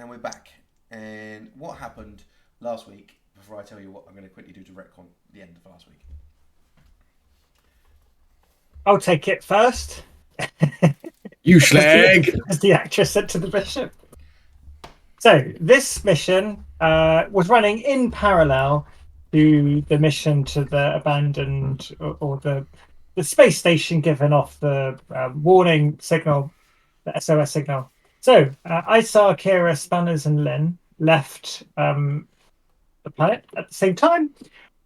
and we're back. And what happened last week, before I tell you what I'm going to quickly do to retcon the end of last week? I'll take it first. You as, slag! as the actress said to the bishop. So this mission was running in parallel to the mission to the abandoned or the space station, given off the warning signal, the SOS signal. So I saw Kira, Spanners, and Lynn left the planet at the same time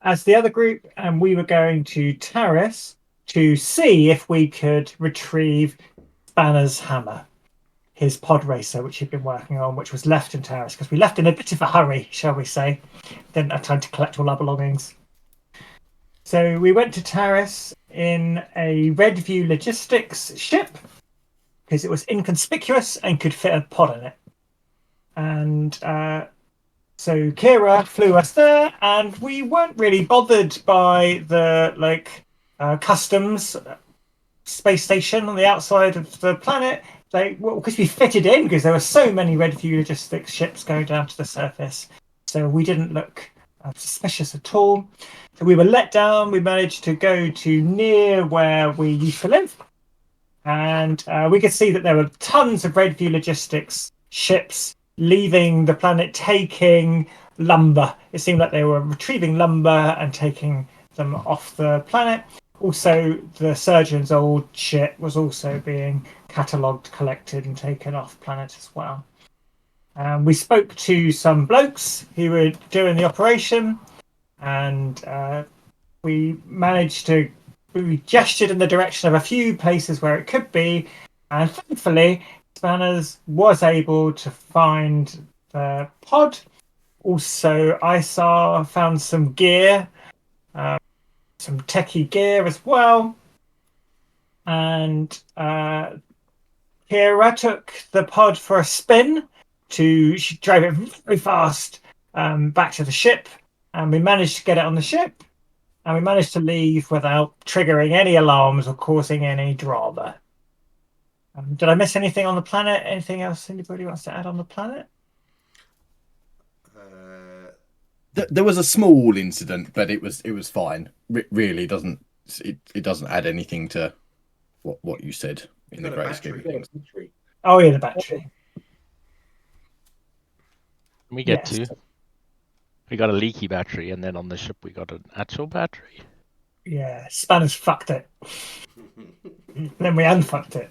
as the other group, and we were going to Taris to see if we could retrieve Spanner's hammer, his pod racer, which he'd been working on, which was left in Taris, because we left in a bit of a hurry, shall we say. Didn't have time to collect all our belongings. So we went to Taris in a Redview Logistics ship, because it was inconspicuous and could fit a pod in it. And so Kira flew us there, and we weren't really bothered by the customs space station on the outside of the planet. Because we fitted in, because there were so many Redview Logistics ships going down to the surface, so we didn't look suspicious at all. So we were let down. We managed to go to near where we used to live, and we could see that there were tons of Redview Logistics ships leaving the planet, taking lumber. It seemed like they were retrieving lumber and taking them off the planet. Also, the surgeon's old shit was also being catalogued, collected, and taken off planet as well. We spoke to some blokes who were doing the operation, and we gestured in the direction of a few places where it could be, and thankfully Spanners was able to find the pod. Also, found some gear, some techie gear as well. And Kira took the pod for a spin. She drove it very fast back to the ship, and we managed to get it on the ship. And we managed to leave without triggering any alarms or causing any drama. Did I miss anything on the planet? Anything else anybody wants to add on the planet? There was a small incident, but it was fine. Really doesn't it doesn't add anything to what you said in the great scheme of things. Oh yeah, the battery. We get two. We got a leaky battery, and then on the ship we got an actual battery. Yeah, Spanners fucked it. Then we unfucked it.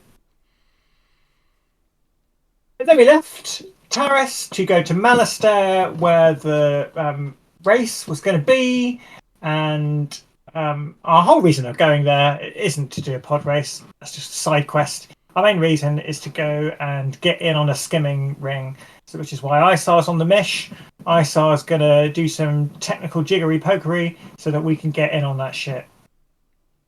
And then we left Taris to go to Malastair, where the race was going to be, and our whole reason of going there isn't to do a pod race. That's just a side quest. Our main reason is to go and get in on a skimming ring, which is why Isar's on the mish. Isar's going to do some technical jiggery pokery so that we can get in on that shit.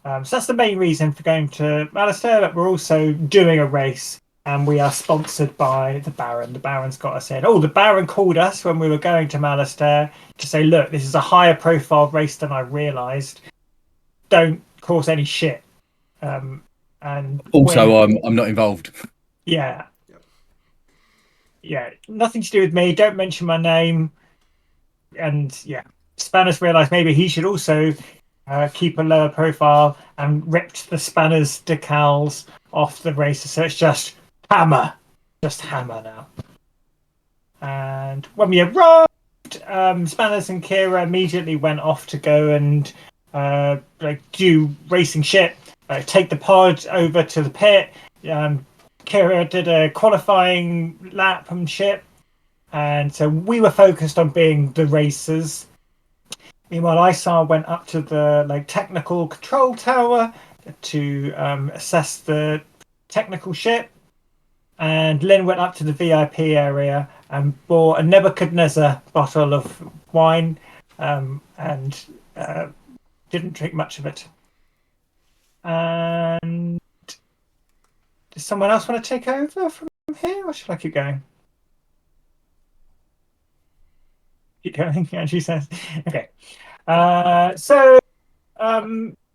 So that's the main reason for going to Malastair, but we're also doing a race, and we are sponsored by the Baron. The Baron's got us in. The Baron called us when we were going to Malastair to say, look, this is a higher profile race than I realised. Don't cause any shit. And also, I'm not involved. Yeah. Yeah, nothing to do with me. Don't mention my name. And yeah, Spanners realised maybe he should also keep a lower profile, and ripped the Spanners decals off the racer. So it's just Hammer now. And when we arrived, Spanners and Kira immediately went off to go and do racing shit. Take the pod over to the pit. Kira did a qualifying lap and shit, and so we were focused on being the racers. Meanwhile, Isar went up to the technical control tower to assess the technical shit, and Lynn went up to the VIP area and bought a Nebuchadnezzar bottle of wine, and didn't drink much of it. And does someone else want to take over from here, or should I keep going? Keep going, Angie says. Okay. So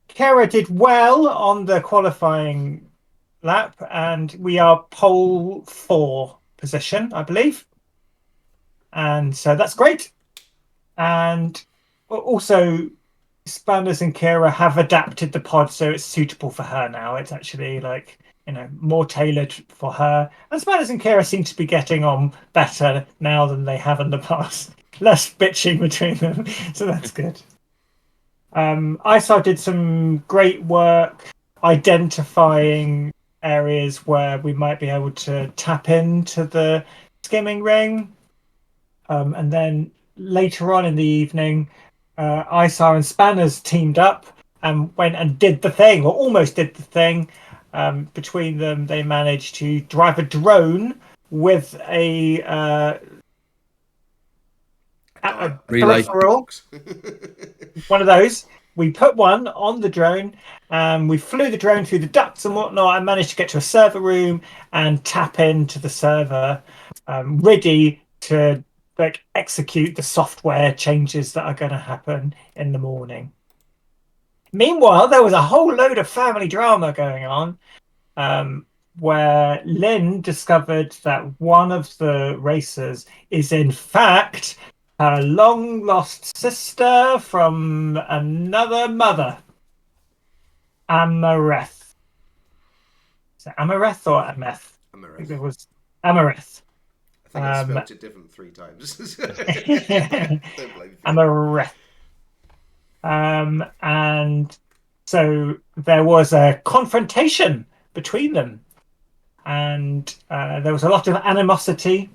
Kara did well on the qualifying lap, and we are pole 4 position, I believe. and so that's great. And also, Spanners and Kira have adapted the pod so it's suitable for her now. It's actually like, more tailored for her. And Spanners and Kira seem to be getting on better now than they have in the past. Less bitching between them, so that's good. ISAR did some great work identifying areas where we might be able to tap into the skimming ring. And then later on in the evening, ISAR and Spanners teamed up and went and did the thing, or almost did the thing. Between them, they managed to drive a drone with a relay peripheral. One of those. We put one on the drone, and we flew the drone through the ducts and whatnot. I managed to get to a server room and tap into the server, ready to execute the software changes that are going to happen in the morning. Meanwhile, there was a whole load of family drama going on, where Lynn discovered that one of the racers is in fact her long lost sister from another mother, Amareth. Is it Amareth or Ameth? I think it was Amareth. I think I spelled it different 3 times. Don't blame me. Amareth. And so there was a confrontation between them, and there was a lot of animosity.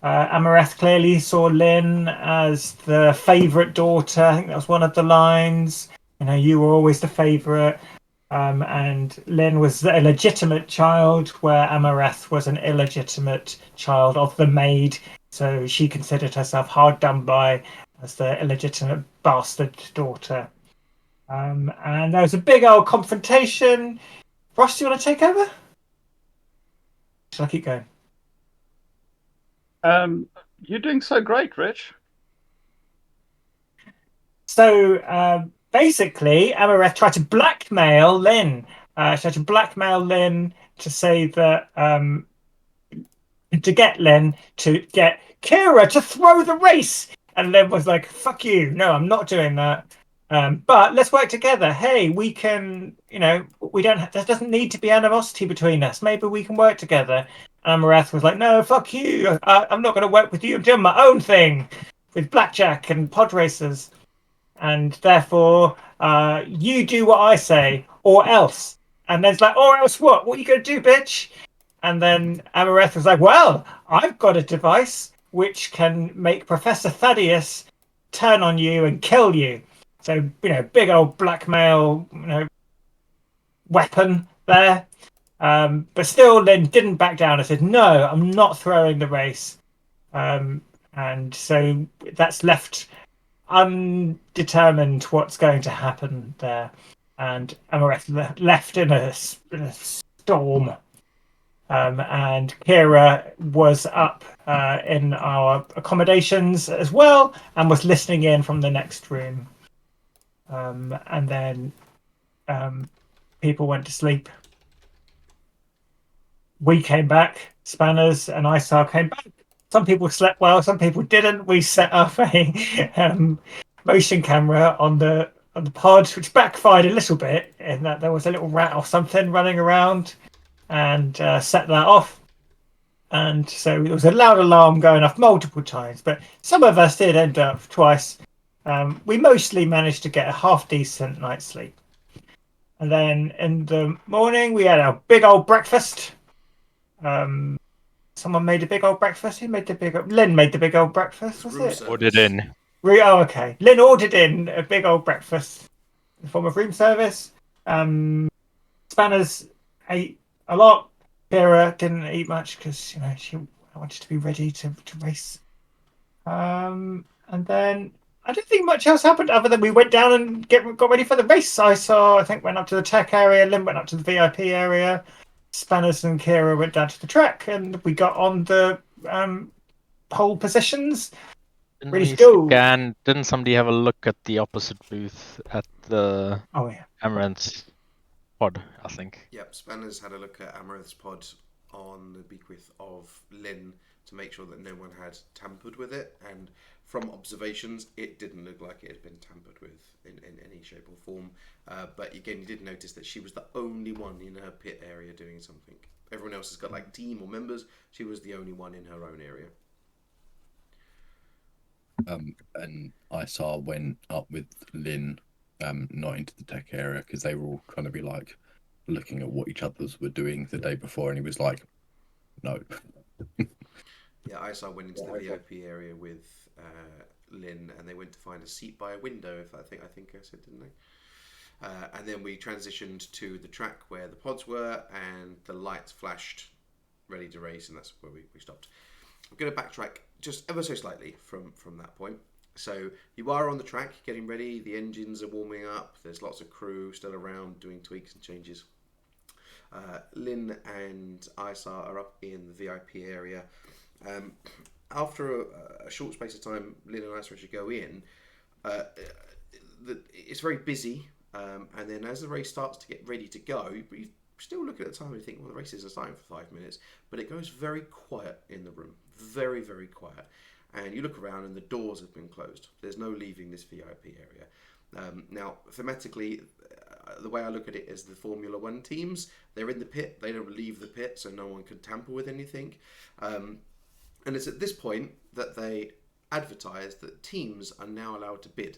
Amareth clearly saw Lynn as the favourite daughter. I think that was one of the lines. You were always the favourite. And Lynn was a legitimate child, where Amareth was an illegitimate child of the maid. So she considered herself hard done by as the illegitimate bastard daughter. And there was a big old confrontation. Ross, do you want to take over? Shall I keep going? You're doing so great, Rich. So basically, Amareth tried to blackmail Lynn. She tried to blackmail Lynn to say that to get Lynn to get Kira to throw the race, and Lynn was like, "Fuck you! No, I'm not doing that. But let's work together. Hey, we can. We don't. There doesn't need to be animosity between us. Maybe we can work together." And Amareth was like, "No, fuck you! I'm not going to work with you. I'm doing my own thing with blackjack and pod racers, and therefore you do what I say, or else." And then's like, "Or else what? What are you going to do, bitch?" And then Amareth was like, "Well, I've got a device which can make Professor Thaddeus turn on you and kill you." So, big old blackmail, weapon there. But still, Lynn didn't back down and said, "No, I'm not throwing the race." And so that's left undetermined what's going to happen there. And Amareth left in a storm. And Kira was up in our accommodations as well, and was listening in from the next room. And then people went to sleep. We came back. Spanners and ISAR came back. Some people slept well, some people didn't. We set up a motion camera on the pod, which backfired a little bit in that there was a little rat or something running around, and set that off. And so there was a loud alarm going off multiple times, but some of us did end up twice. We mostly managed to get a half decent night's sleep. And then in the morning, we had a big old breakfast. Someone made a big old breakfast. Who made the big old... Lynn made the big old breakfast, was Room it? service. Ordered in. Oh, okay. Lynn ordered in a big old breakfast in the form of room service. Spanners ate a lot. Kira didn't eat much because she wanted to be ready to race. And then I don't think much else happened other than we went down and got ready for the race. I think went up to the tech area. Lynn went up to the VIP area. Spanners and Kira went down to the track, and we got on the pole positions. Didn't Ready we to go. Didn't somebody have a look at the opposite booth at the Oh yeah. Amareth's pod, I think. Yep, Spanners had a look at Amareth's pod on the bequeath of Lynn to make sure that no one had tampered with it. And from observations, it didn't look like it had been tampered with in any shape or form. But again, you did notice that she was the only one in her pit area doing something. Everyone else has got like team or members. She was the only one in her own area. And Isar went up with Lynn, not into the tech area because they were all trying to be like looking at what each others were doing the day before, and he was like, "No." Yeah, Isar went into the VIP area with Lynn, and they went to find a seat by a window. I think I said, didn't they? And then we transitioned to the track where the pods were, and the lights flashed, ready to race, and that's where we stopped. I'm going to backtrack just ever so slightly from that point. So you are on the track, getting ready. The engines are warming up. There's lots of crew still around doing tweaks and changes. Lynn and Isar are up in the VIP area. After a short space of time, Lynn and Isar actually go in. It's very busy, and then as the race starts to get ready to go, you still look at the time and think, well, the race isn't starting for 5 minutes, but it goes very quiet in the room, very, very quiet. And you look around and the doors have been closed. There's no leaving this VIP area. Now, thematically, the way I look at it is the Formula One teams, they're in the pit, they don't leave the pit, so no one can tamper with anything. And it's at this point that they advertise that teams are now allowed to bid,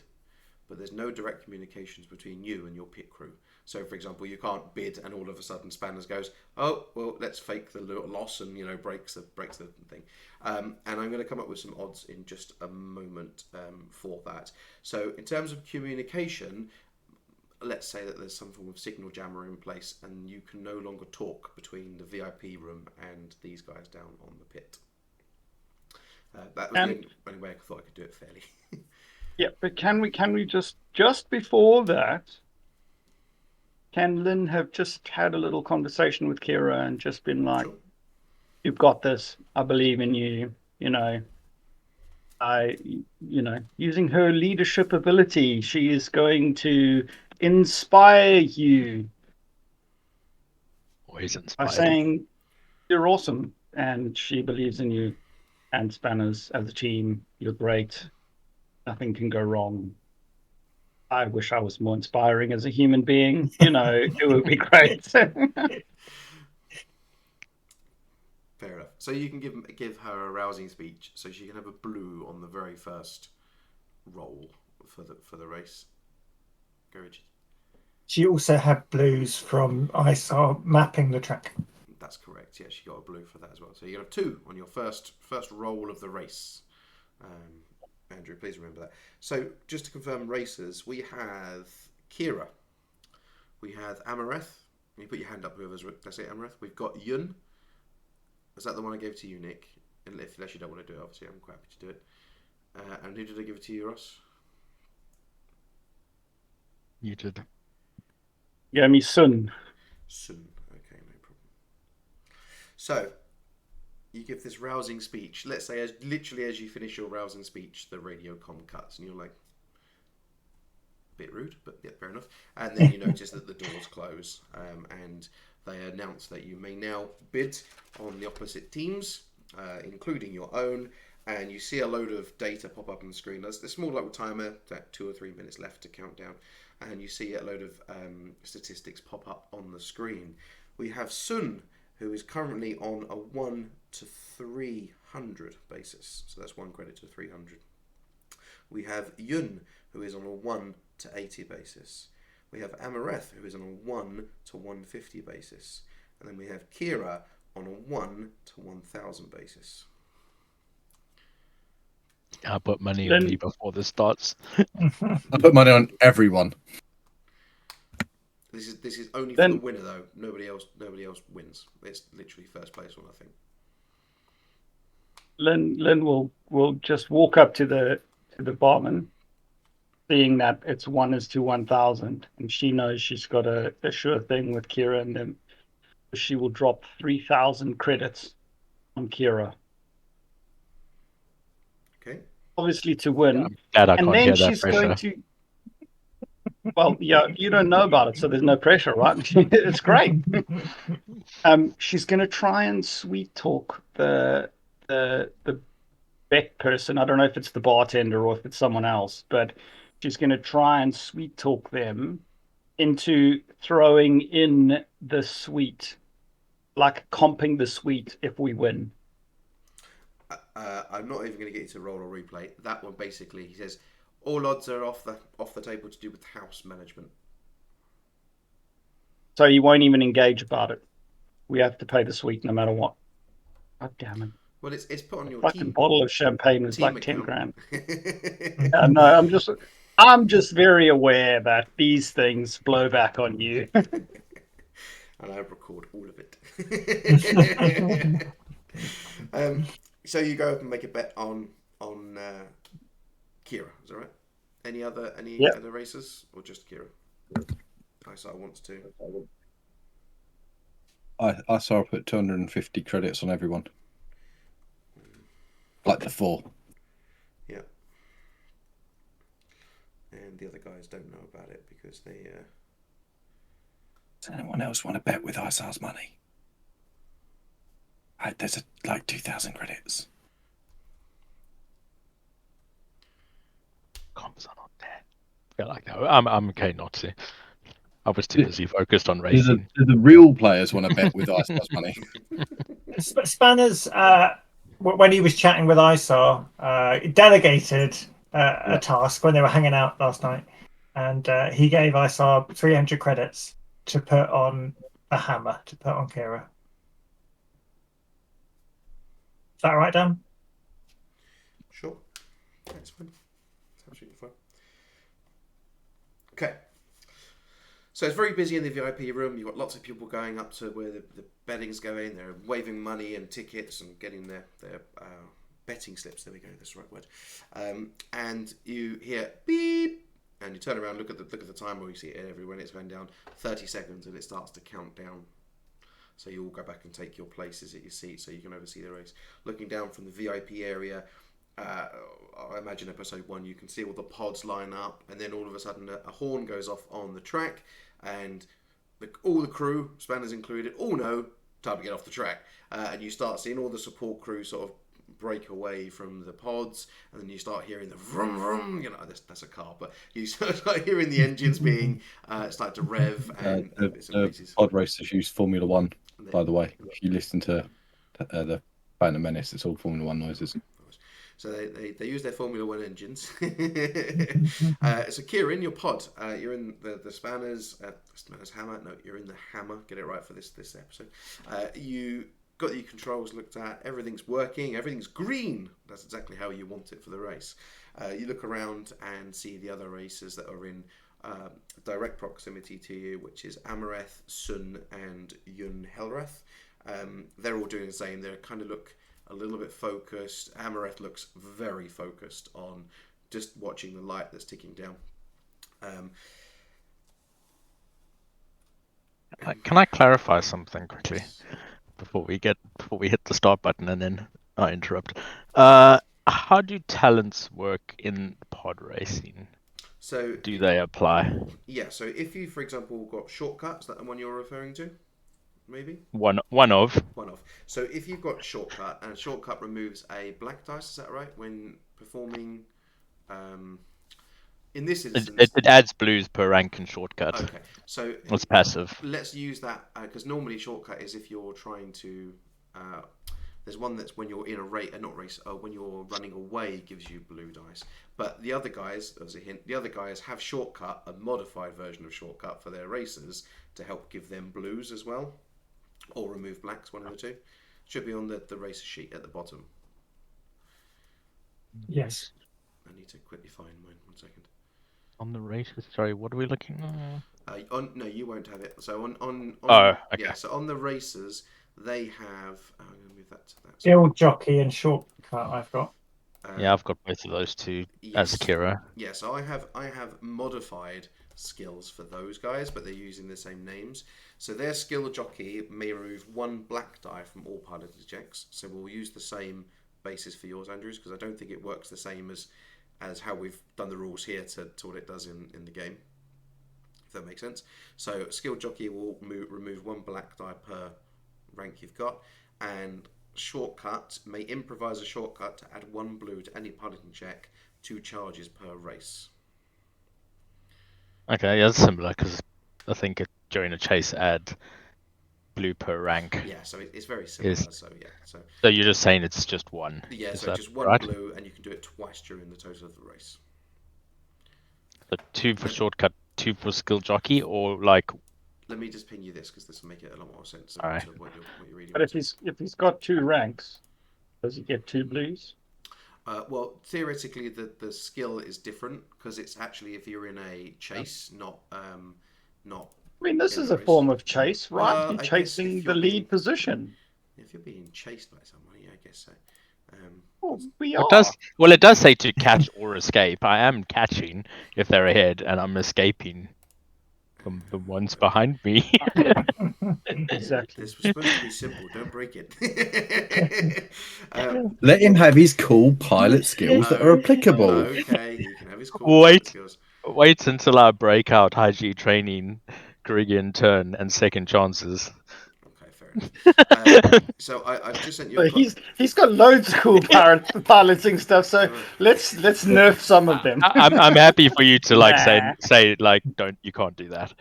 but there's no direct communications between you and your pit crew. So, for example, you can't bid and all of a sudden Spanners goes, oh, well, let's fake the loss and, breaks the thing. And I'm going to come up with some odds in just a moment for that. So in terms of communication, let's say that there's some form of signal jammer in place and you can no longer talk between the VIP room and these guys down on the pit. That was the only way I thought I could do it fairly. Yeah, but can we just before that, can Lynn have just had a little conversation with Kira and just been like, Sure. You've got this, I believe in you, using her leadership ability, she is going to inspire you Always by inspired. saying you're awesome and she believes in you and Spanners as a team, you're great. Nothing can go wrong. I wish I was more inspiring as a human being. It would be great. Fair enough. So you can give her a rousing speech, so she can have a blue on the very first roll for the race. Go, Richard. She also had blues from Isar mapping the track. That's correct. Yeah, she got a blue for that as well. So you have 2 on your first roll of the race. Andrew, please remember that. So just to confirm racers, we have Kira. We have Amareth. You put your hand up, whoever's... Let's say Amareth. We've got Yun. Is that the one I gave to you, Nick? Unless you don't want to do it, obviously, I'm quite happy to do it. And who did I give it to you, Ross? You did. Yeah, me Sun. Soon. Okay, no problem. So, you give this rousing speech. Let's say, as you finish your rousing speech, the radio comm cuts, and you're like, bit rude, but yeah, fair enough. And then you notice that the doors close, and they announce that you may now bid on the opposite teams, including your own. And you see a load of data pop up on the screen. There's a small little timer, 2 or 3 minutes left to count down. And you see a load of statistics pop up on the screen. We have Sun, who is currently on a 1 to 300 basis. So that's 1 credit to 300. We have Yun, who is on a 1 to 80 basis. We have Amareth, who is on a 1 to 150 basis. And then we have Kira on a 1 to 1000 basis. I put money on me before this starts. I put money on everyone. This is only for the winner though. Nobody else wins. It's literally first place or nothing. Lynn will just walk up to the barman, seeing that it's 1 is to 1000, and she knows she's got a sure thing with Kira, and then she will drop 3000 credits on Kira. Okay. Obviously to win. I'm glad I and can't then hear that she's pressure. going to. Well, yeah, you don't know about it, so there's no pressure, right? It's great. She's going to try and sweet talk the the Beck person. I don't know if it's the bartender or if it's someone else, but she's going to try and sweet talk them into throwing in the suite, like comping the suite if we win. I'm not even going to get you to roll or replay. That one basically, he says, all odds are off the table to do with house management. So you won't even engage about it. We have to pay the suite no matter what. God damn it. Well, it's put on your Fucking team. bottle of champagne is team like 10 grand. account. No, I'm just very aware that these things blow back on you. And I record all of it. So you go up and make a bet on Kira, is that right? Any other racers or just Kira? ISAR wants to. I saw I put 250 credits on everyone. Like the 4. Yeah. And the other guys don't know about it because they. Does anyone else want to bet with ISAR's money? There's like 2,000 credits. Comps are not there. Yeah, like that. I'm okay not to. I was too busy focused on racing. Do the real players want to bet with ISAR's money? Spanners, when he was chatting with ISAR, delegated a task when they were hanging out last night, and he gave ISAR 300 credits to put on a hammer, to put on Kira. Is that right, Dan? Sure. That's fine. That's absolutely fine. Okay. So it's very busy in the VIP room. You've got lots of people going up to where the betting's going. They're waving money and tickets and getting their betting slips. There we go. That's the right word. And you hear beep, and you turn around, look at the timer. You see it everywhere. It's going down 30 seconds, and it starts to count down. So you all go back and take your places at your seat, so you can oversee the race. Looking down from the VIP area. I imagine episode 1, you can see all the pods line up, and then all of a sudden a horn goes off on the track, and all the crew, Spanners included, all know time to get off the track. And you start seeing all the support crew sort of break away from the pods, and then you start hearing the vroom vroom. You know, that's a car, but you start hearing the engines being start to rev, and the pod racers use Formula 1, by the way. If you listen to the Phantom Menace, it's all Formula 1 noises. So they use their Formula 1 engines. So Kira, in your pod, you're in the Spanners hammer. No, you're in the hammer. Get it right for this episode. You got your controls looked at. Everything's working. Everything's green. That's exactly how you want it for the race. You look around and see the other racers that are in direct proximity to you, which is Amareth, Sun, and Yun Helrath. They're all doing the same. They kind of look a little bit focused. Amareth looks very focused on just watching the light that's ticking down. Can I clarify something quickly before we hit the start button and then I interrupt? How do talents work in pod racing? So do they apply? Yeah. So if you, for example, got shortcuts, that the one you're referring to? Maybe one of. So if you've got shortcut, and shortcut removes a black dice, is that right? When performing, in this instance, it adds blues per rank in shortcut. Okay, so it's passive. Let's use that because normally shortcut is if you're trying to. There's one that's when you're in a race, when you're running away, gives you blue dice. But the other guys, as a hint, the other guys have shortcut, a modified version of shortcut for their racers to help give them blues as well. Or remove blacks, one of the two. Should be on the racer sheet at the bottom. Yes. I need to quickly find mine. 1 second. On the races, sorry, what are we looking at? No, you won't have it. So on oh, okay. Yeah, so on the racers, they have. I'm going to move that to that. Field jockey and shortcut. I've got. Yeah, I've got both of those two as Kira. Yeah, so I have modified skills for those guys, but they're using the same names. So their skill jockey may remove 1 black die from all piloted checks. So we'll use the same basis for yours, Andrews, because I don't think it works the same as how we've done the rules here to what it does in the game. If that makes sense. So skill jockey will remove 1 black die per rank you've got, and shortcut may improvise a shortcut to add 1 blue to any piloting check, 2 charges per race. Okay, yeah, it's similar because I think during a chase add blue per rank. Yeah, so it's very similar. Is- So yeah, so So you're just saying it's just one. yeah, Is so that just 1 right? blue, and you can do it twice during the total of the race. So 2 for shortcut, 2 for skill jockey, or like Let me just ping you this because this will make it a lot more sense to, Alright. to what you're reading. But if he's got 2 ranks, does he get 2 blues? Well, theoretically, the skill is different because it's actually if you're in a chase, not. I mean, this In is a a race. form of chase, right? Well, You're I guess chasing if the you're lead being- position. If you're being chased by someone, yeah, I guess so. Well, we it are. does. Well, it does say to catch or escape. I am catching if they're ahead, and I'm escaping from the ones behind me. Exactly. This was supposed to be simple. Don't break it. Let him have his cool pilot skills that are applicable. Okay, he can have his cool Wait. skills. Wait until I break out IG training, Caribbean turn, and second chances. Okay, fair enough. So I've just sent you. But he's got loads of cool piloting stuff. So let's nerf some of them. I'm happy for you to like Nah. say like you can't do that.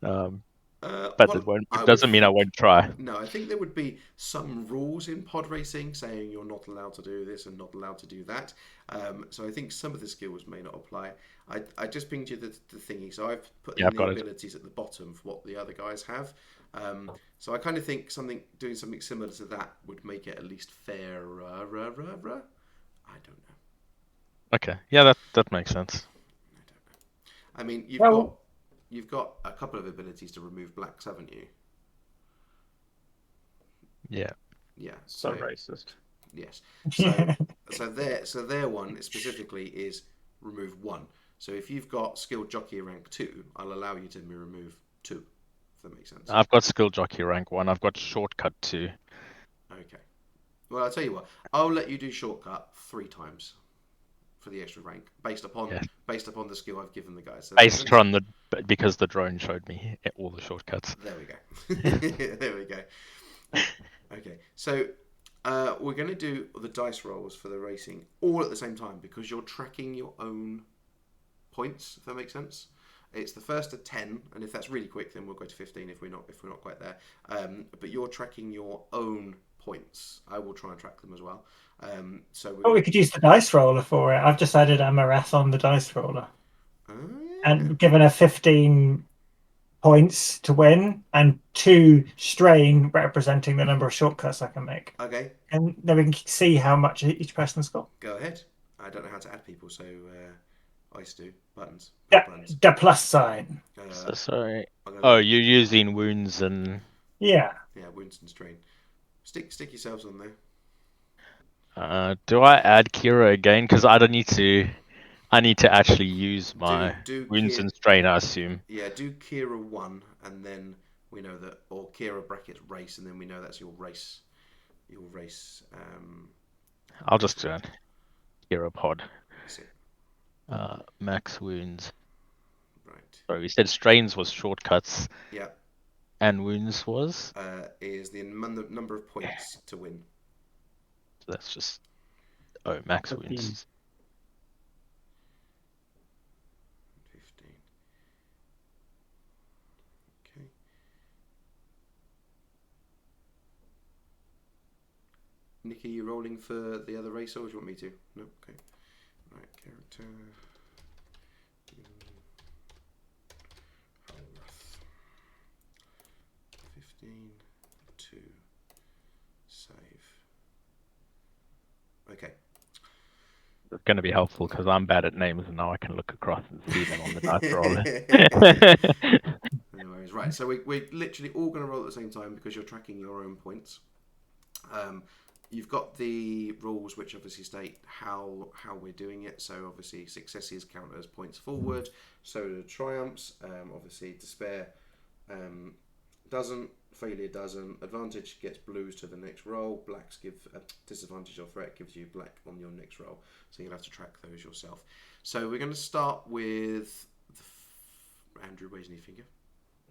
But it doesn't mean I won't try. No, I think there would be some rules in pod racing saying you're not allowed to do this and not allowed to do that. So I think some of the skills may not apply. I just pinged you the thingy, so I've put in the abilities at the bottom for what the other guys have. So I kind of think doing something similar to that would make it at least fair. I don't know. Okay, yeah, that makes sense. I mean, you've got a couple of abilities to remove blacks, haven't you? Yeah. Yeah. So racist. Yes. So their one specifically is remove 1. So if you've got skill jockey rank 2, I'll allow you to remove 2. If that makes sense. I've got skill jockey rank 1. I've got shortcut 2. Okay. Well, I'll tell you what. I'll let you do shortcut 3 times for the extra rank based upon the skill I've given the guys. So because the drone showed me all the shortcuts. There we go. There we go. Okay, so we're going to do the dice rolls for the racing all at the same time because you're tracking your own points. If that makes sense. It's the first to 10, and if that's really quick, then we'll go to 15 if we're not quite there. But you're tracking your own points. I will try and track them as well. We could use the dice roller for it. I've just added Amareth on the dice roller. And given her 15 points to win and 2 strain representing the number of shortcuts I can make. Okay. And then we can see how much each person's got. Go ahead. I don't know how to add people, so I do. Buttons. The plus sign. Sorry. Oh, you're using wounds and... Yeah. Yeah, wounds and strain. Stick yourselves on there. Do I add Kira again? Because I need to actually use my wounds and strain, I assume. Yeah, do Kira 1, and then we know that, or Kira brackets race, and then we know that's your race. I'll just do it. Kira pod. Max wounds. Right. Sorry, we said strains was shortcuts. Yeah. And wounds was? Is the number of points to win. So that's just... Oh, max wounds. 15. Okay. Nicky, you rolling for the other race, or do you want me to? No? Okay. Right, character... 2 save. Okay. It's going to be helpful because I'm bad at names and now I can look across and see them on the dice roller. No worries. Right, so we're literally all going to roll at the same time because you're tracking your own points. You've got the rules which obviously state how we're doing it. So obviously successes count as points forward. So do triumphs. Obviously despair doesn't. Failure doesn't. Advantage gets blues to the next roll. Blacks give disadvantage or threat gives you black on your next roll. So you'll have to track those yourself. So we're going to start with Andrew raising his finger.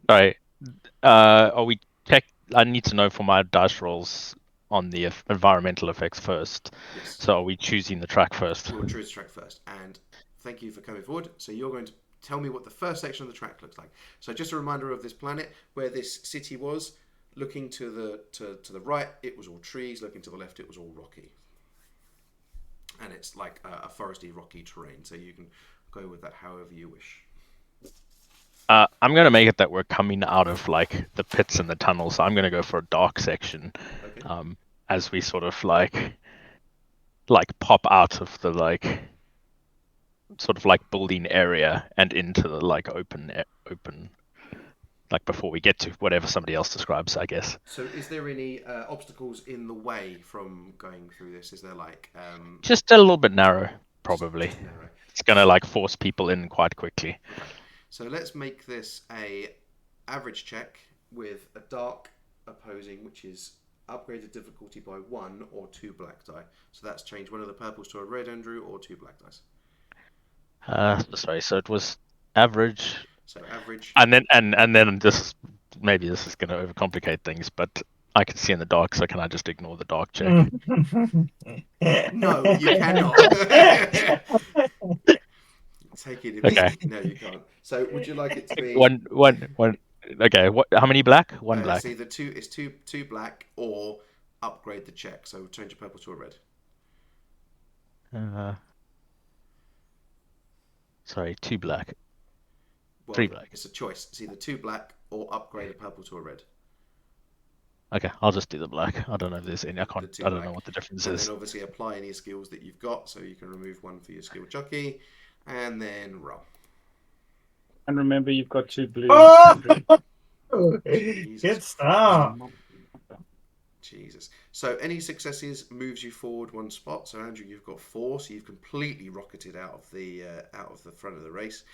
Sorry. Are we check? I need to know for my dice rolls on the environmental effects first. Yes. So are we choosing the track first? We'll choose the track first. And thank you for coming forward. So you're going to tell me what the first section of the track looks like. So just a reminder of this planet, where this city was. Looking to the right, it was all trees. Looking to the left, it was all rocky. And it's like a foresty, rocky terrain. So you can go with that however you wish. I'm going to make it that we're coming out of like the pits and the tunnels. So I'm going to go for a dark section. Okay. As we sort of like pop out of the like sort of like building area and into the like open like before we get to whatever somebody else describes, I guess. So is there any obstacles in the way from going through this? Is there like just a little bit narrow, probably. just narrow? It's going to like force people in quite quickly. Okay. So let's make this a average check with a dark opposing, which is upgraded difficulty by 1 or 2 black die. So that's changed one of the purples to a red, Andrew, or 2 black dice. Sorry, so it was average. So average. And then this maybe this is going to overcomplicate things, but I can see in the dark, so can I just ignore the dark check? No, you cannot. Take it. Okay. No, you can't. So would you like it to be One. Okay. What? How many black? One black. It's either two black or upgrade the check. So change a purple to a red. Sorry, 2 black. Well, 3 black. It's a choice. It's either 2 black or upgrade a purple to a red. Okay, I'll just do the black. I don't know if there's any. I The can't. two I don't black. know what the difference And is. then obviously apply any skills that you've got. So you can remove one for your skill jockey, and then roll. And remember, you've got 2 blues. Good start. Jesus. So any successes moves you forward 1 spot. So Andrew, you've got 4, so you've completely rocketed out of the front of the race.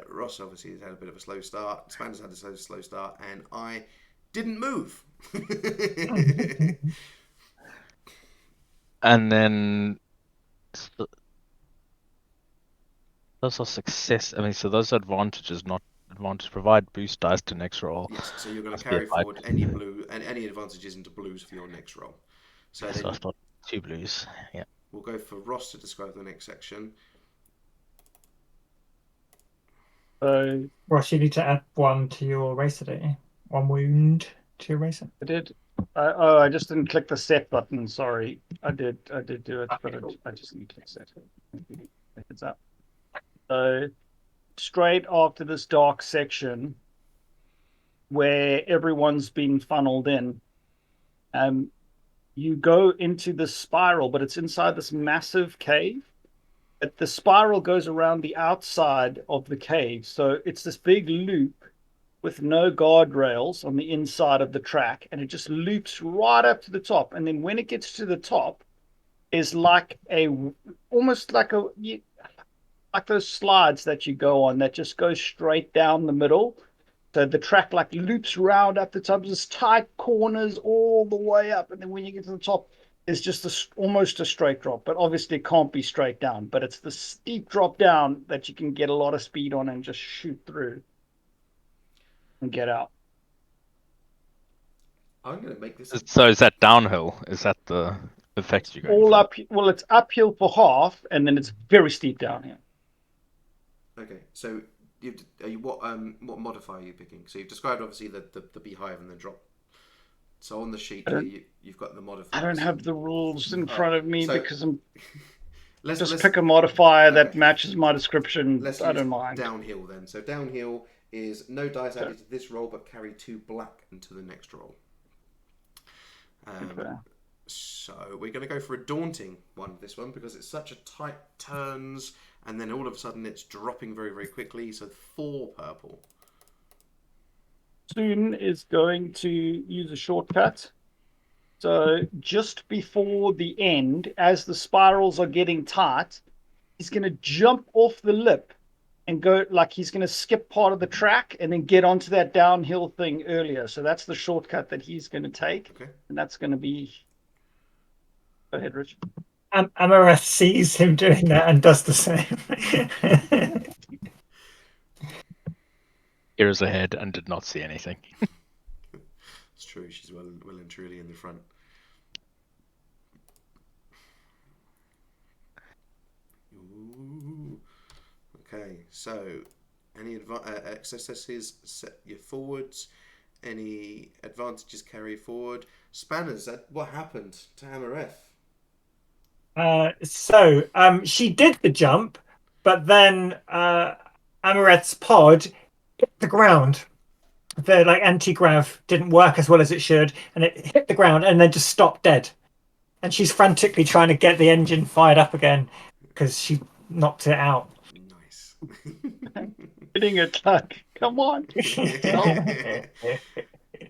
Ross obviously has had a bit of a slow start. Spander's had a slow start, and I didn't move. And then those are success. I mean, so those are advantages, not advantage. Provide boost dice to next roll. Yes. So you're going to Must be a carry five. forward any blue and any advantages into blues for your next roll. So So then I've got 2 blues. Yeah. we'll go for Ross to describe the next section. So Ross, you need to add 1 to your racer, don't you? 1 wound to your racer. I did. I just didn't click the set button. Sorry, I did do it, but I just didn't click set. It's up. So straight after this dark section, where everyone's been funneled in, you go into this spiral, but it's inside this massive cave. But the spiral goes around the outside of the cave, so it's this big loop with no guardrails on the inside of the track, and it just loops right up to the top. And then when it gets to the top, is like almost like those slides that you go on that just go straight down the middle. So the track like loops around up the top, there's tight corners all the way up, and then when you get to the top, it's just almost a straight drop. But obviously it can't be straight down, but it's the steep drop down that you can get a lot of speed on and just shoot through and get out. I'm going to make this. So is that downhill? Is that the effect you're going All for? up. Well, it's uphill for half, and then it's very steep down here. Okay. So what modifier are you picking? So you've described obviously the beehive and the drop. So on the sheet you've got the modifier. I don't have the rules in front of me because I'm let's pick a modifier that okay. matches my description. Let's I use don't mind. downhill then. So downhill is no dice added to this roll, but carry 2 black into the next roll. Okay. So we're going to go for a daunting one, this one, because it's such a tight turns, and then all of a sudden it's dropping very, very quickly. So 4 purple. Soon is going to use a shortcut. So just before the end, as the spirals are getting tight, he's going to jump off the lip and go like he's going to skip part of the track and then get onto that downhill thing earlier. So that's the shortcut that he's going to take. Okay. And that's going to be... Go ahead, Rich. Amareth sees him doing that and does the same. Ears ahead and did not see anything. It's true. She's well and truly in the front. So, any successes set you forwards. Any advantages carry forward. Spanners, what happened to Amareth? So she did the jump, but then Amareth's pod hit the ground. The anti-grav didn't work as well as it should, and it hit the ground and then just stopped dead. And she's frantically trying to get the engine fired up again because she knocked it out. Nice. Hitting a truck. Come on.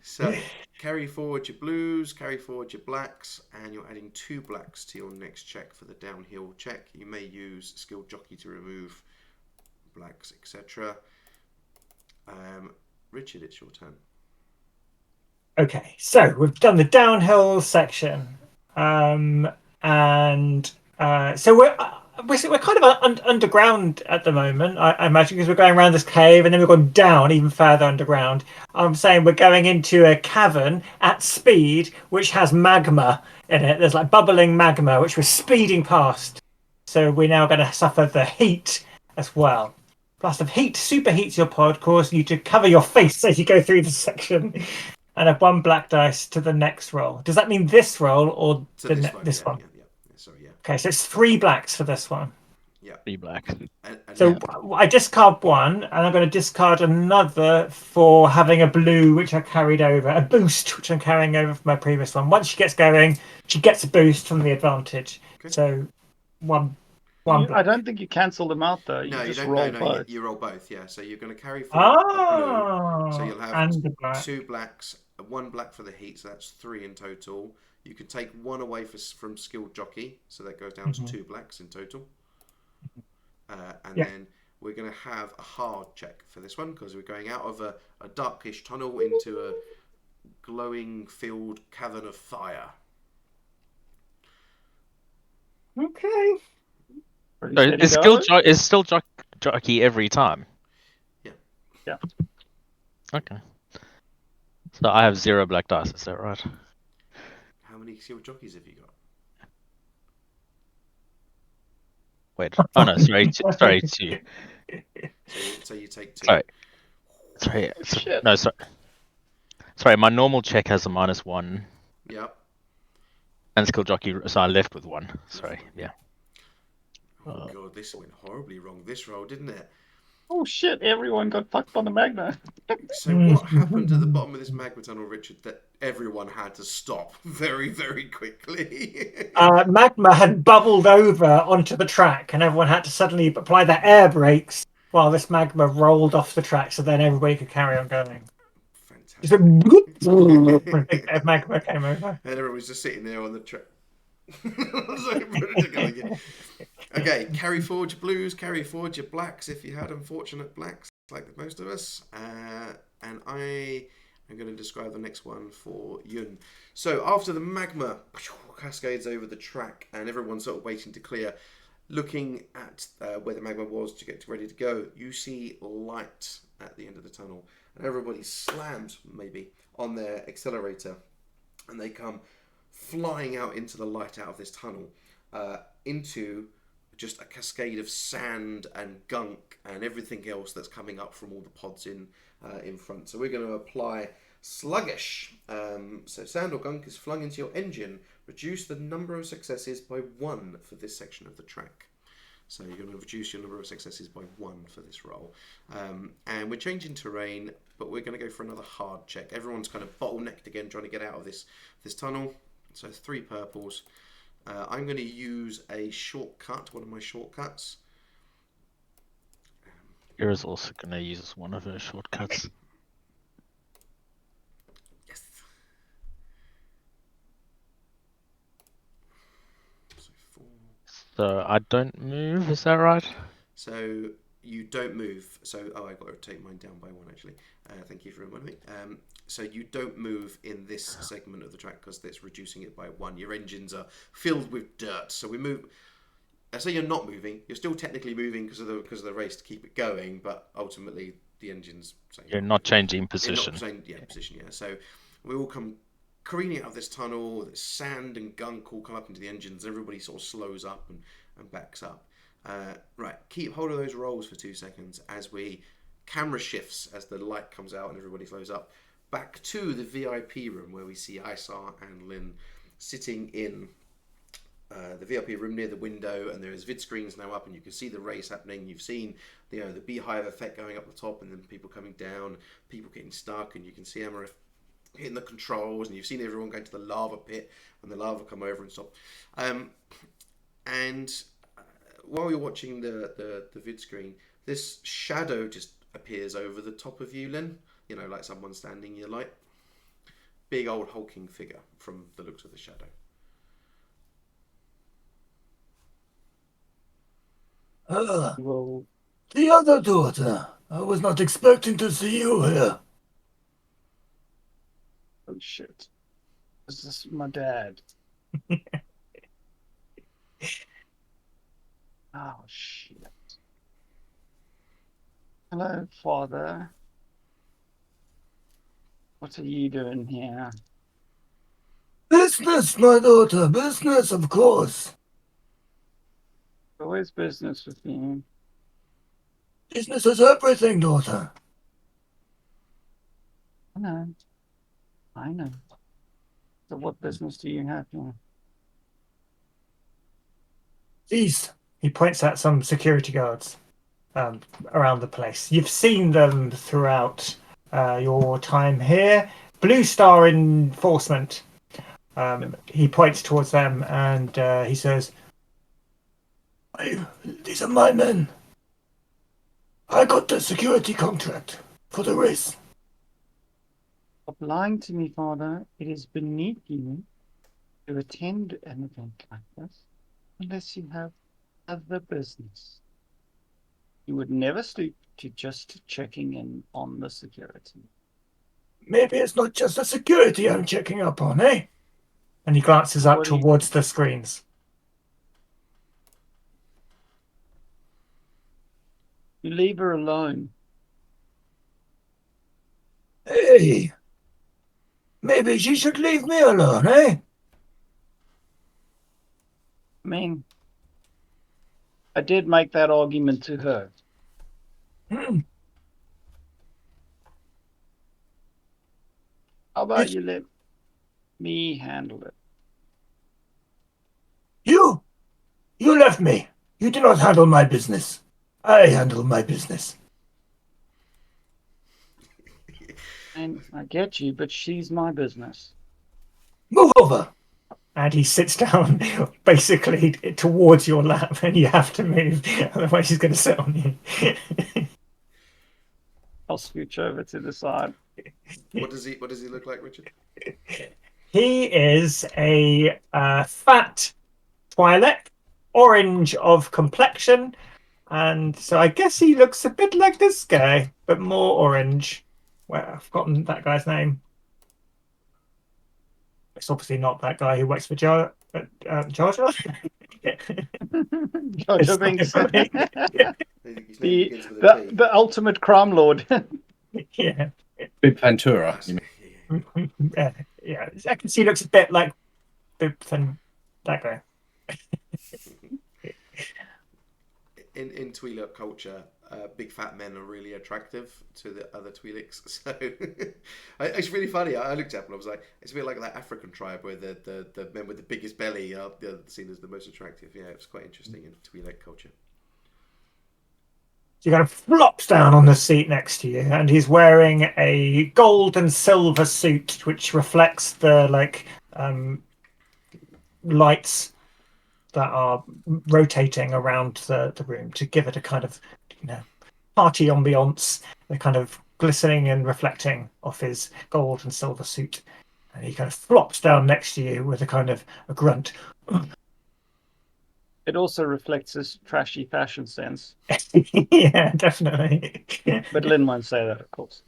So, carry forward your blues, carry forward your blacks, and you're adding 2 blacks to your next check for the downhill check. You may use Skilled Jockey to remove blacks, etc. Richard, it's your turn. Okay, so we've done the downhill section, and so we're kind of underground at the moment, I imagine, because we're going around this cave and then we've gone down even further underground. I'm saying we're going into a cavern at speed, which has magma in it. There's like bubbling magma, which we're speeding past. So we're now going to suffer the heat as well. Plus, the heat superheats your pod, causing you to cover your face as you go through the section, and have 1 black dice to the next roll. Does that mean this roll or So this one? Yeah. Sorry, yeah. Okay, so it's 3 blacks for this one. 3 black. And So I discard 1, and I'm going to discard another for having a blue, which I carried over, a boost, which I'm carrying over from my previous one. Once she gets going, she gets a boost from the advantage. Okay. So one I black. don't think you cancel them out though. You no, you just don't. roll No, both. you roll both. Yeah. So you're going to carry forward a blue. Oh, So you'll have and the black. 2 blacks, 1 black for the heat, so that's 3 in total. You can take 1 away from Skilled Jockey, so that goes down to 2 blacks in total. And then we're going to have a hard check for this one because we're going out of a darkish tunnel into a glowing filled cavern of fire. Okay. Pretty So steady is going. still jockey every time? Yeah. Yeah. Okay. So I have 0 black dice. Is that right? How many Skilled Jockeys have you got? Wait. Oh no. Sorry. 2. So you take 2. Sorry. Shit. No. Sorry. My normal check has a -1, Yep. and skill jockey. So I left with 1. Sorry. Yeah. Oh god, this went horribly wrong. This roll, didn't it? Oh shit! Everyone got fucked on the magma. So what happened at the bottom of this magma tunnel, Richard, that everyone had to stop very, very quickly? Magma had bubbled over onto the track, and everyone had to suddenly apply their air brakes while this magma rolled off the track, so then everybody could carry on going. Fantastic. Just went when a big magma came over. And everyone's just sitting there on the track. Okay, carry forward your blues, carry forward your blacks if you had unfortunate blacks, like most of us. And I am going to describe the next one for Yun. So after the magma cascades over the track and everyone's sort of waiting to clear, looking at where the magma was to get ready to go, you see light at the end of the tunnel. And everybody slams, maybe, on their accelerator. And they come flying out into the light out of this tunnel, into just a cascade of sand and gunk and everything else that's coming up from all the pods in front. So we're going to apply sluggish. So sand or gunk is flung into your engine. Reduce the number of successes by 1 for this section of the track. So you're going to reduce your number of successes by 1 for this roll. And we're changing terrain, but we're going to go for another hard check. Everyone's kind of bottlenecked again, trying to get out of this tunnel. So 3 purples. I'm going to use a shortcut, one of my shortcuts. Kira's also going to use one of her shortcuts. Yes. So 4. So I don't move. Is that right? So you don't move. So I got to take mine down by 1 actually. Thank you for reminding me. So you don't move in this segment of the track because that's reducing it by 1. Your engines are filled with dirt. So we move. I say you're not moving. You're still technically moving because of the race to keep it going, but ultimately the engines. You're not changing You're position. not saying, position. Yeah. So we all come careening out of this tunnel. There's sand and gunk all come up into the engines. Everybody sort of slows up and backs up. Right, keep hold of those rolls for 2 seconds as camera shifts as the light comes out and everybody flows up back to the VIP room where we see Isar and Lynn sitting in the VIP room near the window, and there is vid screens now up, and you can see the race happening. You've seen the beehive effect going up the top, and then people coming down, people getting stuck, and you can see Amarith hitting the controls, and you've seen everyone going to the lava pit, and the lava come over and stop. And while you're watching the vid screen, this shadow just appears over the top of you, Lynn. You know, like someone standing in your light. Big old hulking figure from the looks of the shadow. Well, The other daughter. I was not expecting to see you here. oh shit. This is my dad. Oh shit. Hello, father. What are you doing here? Business, my daughter. Business, of course. Always business with you. Business is everything, daughter. I know. So what business do you have here? These. He points at some security guards around the place. You've seen them throughout your time here. Blue Star Enforcement. He points towards them and he says, These are my men. I got the security contract for the race. Stop lying to me, father. It is beneath you to attend an event like this unless you have other business. You would never stoop to just checking in on the security. Maybe it's not just the security I'm checking up on, eh? and he glances up What do you- towards the screens. You leave her alone. Hey, maybe she should leave me alone, eh? I mean, I did make that argument to her. Hmm. How about Yes. you let me handle it? You left me. You do not handle my business. I handle my business. And I get you, but she's my business. Move over. And he sits down basically towards your lap, and you have to move, otherwise he's going to sit on you. I'll scooch over to the side. What does he look like, Richard? He is a fat Twi'lek, orange of complexion, and so I guess he looks a bit like this guy, but more orange. Well, I've forgotten that guy's name. It's obviously not that guy who works for Jar Jar. Jar Jar Binks. I think his name begins with a P. the ultimate crime lord. Yeah. Bib Ventura. You mean? Yeah, I can see he looks a bit like than that guy. In Twi'lek culture, big fat men are really attractive to the other Twi'leks. So it's really funny. I looked up and I was like, it's a bit like that African tribe where the men with the biggest belly are seen as the most attractive. Yeah, it's quite interesting in Twi'lek culture. So he kind of flops down on the seat next to you, and he's wearing a gold and silver suit, which reflects the lights that are rotating around the room to give it a kind of party ambiance. They're kind of glistening and reflecting off his gold and silver suit, and he kind of flops down next to you with a kind of a grunt. It also reflects his trashy fashion sense. Yeah, definitely. But Lynn won't say that, of course.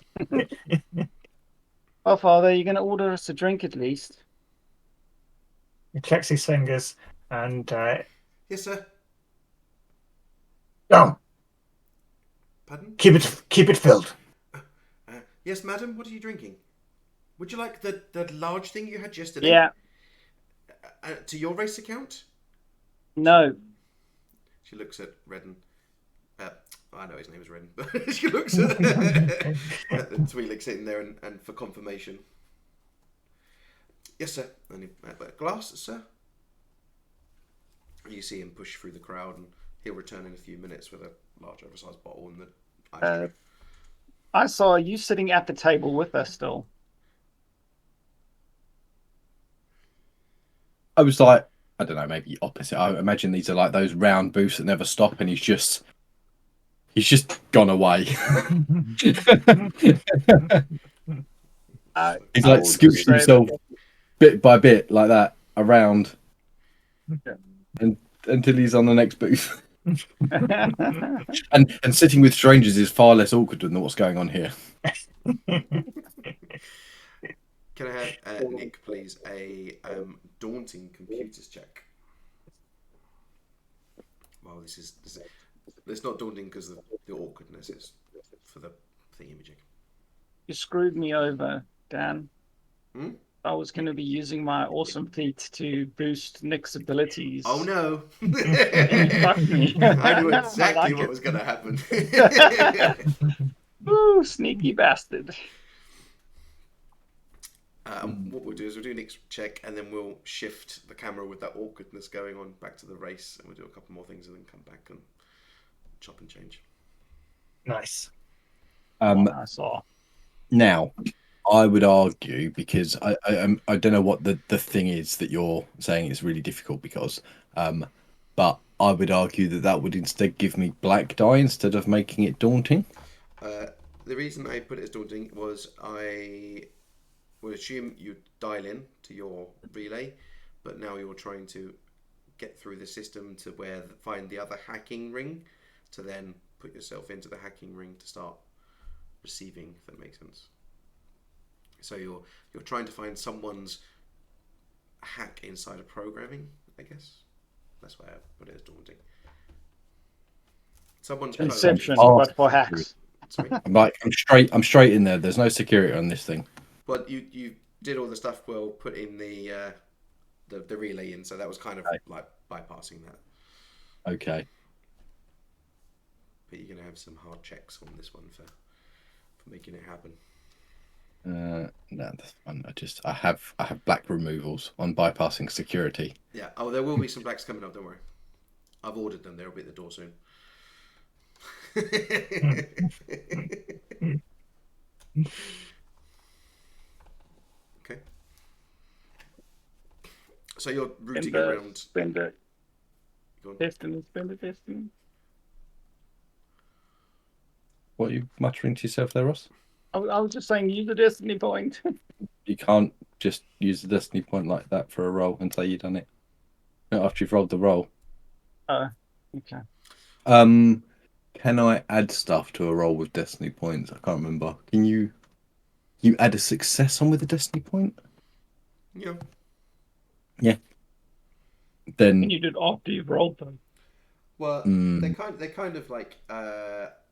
Oh, father, you're going to order us a drink at least? He checks his fingers and Yes, sir. No, Pardon? keep it filled. Yes, madam. What are you drinking? Would you like the large thing you had yesterday? Yeah. To your race account? No. She looks at Redden. I know his name is Redden, but she looks at the Twi'lek sitting there and for confirmation. Yes, sir. And a glass, sir. You see him push through the crowd, and he'll return in a few minutes with a large, oversized bottle and the ice cream. I saw you sitting at the table with us still. I was like, I don't know, maybe opposite. I imagine these are like those round booths that never stop, and he's just gone away. He's like scooching himself bit by bit like that around, and until he's on the next booth. and sitting with strangers is far less awkward than what's going on here. Can I have Nick, please, a daunting computers check? Well, this is it's not daunting because of the awkwardness. It's for the imaging. You screwed me over, Dan. Hmm? I was going to be using my awesome feat to boost Nick's abilities. Oh no! Fuck me. I knew I exactly like what it. was going to happen. Ooh, sneaky bastard. What we'll do is we'll do Nick's check, and then we'll shift the camera with that awkwardness going on back to the race, and we'll do a couple more things, and then come back and chop and change. Nice. I saw. Now, I would argue, because I don't know what the thing is that you're saying is really difficult because, but I would argue that would instead give me black die instead of making it daunting. The reason I put it as daunting was I would assume you dial in to your relay, but now you're trying to get through the system to find the other hacking ring to then put yourself into the hacking ring to start receiving, if that makes sense. So you're trying to find someone's hack inside of programming, I guess. That's why I put it as daunting. Someone's Inception, Oh. but for hacks. Sorry. I'm straight in there. There's no security on this thing. But you did all the stuff well, put in the relay in, so that was kind of like bypassing that. Okay. But you're gonna have some hard checks on this one for making it happen. No, that's fine. I have black removals on bypassing security. Yeah. Oh, there will be some blacks coming up. Don't worry. I've ordered them. They'll be at the door soon. Okay. So you're rooting around. Spend it. Go on. Destiny. What are you muttering to yourself there, Ross? I was just saying, use the destiny point. You can't just use the destiny point like that for a roll and say you've done it. Not after you've rolled the roll. Okay. Can I add stuff to a roll with destiny points? I can't remember. Can you add a success on with a destiny point? Yeah. Then And you did after you've rolled them. Well, they're kind of like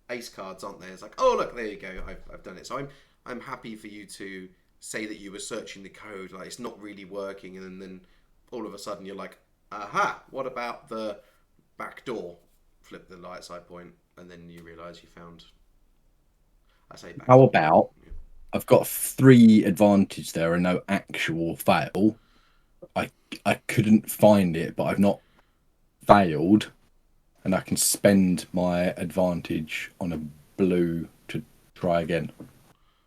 ace cards, aren't they? It's like, oh look, there you go, I've done it. So I'm happy for you to say that you were searching the code, like it's not really working, and then all of a sudden you're like, aha, what about the back door? Flip the light side point, and then you realise you found. I say back. how about I've got 3 advantage there and no actual fail. I couldn't find it, but I've not failed, and I can spend my advantage on a blue to try again.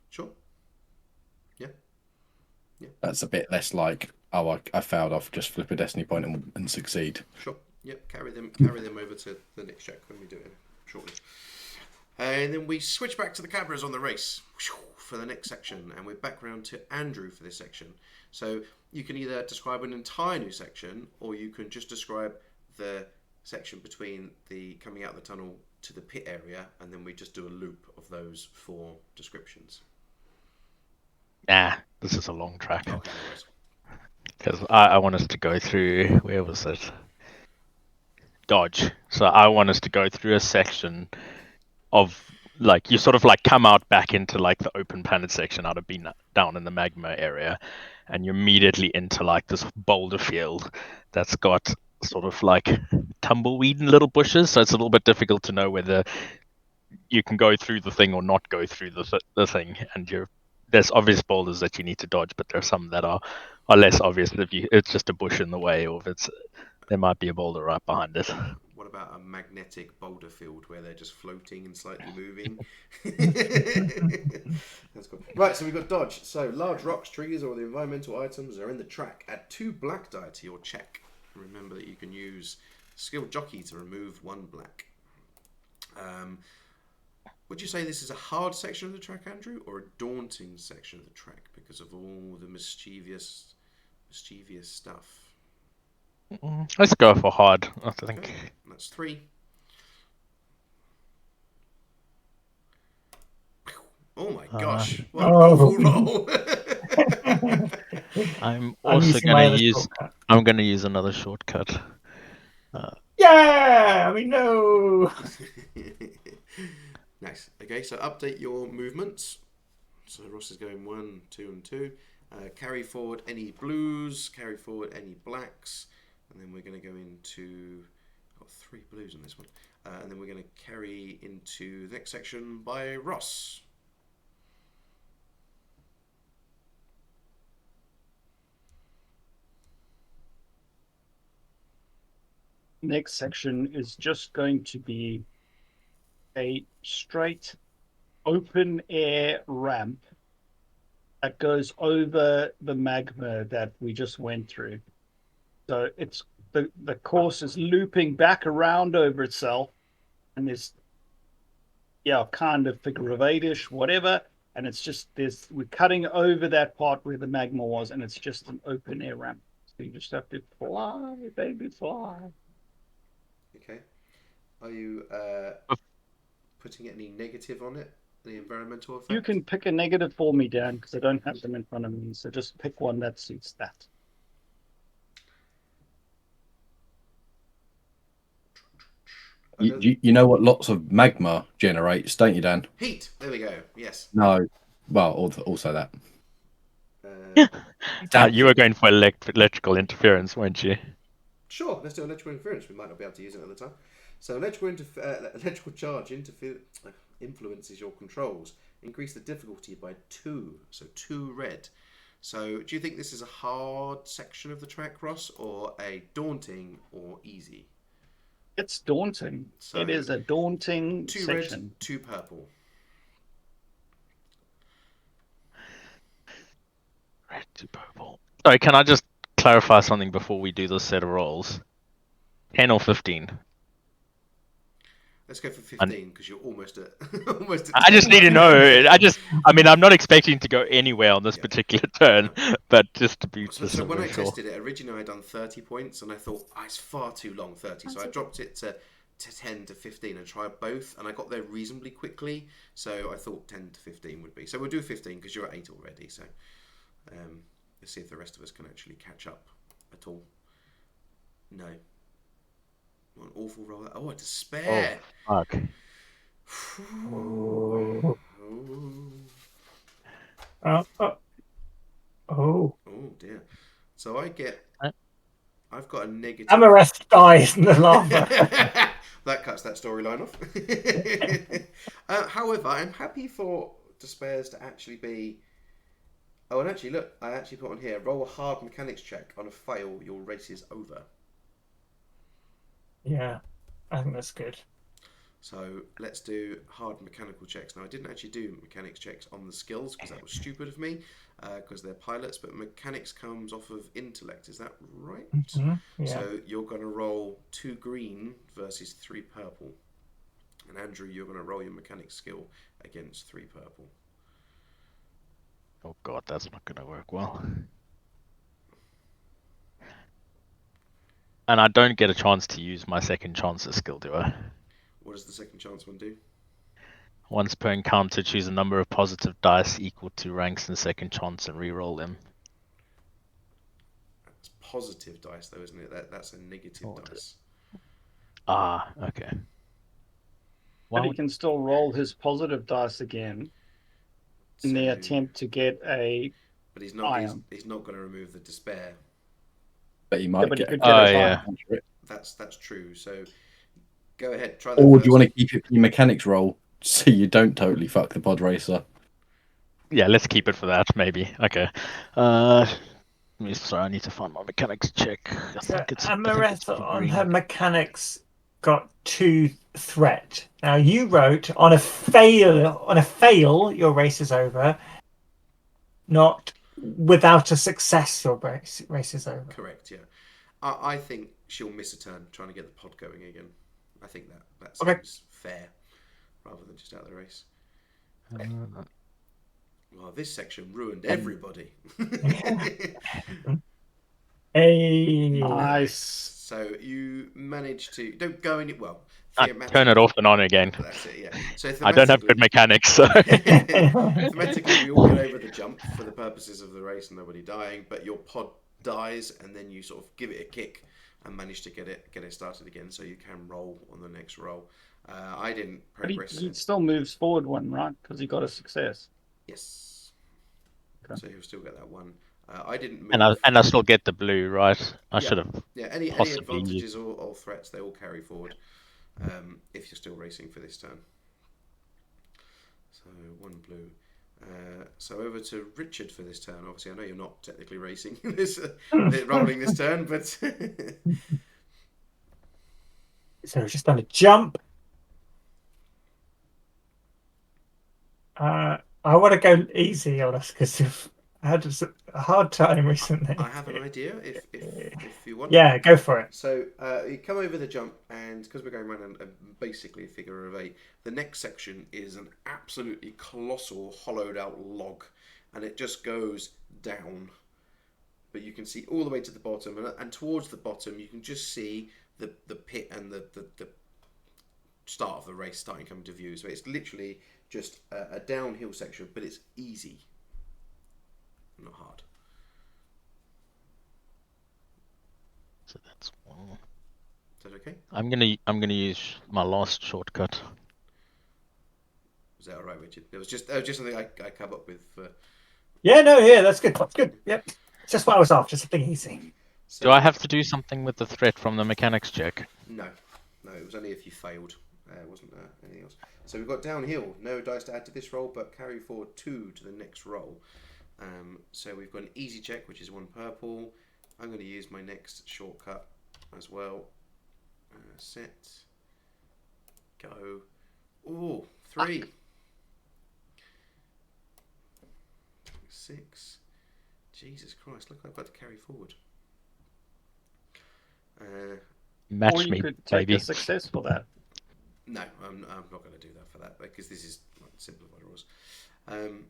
Sure. Yeah. That's a bit less like, oh, I failed off, just flip a destiny point and succeed. Sure. Yep. Carry them over to the next check when we do it shortly. And then we switch back to the cameras on the race for the next section, and we're back round to Andrew for this section. So you can either describe an entire new section, or you can just describe the section between the coming out of the tunnel to the pit area, and then we just do a loop of those 4 descriptions. Nah, this is a long track. Okay, anyways. Because I want us to go through, where was it? Dodge. So I want us to go through a section of, like, you sort of like come out back into like the open planet section out of being down in the magma area, and you're immediately into like this boulder field that's got sort of like tumbleweed and little bushes, so it's a little bit difficult to know whether you can go through the thing or not go through the thing. And there's obvious boulders that you need to dodge, but there are some that are less obvious. If it's just a bush in the way, or if there might be a boulder right behind it. What about a magnetic boulder field where they're just floating and slightly moving? That's cool. Right, so we've got dodge. So large rocks, triggers, or the environmental items are in the track. Add 2 black die to your check. Remember that you can use Skilled Jockey to remove 1 black. Would you say this is a hard section of the track, Andrew, or a daunting section of the track because of all the mischievous stuff? Let's go for hard, I think. Okay, that's 3. Oh my gosh! What an awful roll! I'm I'm also using my going other to use. shortcut. I'm going to use another shortcut. Yeah, I mean, no. Nice. Okay, so update your movements. So Ross is going 1, 2, and 2. Carry forward any blues. Carry forward any blacks. And then we're going to go into. Got 3 blues on this one. And then we're going to carry into the next section by Ross. Next section is just going to be a straight open air ramp that goes over the magma that we just went through. So it's the course is looping back around over itself, and there's kind of figure of 8-ish, whatever, and it's just we're cutting over that part where the magma was, and it's just an open air ramp. So you just have to fly, baby, fly. Okay. Are you putting any negative on it? The environmental effect? You can pick a negative for me, Dan, because I don't have them in front of me. So just pick one that suits that. You know what lots of magma generates, don't you, Dan? Heat. There we go. Yes. No. Well, also that. Dan, You were going for electrical interference, weren't you? Sure, let's do electrical interference. We might not be able to use it at the time. So electrical charge influences your controls. Increase the difficulty by 2. So 2 red. So do you think this is a hard section of the track, Ross, or a daunting or easy? It's daunting. So it is a daunting 2 section. red, 2 purple. Red to purple. Sorry, can I just clarify something before we do this set of rolls? 10 or 15? Let's go for 15 because you're almost at. I just need to know. I'm not expecting to go anywhere on this particular turn, but just to be So when I sure. tested it, originally I'd done 30 points, and I thought, it's far too long, 30. So I dropped it to 10 to 15 and tried both, and I got there reasonably quickly. So I thought 10 to 15 would be. So we'll do 15 because you're at 8 already. So let's see if the rest of us can actually catch up at all. No. What an awful roll. Oh, a despair. Oh, fuck. Oh. Oh dear. So I've got a negative. Amarest dies in the lava. That cuts that storyline off. However, I'm happy for despairs to actually be. Oh, and actually, look, I actually put on here: roll a hard mechanics check. On a fail, your race is over. Yeah, I think that's good. So let's do hard mechanical checks. Now, I didn't actually do mechanics checks on the skills because that was stupid of me because they're pilots, but mechanics comes off of intellect. Is that right? Mm-hmm. Yeah. So you're going to roll 2 green versus 3 purple. And Andrew, you're going to roll your mechanics skill against 3 purple. Oh god, that's not going to work well. And I don't get a chance to use my second chances skill, do I? What does the second chance one do? Once per encounter, choose a number of positive dice equal to ranks in second chance and re-roll them. That's positive dice, though, isn't it? That's a negative dice. Ah, okay. But he can still roll his positive dice again in the attempt to get a. But he's not. He's not going to remove the despair. But he might but get. he could get yeah. That's true. So go ahead, try that. Or first. do you want to keep it for your mechanics roll so you don't totally fuck the pod racer? Yeah, let's keep it for that, maybe. Okay. Sorry, I need to find my mechanics check. I think it's Amareth pretty on green. her mechanics got 2 threat. Now you wrote on a fail your race is over. Not without a success your race is over. Correct. Yeah, I think she'll miss a turn trying to get the pod going again. I think that Okay. seems fair, rather than just out of the race. Uh, Well, this section ruined everybody. Hey. Nice. So you managed to don't go any well. turn it off and on again. That's it. Yeah. So I don't have good mechanics, so thematically, we all get over the jump for the purposes of the race and nobody dying. But your pod dies, and then you sort of give it a kick and manage to get it started again, so you can roll on the next roll. I didn't But progress. he still moves forward one, right? Because he got a success. Yes. Okay. So he'll still get that one. I didn't move. and I still get the blue, right? I Yeah. should have. Yeah, any possibly advantages or threats, they all carry forward if you're still racing for this turn. So 1 blue. So over to Richard for this turn. Obviously, I know you're not technically racing this, rolling this turn, but So we've just done a jump. I want to go easy on us because I had a hard time recently. I have an idea if you want. Yeah, go for it. So you come over the jump, and because we're going around basically a figure of 8, the next section is an absolutely colossal hollowed out log, and it just goes down. But you can see all the way to the bottom, and towards the bottom you can just see the pit and the start of the race starting to come to view. So it's literally just a downhill section, but it's easy, not hard. So that's one. Is that okay? I'm gonna use my last shortcut. Was that all right, Richard? It was just something I come up with. Yeah, that's good. That's good. Yep. It's just what I was after, something easy. So, Do I have to do something with the threat from the mechanics check? No, it was only if you failed. It wasn't anything else. So we've got downhill. No dice to add to this roll, but carry forward 2 to the next roll. So we've got an easy check, which is 1 purple. I'm going to use my next shortcut as well. Set. Go. Oh, 3. 6. Jesus Christ, look, I've got to carry forward. Match or you me, could take baby. a success for that. No, I'm not going to do that for that because this is simplified rules. And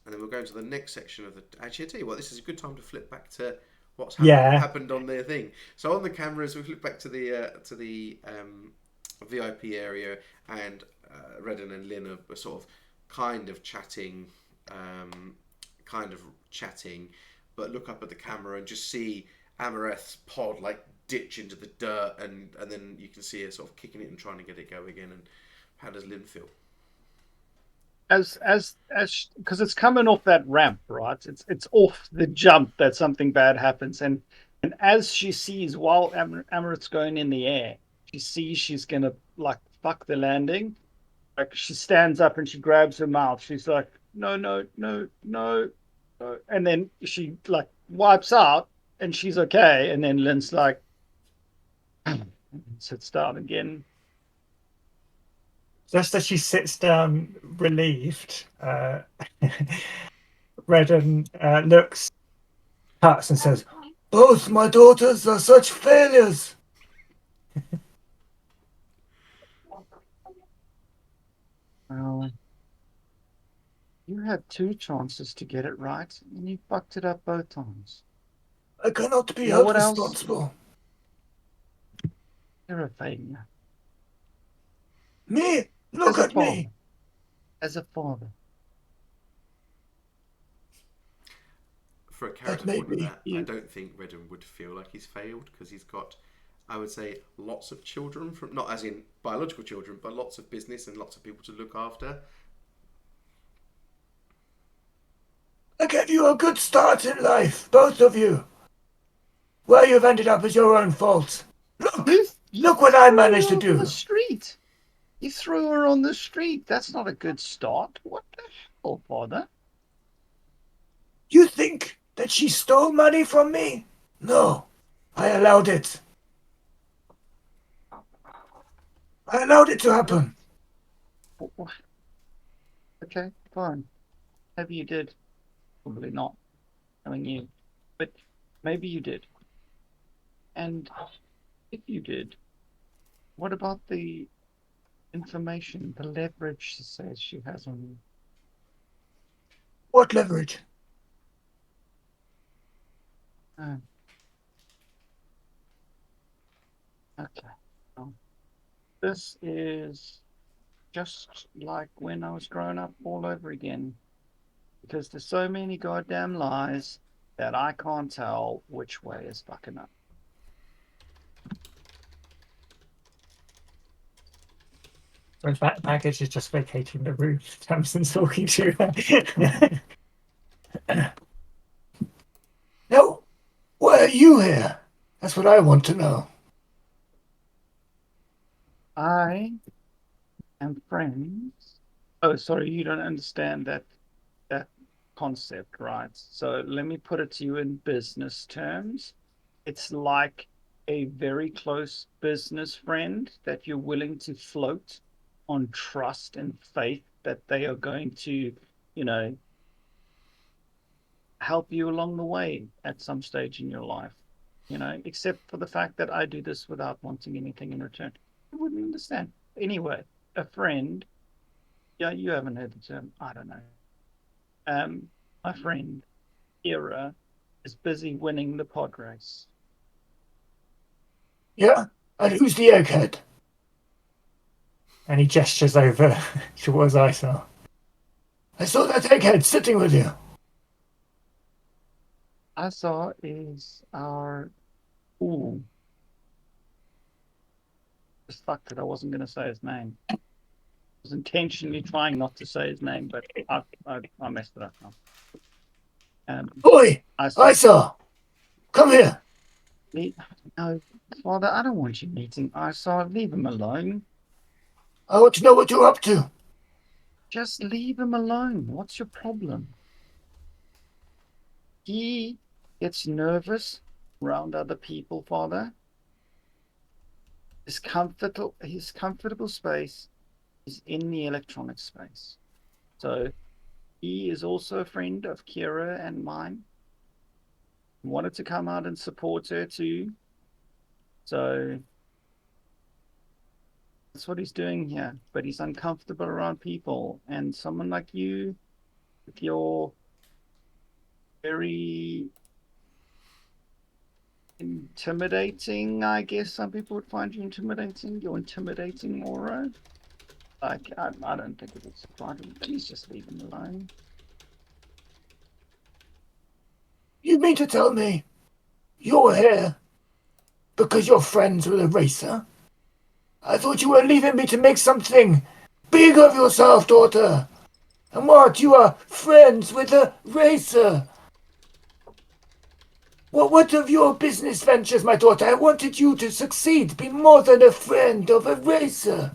then we'll go into the next section of the. Actually, I tell you what, this is a good time to flip back to what's happened on their thing. So on the cameras, we flip back to the VIP area, and Redden and Lynn are sort of kind of chatting, but look up at the camera and just see Amareth's pod like ditch into the dirt, and then you can see her sort of kicking it and trying to get it go again. And how does Lynn feel? As because it's coming off that ramp, right? It's off the jump that something bad happens, and as she sees while Amareth's going in the air, she sees she's gonna like fuck the landing. Like she stands up and she grabs her mouth. She's like, no, and then she like wipes out, and she's okay. And then Lynn's like sits down again. Just as she sits down, relieved, Redden looks, Cuts and says, "Both my daughters are such failures." Well, you had 2 chances to get it right, and you fucked it up both times. I cannot be You know held what else? responsible. You're a failure. Me? Look As a at me. father. As a father. For a character made point of me- that, I don't think Redden would feel like he's failed because he's got, I would say, lots of children, from not as in biological children, but lots of business and lots of people to look after. I gave you a good start in life, both of you. Where you've ended up is your own fault. Look what I managed to On do. the street. You threw her on the street. That's not a good start. What the hell, Father? You think that she stole money from me? No, I allowed it. I allowed it to happen. What? Okay, fine. Maybe you did. Probably not, knowing you. But maybe you did. And if you did, what about the information, the leverage she says she has on you? What leverage? Oh. Okay. Well, this is just like when I was growing up all over again. Because there's so many goddamn lies that I can't tell which way is fucking up. So that baggage is just vacating the room. Tamsin's talking to her. Now, why are you here? That's what I want to know. I am friends. Oh, sorry, you don't understand that concept, right? So let me put it to you in business terms. It's like a very close business friend that you're willing to float on trust and faith that they are going to, you know, help you along the way at some stage in your life, you know, except for the fact that I do this without wanting anything in return. You wouldn't understand. Anyway, a friend, yeah, you haven't heard the term, I don't know. My friend, Kira, is busy winning the pod race. Yeah? And who's the egghead? And he gestures over towards Isar. I saw that egghead sitting with you. Asa is our. Ooh. Just fucked it. I wasn't going to say his name. I was intentionally trying not to say his name, but I messed it up now. Oi! Asa. Isa! Come here! No, Father, I don't want you meeting Asa. Leave him alone. I want to know what you're up to. Just leave him alone. What's your problem? He gets nervous around other people, Father. His comfortable space is in the electronic space. So he is also a friend of Kira and mine. He wanted to come out and support her too. So that's what he's doing here. But he's uncomfortable around people. And someone like you, with your very intimidating, I guess some people would find you intimidating, your intimidating aura. Like, I don't think it would surprise him. Please just leave him alone. You mean to tell me you're here because you're friends with a racer? I thought you were leaving me to make something big of yourself, daughter. And what? You are friends with a racer? What of your business ventures, my daughter? I wanted you to succeed, be more than a friend of a racer.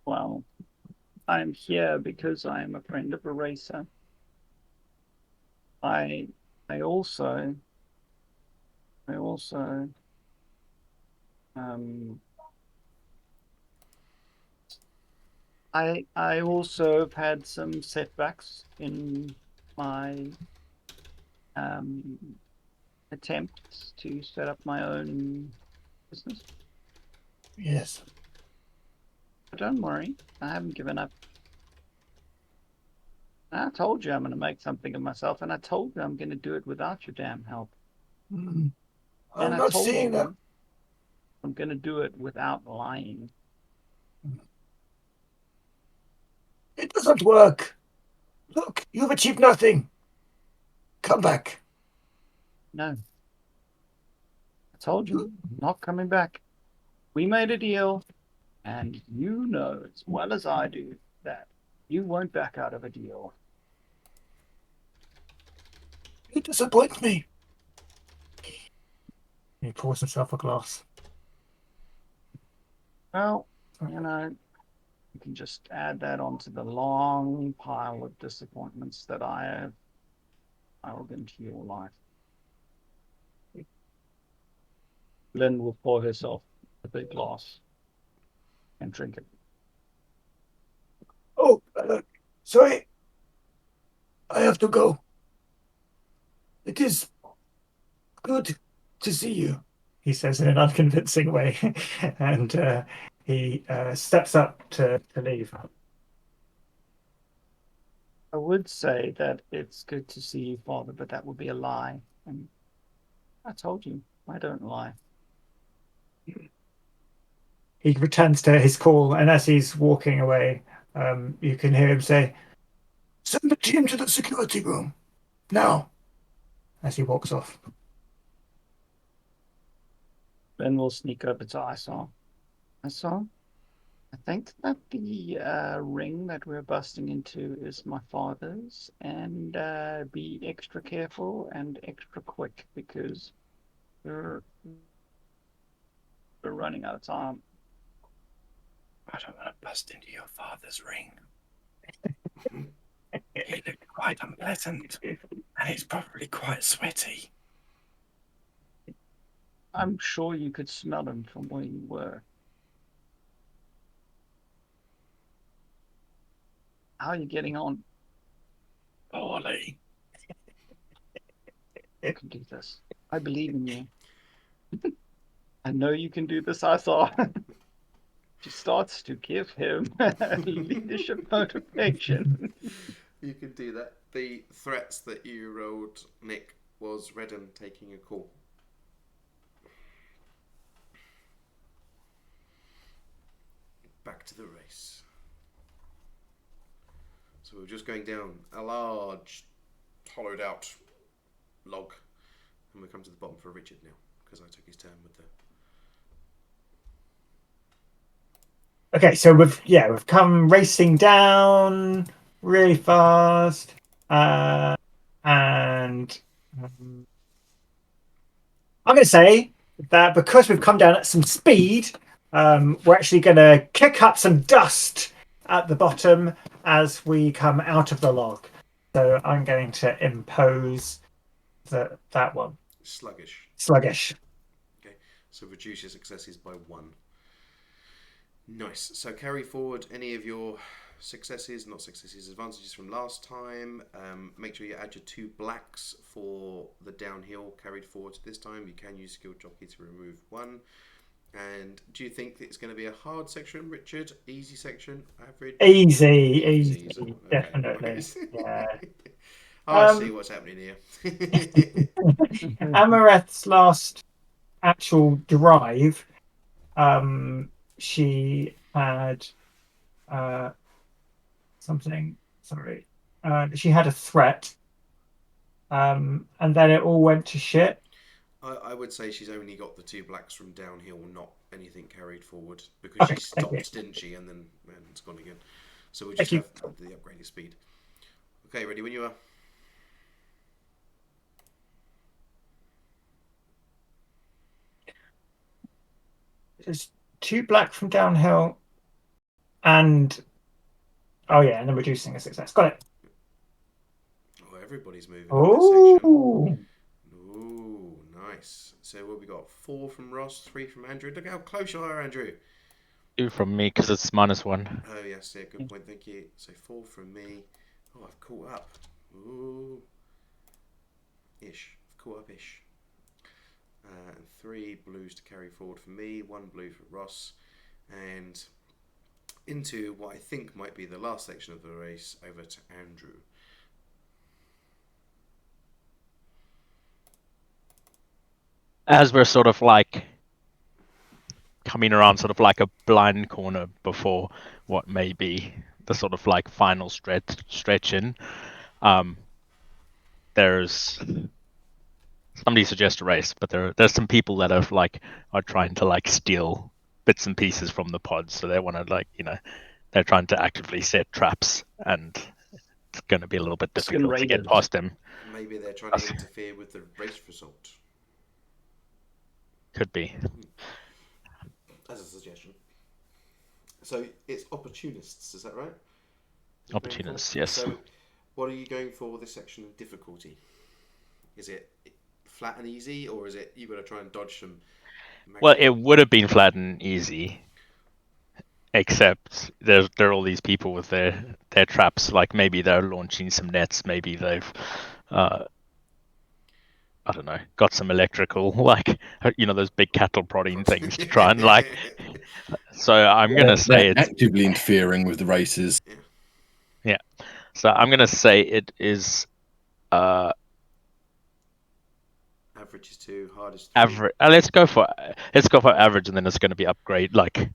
Well, I'm here because I am a friend of a racer. I also I also have had some setbacks in my attempts to set up my own business. Yes. But don't worry, I haven't given up. I told you I'm going to make something of myself, and I told you I'm going to do it without your damn help. I'm And I not told seeing you that. I'm going to do it without lying. It doesn't work. Look, you've achieved nothing. Come back. No. I told you, I'm not coming back. We made a deal, and you know as well as I do that you won't back out of a deal. You disappoint me. He pours himself a glass. Well, you know, you can just add that onto the long pile of disappointments that I have piled into your life. Lynn will pour herself a big glass and drink it. Oh, sorry. I have to go. It is good to see you. He says in an unconvincing way, and he steps up to leave. I would say that it's good to see you, Father, but that would be a lie. And I told you, I don't lie. He returns to his call, and as he's walking away, you can hear him say, Send the team to the security room. Now. as he walks off. Then we'll sneak over to Isar. Isar, I think that the ring that we're busting into is my father's, and be extra careful and extra quick because we're running out of time. I don't want to bust into your father's ring. He looked quite unpleasant, and he's probably quite sweaty. I'm sure you could smell him from where you were. How are you getting on? Poorly. You can do this. I believe in you. I know you can do this, Isar. She starts to give him leadership motivation. You can do that. The threats that you rolled, Nick, was Redden taking a call. Back to the race. So we're just going down a large, hollowed out log, and we come to the bottom for Richard now because I took his turn with the. Okay, so we've come racing down really fast, and I'm going to say that because we've come down at some speed, we're actually going to kick up some dust at the bottom as we come out of the log. So I'm going to impose that one. Sluggish. Sluggish. Okay, so reduce your successes by 1. Nice. So carry forward any of your successes, not successes, advantages from last time. Make sure you add your 2 blacks for the downhill carried forward to this time. You can use skill jockey to remove 1. And do you think it's going to be a hard section, Richard? Easy section? Average? Easy, Okay, definitely. nice. Yeah. I see what's happening here. Amareth's last actual drive, she had something. Sorry, she had a threat, and then it all went to shit. I would say she's only got the 2 blacks from downhill, not anything carried forward, because she stopped, didn't she? And then it's gone again. So we'll just have the upgraded speed. Okay, ready when you are. There's 2 black from downhill, and and then reducing a success. Got it. Oh, everybody's moving in this section. Oh, Ooh, nice. So what we got? 4 from Ross, 3 from Andrew. Look how close you are, Andrew. 2 from me because it's -1. Oh yes, yeah, good point. Thank you. So 4 from me. Oh, I've caught up. Ooh, ish. I've caught up ish. And 3 blues to carry forward for me. 1 blue for Ross, and into what I think might be the last section of the race, over to Andrew. As we're sort of like coming around sort of like a blind corner before what may be the sort of like final stretch in, there's somebody suggests a race, but there's some people that are trying to like steal bits and pieces from the pods, so they want to they're trying to actively set traps, and it's going to be a little bit difficult to get past them. Maybe they're trying to interfere with the race result. Could be. As a suggestion. So it's opportunists, is that right? Opportunists, yes. So what are you going for with this section of difficulty? Is it flat and easy, or is it you've got to try and dodge some? Well, it would have been flat and easy, except there are all these people with their traps. Like maybe they're launching some nets. Maybe they've, I don't know, got some electrical, like those big cattle prodding things to try and like. So I'm gonna say they're it's actively interfering with the races. yeah. So I'm gonna say it is average is 2, hard is 3. average. Let's go for average, and then it's going to be upgrade like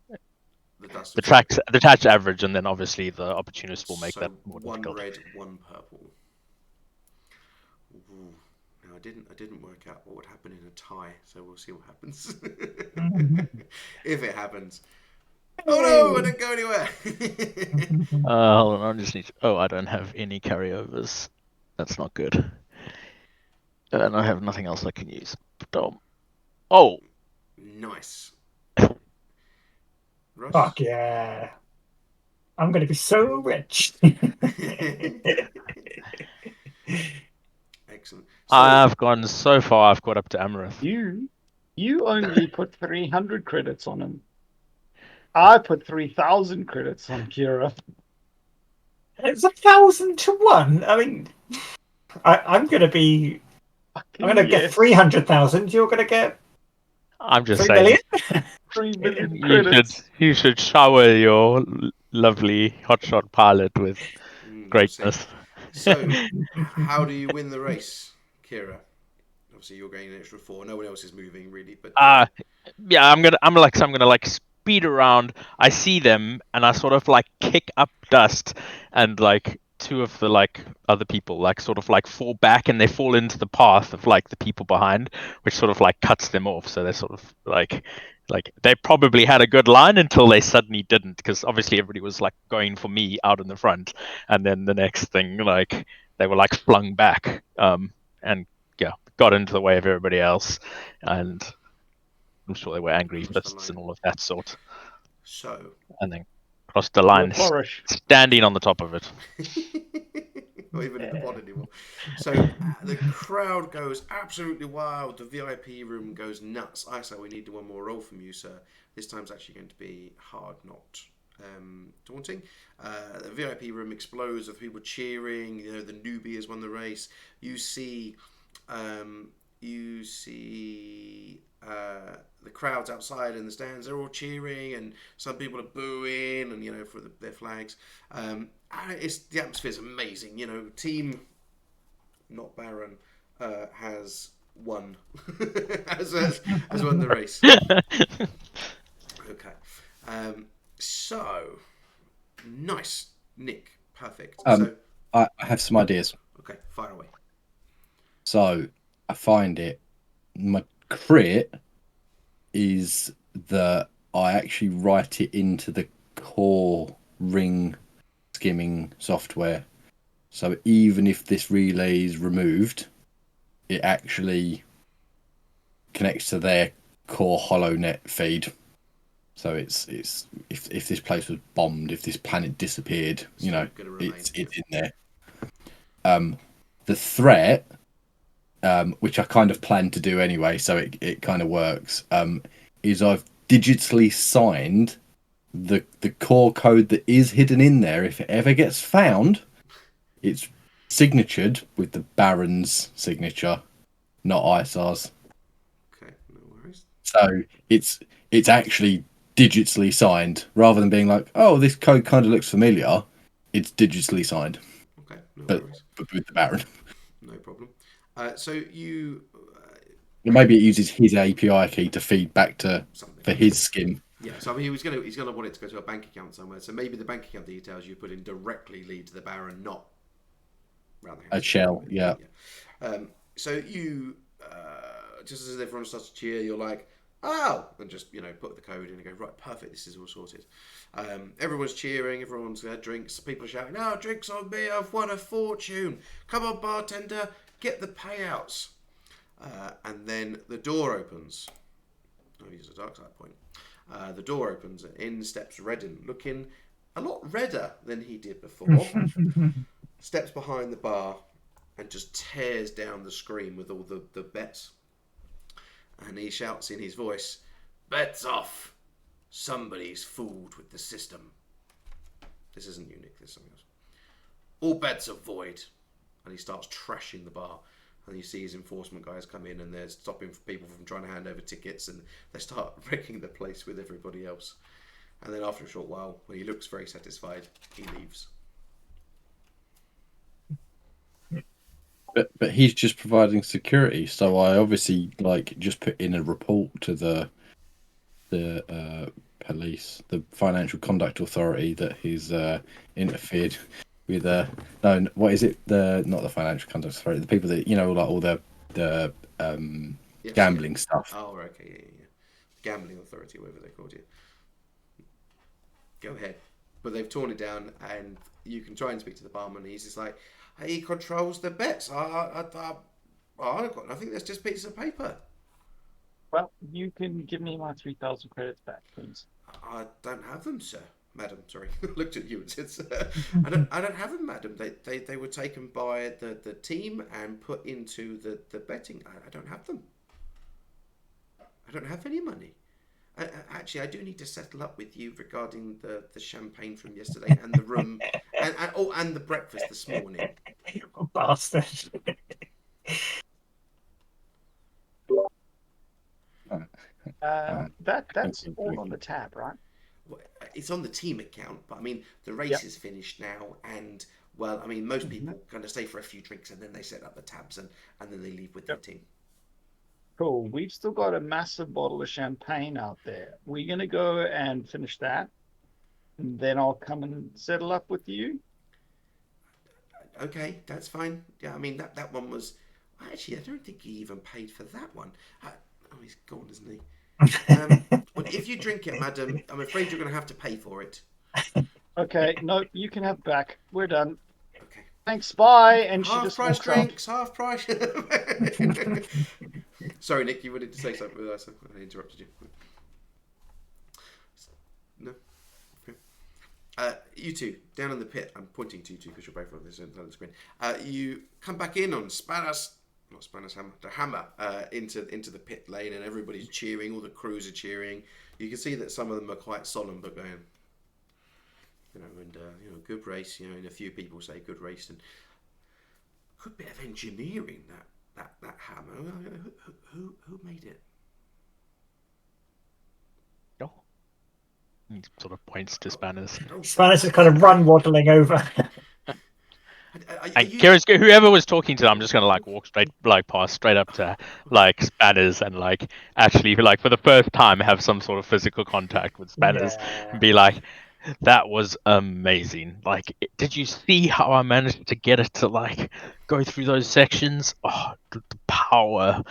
The detached average, and then obviously the opportunist will make that more difficult. 1 red, 1 purple. Ooh. Now I didn't work out what would happen in a tie, so we'll see what happens. If it happens. Oh no, I didn't go anywhere. Hold on, I just need to... Oh, I don't have any carryovers. That's not good. And I have nothing else I can use. Oh! Nice. Russ? Fuck yeah. I'm going to be so rich. Excellent. I've gone so far, I've got up to Amaranth. You only put 300 credits on him. I put 3,000 credits on Kira. It's 1,000 to 1. I mean, I'm going to be... I'm going to get 300,000. You're going to get... I'm just 3 saying. million? 3 million credits. You should shower your lovely hotshot pilot with greatness. So, how do you win the race, Kira? Obviously, you're getting an extra 4. No one else is moving really, but yeah, I'm gonna speed around. I see them, and I sort of like kick up dust, and like 2 of the like other people like sort of like fall back, and they fall into the path of like the people behind, which sort of like cuts them off. So they're sort of like they probably had a good line until they suddenly didn't, because obviously everybody was like going for me out in the front, and then the next thing like they were like flung back, and yeah, got into the way of everybody else, and I'm sure they were angry fists and all of that sort. So, and then crossed the line, standing on the top of it. Not even in the pod anymore. So the crowd goes absolutely wild. The VIP room goes nuts. I say we need 1 more roll from you, sir. This time's actually going to be hard, not daunting. The VIP room explodes with people cheering. The newbie has won the race. You see the crowds outside in the stands. They're all cheering, and some people are booing, and for their flags. The atmosphere's amazing. Team not Baron has won. has won the race. Okay. So nice, Nick. Perfect. So I have some ideas. Okay, fire away. So I find my crit is that I actually write it into the core ring skimming software. So even if this relay is removed, it actually connects to their core HoloNet feed. So it's if this place was bombed, if this planet disappeared, it's in there. The threat, which I kind of plan to do anyway, so it kind of works, is I've digitally signed the core code that is hidden in there. If it ever gets found, it's signatured with the Baron's signature, not Isar's. Okay, no worries. So it's actually digitally signed, rather than being like, oh, this code kind of looks familiar. It's digitally signed. Okay, no worries. But with the Baron. No problem. So you... maybe it uses his API key to feed back to for his skin. Yeah, so I mean, he's gonna want it to go to a bank account somewhere. So maybe the bank account details you put in directly lead to the Baron, not around the house. A shell, yeah. So you, just as everyone starts to cheer, you're like, oh, and just put the code in and go, right, perfect, this is all sorted. Everyone's cheering, everyone's had drinks, people are shouting, oh, drinks on me, I've won a fortune. Come on, bartender, get the payouts. And then the door opens, I'll use a dark side point. The door opens, and in steps Redden, looking a lot redder than he did before. Steps behind the bar and just tears down the screen with all the bets. And he shouts in his voice, "Bets off! Somebody's fooled with the system." This isn't unique, this is something else. "All bets are void." And he starts trashing the bar. And you see his enforcement guys come in and they're stopping people from trying to hand over tickets, and they start wrecking the place with everybody else. And then after a short while, when he looks very satisfied, he leaves. But he's just providing security, so I obviously just put in a report to the police, the Financial Conduct Authority, that he's interfered with no, what is it? Not the Financial Conduct Authority, the people that all the Yes, gambling yeah. stuff. Oh, okay, yeah. Gambling Authority, whatever they called you. Go ahead. But they've torn it down, and you can try and speak to the barman. He's just like, "He controls the bets. I've got nothing. There's just pieces of paper." Well, you can give me my 3,000 credits back, please. "I don't have them, sir." Madam, sorry. Looked at you and said, "Sir, I don't have them, madam. They were taken by the team and put into the betting. I don't have them. I don't have any money. Actually, I do need to settle up with you regarding the champagne from yesterday and the room and the breakfast this morning." You bastard. That's all on the tab, right? Well, it's on the team account, but I mean, the race is finished now, and well, I mean, most people kind of stay for a few drinks and then they set up the tabs and then they leave with their team. Cool. We've still got a massive bottle of champagne out there. We're going to go and finish that, and then I'll come and settle up with you. Okay, that's fine. Yeah, I mean, that one was... Actually, I don't think he even paid for that one. Oh, he's gone, isn't he? Well, if you drink it, madam, I'm afraid you're going to have to pay for it. Okay, no, you can have it back. We're done. Okay. Thanks, bye. And she Half just price walks out. drinks, half price. Sorry, Nick, you wanted to say something with us. I interrupted you. No? Okay. You two, down in the pit. I'm pointing to you two because you're both on this side of the screen. You come back in on the hammer into the pit lane, and everybody's cheering. All the crews are cheering. You can see that some of them are quite solemn, but going, good race. And a few people say good race, and good bit of engineering that hammer. Who made it? Oh. He sort of points to Spanners. Spanish just kind of run waddling over. And whoever was talking to them, I'm just gonna walk pass straight up to Spanners and actually for the first time have some sort of physical contact with Spanners and be like, "That was amazing. Did you see how I managed to get it to go through those sections? Oh, the power,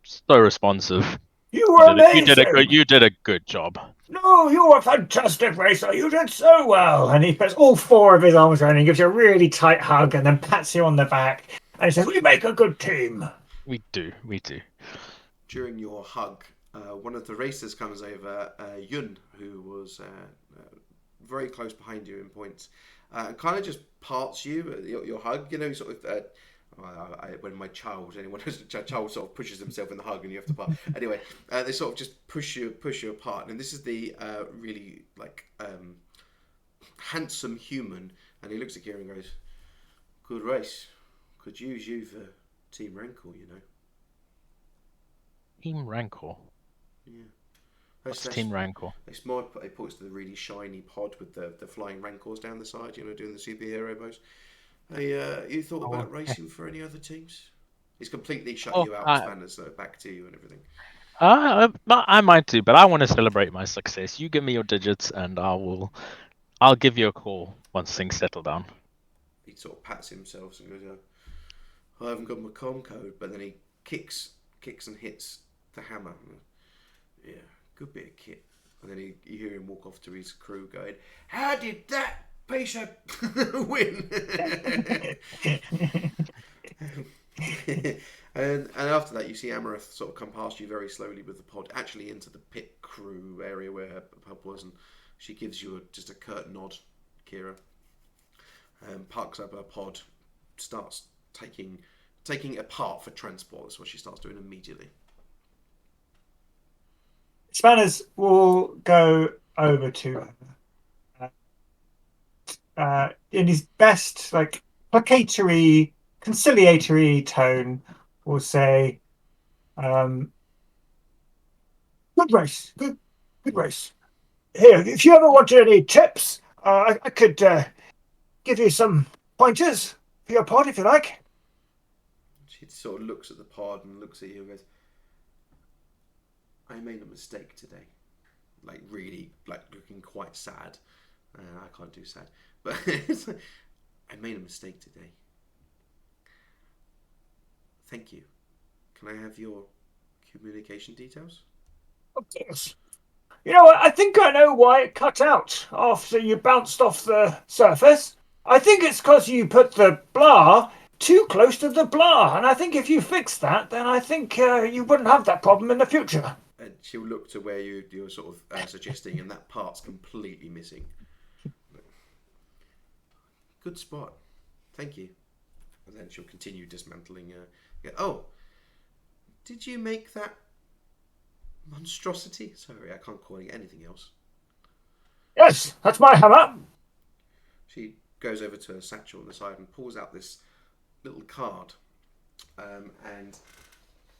so responsive. You were amazing. You did a good job." "No, you were a fantastic racer. You did so well." And he puts all four of his arms around you and gives you a really tight hug and then pats you on the back. And he says, "We make a good team." We do. During your hug, one of the racers comes over, Yun, who was very close behind you in points, and kind of just parts you, your hug, sort of... when my child, anyone who's a child sort of pushes himself in the hug and you have to part. Anyway, they sort of just push you apart. And this is the really handsome human, and he looks at Kieran and goes, "Good race. Could use you for Team Rancor, Team Rancor. Yeah. What's Team Rancor? It's more. It points to the really shiny pod with the flying Rancors down the side. Doing the superhero modes. Hey, you thought about racing for any other teams? He's completely shut you out, Spanners, so back to you and everything. I might do, but I want to celebrate my success. You give me your digits, and I'll give you a call once things settle down. He sort of pats himself and goes, "I haven't got my comm code," but then he kicks and hits the hammer. Yeah, good bit of kit. And then you hear him walk off to his crew, going, "How did that piece of win?" and after that, you see Amaranth sort of come past you very slowly with the pod, actually into the pit crew area where her pub was, and she gives you just a curt nod, Kira. Parks up her pod, starts taking it apart for transport. That's what she starts doing immediately. Spanners will go over to her in his best, like, placatory, conciliatory tone. Will say, "Good race, good race. Here, if you ever wanted any tips, I could give you some pointers for your pod if you like." She sort of looks at the pod and looks at you and goes, "I made a mistake today." Like, really, like, looking quite sad. I can't do sad. But it's like, I made a mistake today. Thank you. Can I have your communication details? Of course. You know what? I think I know why it cut out after you bounced off the surface. I think it's because you put the blah too close to the blah, and I think if you fix that, then I think you wouldn't have that problem in the future. And she'll look to where you're sort of suggesting, and that part's completely missing. Good spot. Thank you. And then she'll continue dismantling. Oh, did you make that monstrosity? Sorry, I can't call it anything else. Yes, that's my hammer. She goes over to her satchel on the side and pulls out this little card and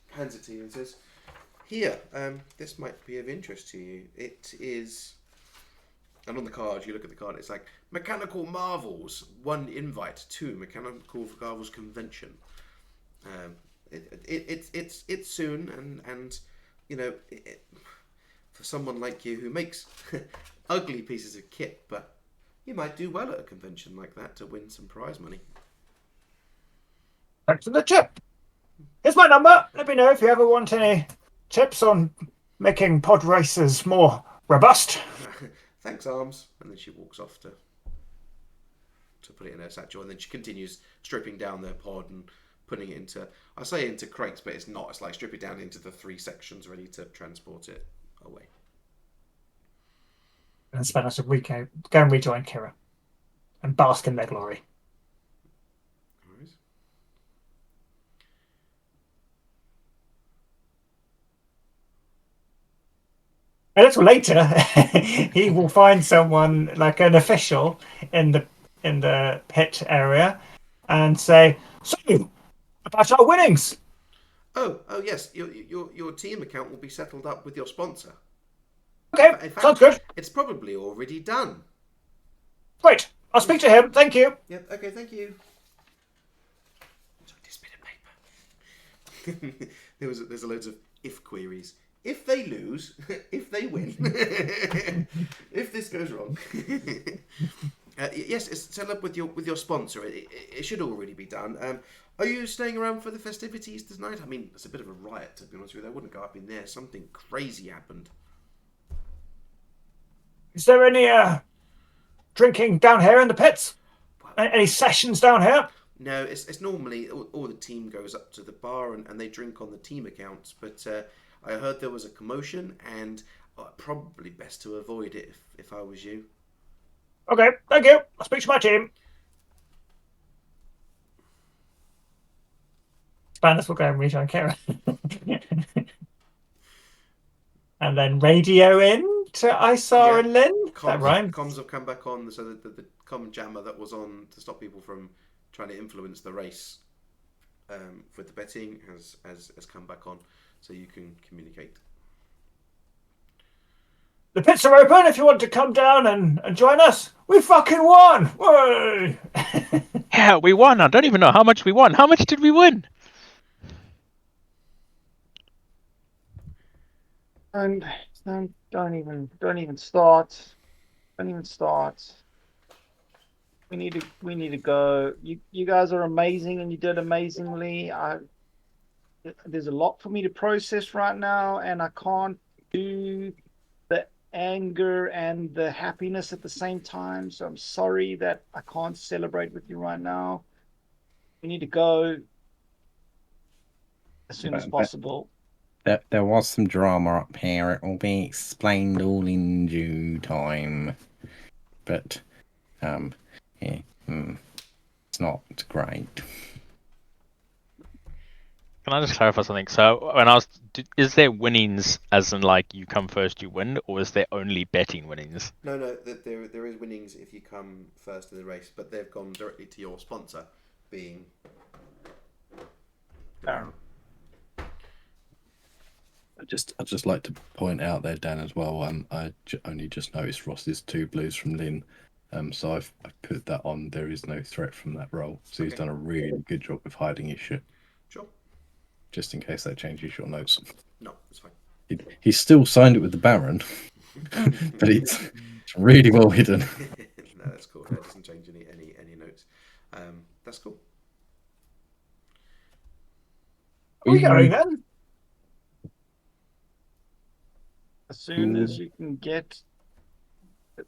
hands it to you and says, "Here, this might be of interest to you. It is..." And on the card, you look at the card, it's like, "Mechanical Marvels, 1 invite to Mechanical Marvels Convention." It's soon, and you know, for someone like you who makes ugly pieces of kit, but you might do well at a convention like that to win some prize money. Thanks for the tip. Here's my number. Let me know if you ever want any tips on making pod races more robust. Thanks, Arms. And then she walks off to put it in her satchel, and then she continues stripping down their pod and putting it into, I say into crates, but it's not. It's like strip it down into the 3 sections ready to transport it away. And Spanners will go and rejoin Kira and bask in their glory. All right. A little later, he will find someone, like an official, in the pit area, and say, So, about our winnings. Oh yes. Your team account will be settled up with your sponsor. Okay, In fact, sounds good. It's probably already done. Great. I'll speak to him. Thank you. Yep. Okay. Thank you. Sorry, this bit of paper. There's loads of if queries. If they lose, if they win, if this goes wrong. Yes, it's set up with your sponsor. It should already be done. Are you staying around for the festivities tonight? I mean, it's a bit of a riot, to be honest with you. I wouldn't go up in there. Something crazy happened. Is there any drinking down here in the pits? Any sessions down here? No, it's normally all the team goes up to the bar and they drink on the team accounts. But I heard there was a commotion, and probably best to avoid it if I was you. Okay, thank you. I'll speak to my team. Spanners will go and rejoin Kira. And then radio in to Isar Yeah. and Lynn. That rhymes. Comms have come back on, so that the comm jammer that was on to stop people from trying to influence the race with the betting has come back on, so you can communicate. The pits are open if you want to come down and join us. We fucking won! Whoa! Yeah, we won. I don't even know how much we won. How much did we win? And don't even start. Don't even start. We need to go. You guys are amazing, and you did amazingly. There's a lot for me to process right now, and I can't do the anger and the happiness at the same time. So I'm sorry that I can't celebrate with you right now. We need to go. as soon as But- possible. There was some drama up here. It will be explained all in due time. But, yeah, it's not great. Can I just clarify something? So when I was, is there winnings as in like you come first, you win, or is there only betting winnings? No, there is winnings if you come first in the race, but they've gone directly to your sponsor, being. Baron. I'd just like to point out there, Dan, as well. Only just noticed Ross's 2 blues from Lynn. So I've put that on. There is no threat from that role. So he's Okay. done a really good job of hiding his shit. Sure. Just in case that changes your notes. No, it's fine. He's still signed it with the Baron, but it's really well hidden. No, that's cool. That doesn't change any notes. That's cool. Are we going then? As soon as you can get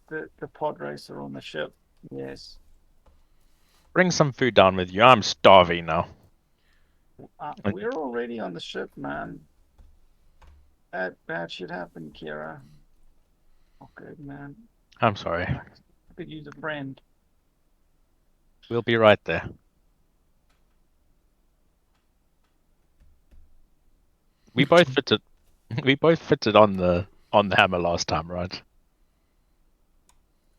the pod racer on the ship, yes. Bring some food down with you. I'm starving now. We're already on the ship, man. Bad shit happened, Kira. Oh, good, man. I'm sorry. I could use a friend. We'll be right there. We both fitted. We both fitted on the hammer last time, right?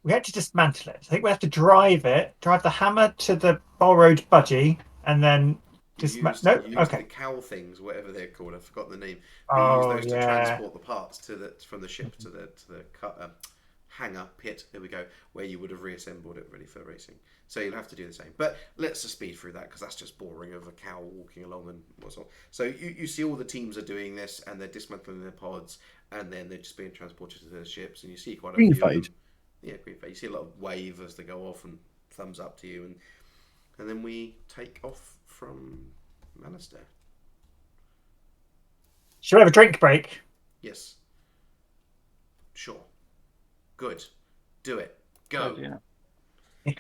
We had to dismantle it. I think we have to drive the hammer to the borrowed budgie, and then Used okay. the cow things, whatever they're called. I've forgotten the name. Oh, We used those yeah. to transport the parts from the ship to the hangar pit. There we go, where you would have reassembled it ready for racing. So you'll have to do the same. But let's just speed through that because that's just boring of a cow walking along and what's all. So you see all the teams are doing this and they're dismantling their pods and then they're just being transported to their ships and you see quite a Green few of them. fade. Yeah, green fade. You see a lot of wave as they go off and thumbs up to you and then we take off from Manister. Should we have a drink break? Yes. Sure. Good. Do it. Go. Good, yeah.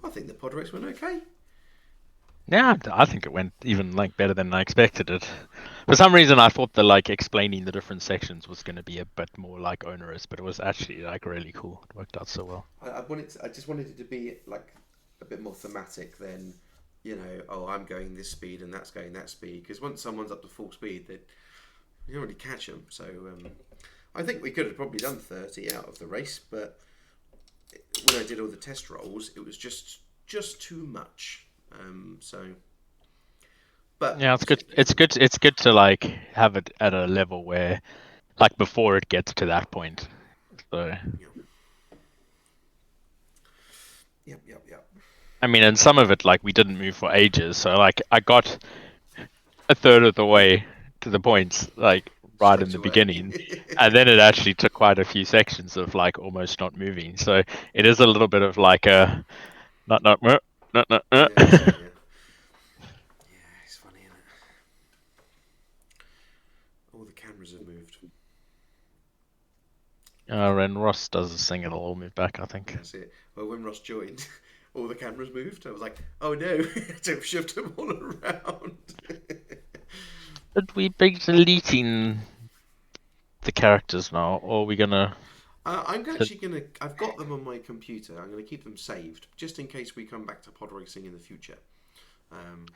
I think the pod race went okay. Yeah, I think it went even like better than I expected it. For some reason, I thought the like explaining the different sections was going to be a bit more like onerous, but it was actually like really cool. It worked out so well. I just wanted it to be like a bit more thematic than, you know, oh, I'm going this speed and that's going that speed. Because once someone's up to full speed, You don't really catch them. So I think we could have probably done 30 out of the race, but when I did all the test rolls, it was just too much. But Yeah, it's good. It's good to like have it at a level where, like, before it gets to that point. So Yep. I mean, and some of it, like, we didn't move for ages. So like, I got a third of the way to the points, like right in Straight the away. beginning, and then it actually took quite a few sections of like almost not moving. So it is a little bit of like a not. Yeah, it's funny, isn't it? All the cameras have moved. And Ross does this thing, it'll all move back, I think. That's it. Well, when Ross joined, all the cameras moved. I was like, oh no, to shift them all around. Should we be deleting the characters now, or are we gonna? I'm actually gonna. I've got them on my computer. I'm gonna keep them saved just in case we come back to pod racing in the future.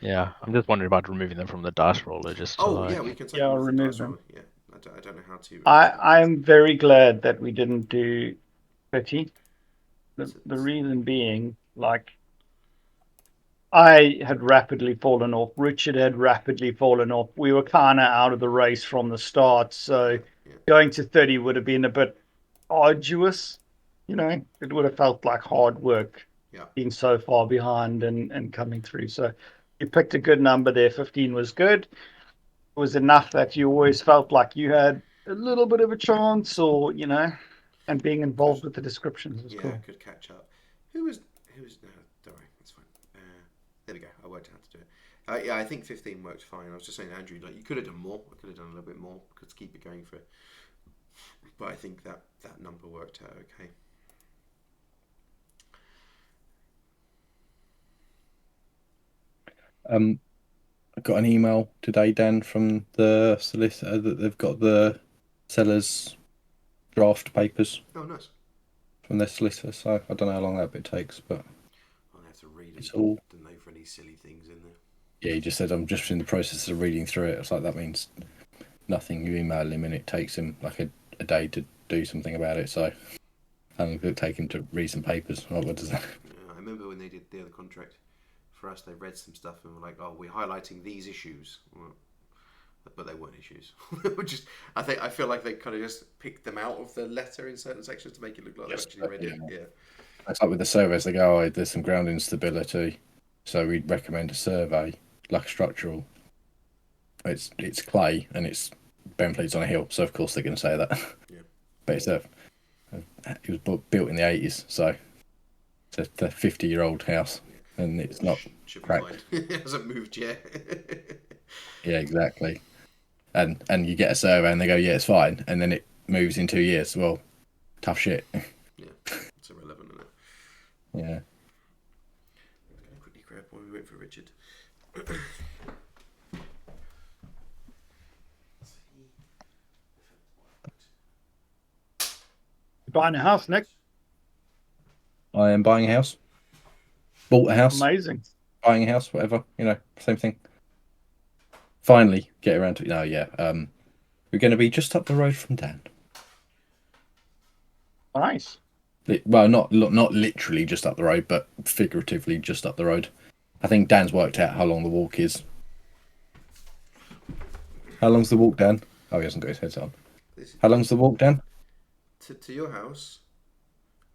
Yeah, I'm just wondering about removing them from the dice roller. Just to, like... yeah, we can take Yeah, them I'll off the remove dice them. roller. Yeah, I don't know how to. I'm very glad that we didn't do 30. The reason being, like, I had rapidly fallen off. Richard had rapidly fallen off. We were kind of out of the race from the start. So going to 30 would have been a bit arduous. You know, it would have felt like hard work being so far behind and coming through. So you picked a good number there. 15 was good. It was enough that you always felt like you had a little bit of a chance, or, you know, and being involved with the descriptions was cool. I could catch up. Who was? No, don't worry, that's fine. There we go. I worked out how to do it. Yeah, I think 15 worked fine. I was just saying, Andrew, like, you could have done more. I could have done a little bit more. Could keep it going for. But I think that number worked out okay. I got an email today, Dan, from the solicitor that they've got the seller's draft papers. Oh, nice. From their solicitor, so I don't know how long that bit takes, but I'll have to read it. It's all. Don't know for any silly things in there. Yeah, he just said I'm just in the process of reading through it. It's like that means nothing. You email him and it takes him like a day to do something about it. So how long did it take him to read some papers? What does that? I remember when they did the other contract for us, they read some stuff and were like, "Oh, we're highlighting these issues," but they weren't issues. I feel like they kind of just picked them out of the letter in certain sections to make it look like they actually read it. Yeah. It's like with the surveys, they go, "Oh, there's some ground instability, so we'd recommend a survey, like a structural." It's clay and it's Benfleet's on a hill, so of course they're going to say that. Yeah. But it was built in the 80s, so it's a 50-year-old house, and it's not should be cracked. fine. It hasn't moved yet. Yeah, exactly. And you get a survey and they go, yeah, it's fine, and then it moves in 2 years. Well, tough shit. Yeah, it's irrelevant, isn't it? Yeah. I'm going to quickly grab while we wait for Richard. You're buying a house, Nick? I am buying a house. Bought a house. Amazing. Buying a house, whatever, same thing. Finally get around to it. No, yeah. We're going to be just up the road from Dan. Nice. Well, not literally just up the road, but figuratively just up the road. I think Dan's worked out how long the walk is. How long's the walk, Dan? Oh, he hasn't got his headset on. How long's the walk, Dan? To your house,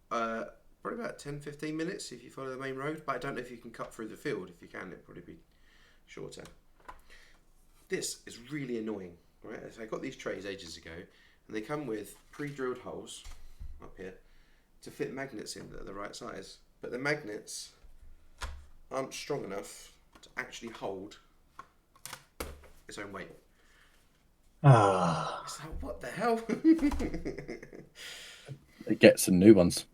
probably about 10-15 minutes if you follow the main road, but I don't know if you can cut through the field. If you can, it'll probably be shorter. This is really annoying, right? So I got these trays ages ago, and they come with pre-drilled holes up here to fit magnets in that are the right size, but the magnets aren't strong enough to actually hold its own weight. It's like, what the hell? Get some new ones.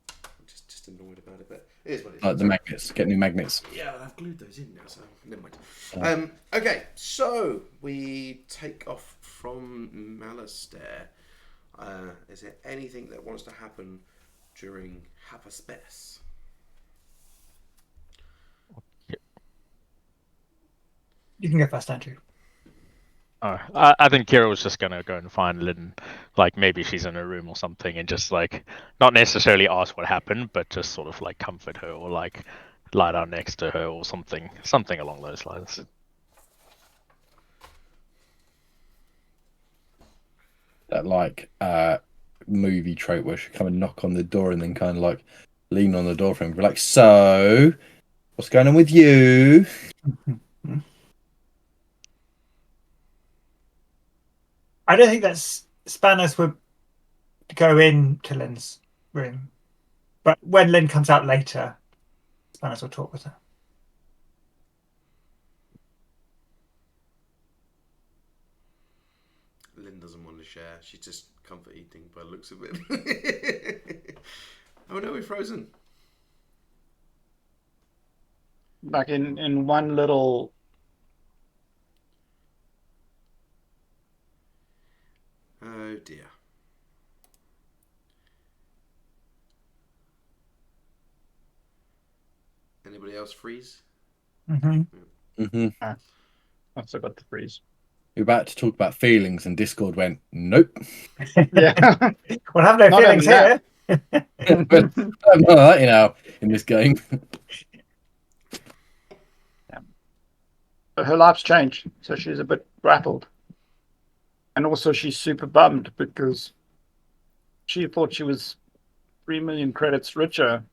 I'm just annoyed about it, but it is what it is. Like the magnets. Get new magnets. Yeah, I've glued those in now, so never mind. Okay, so we take off from Malastair. Is there anything that wants to happen during hyperspace? You can go first, Andrew. Oh, I think Kira was just gonna go and find Lynn, like maybe she's in her room or something, and just like not necessarily ask what happened, but just sort of like comfort her or like lie down next to her or something along those lines. That like movie trope where she come and knock on the door and then kind of like lean on the door frame and be like, "So, what's going on with you?" I don't think that Spanos would go into Lynn's room, but when Lynn comes out later, Spanos will talk with her. Lynn doesn't want to share. She's just comfort eating by the looks of it. Oh no, we're frozen. Like in one little. Oh dear. Anybody else freeze? Mm-hmm. I've still got the freeze. You're about to talk about feelings, and Discord went, "Nope." Yeah. We'll have no Not feelings only here. But I'm not that, in this game. But her life's changed, so she's a bit rattled. And also she's super bummed because she thought she was 3 million credits richer.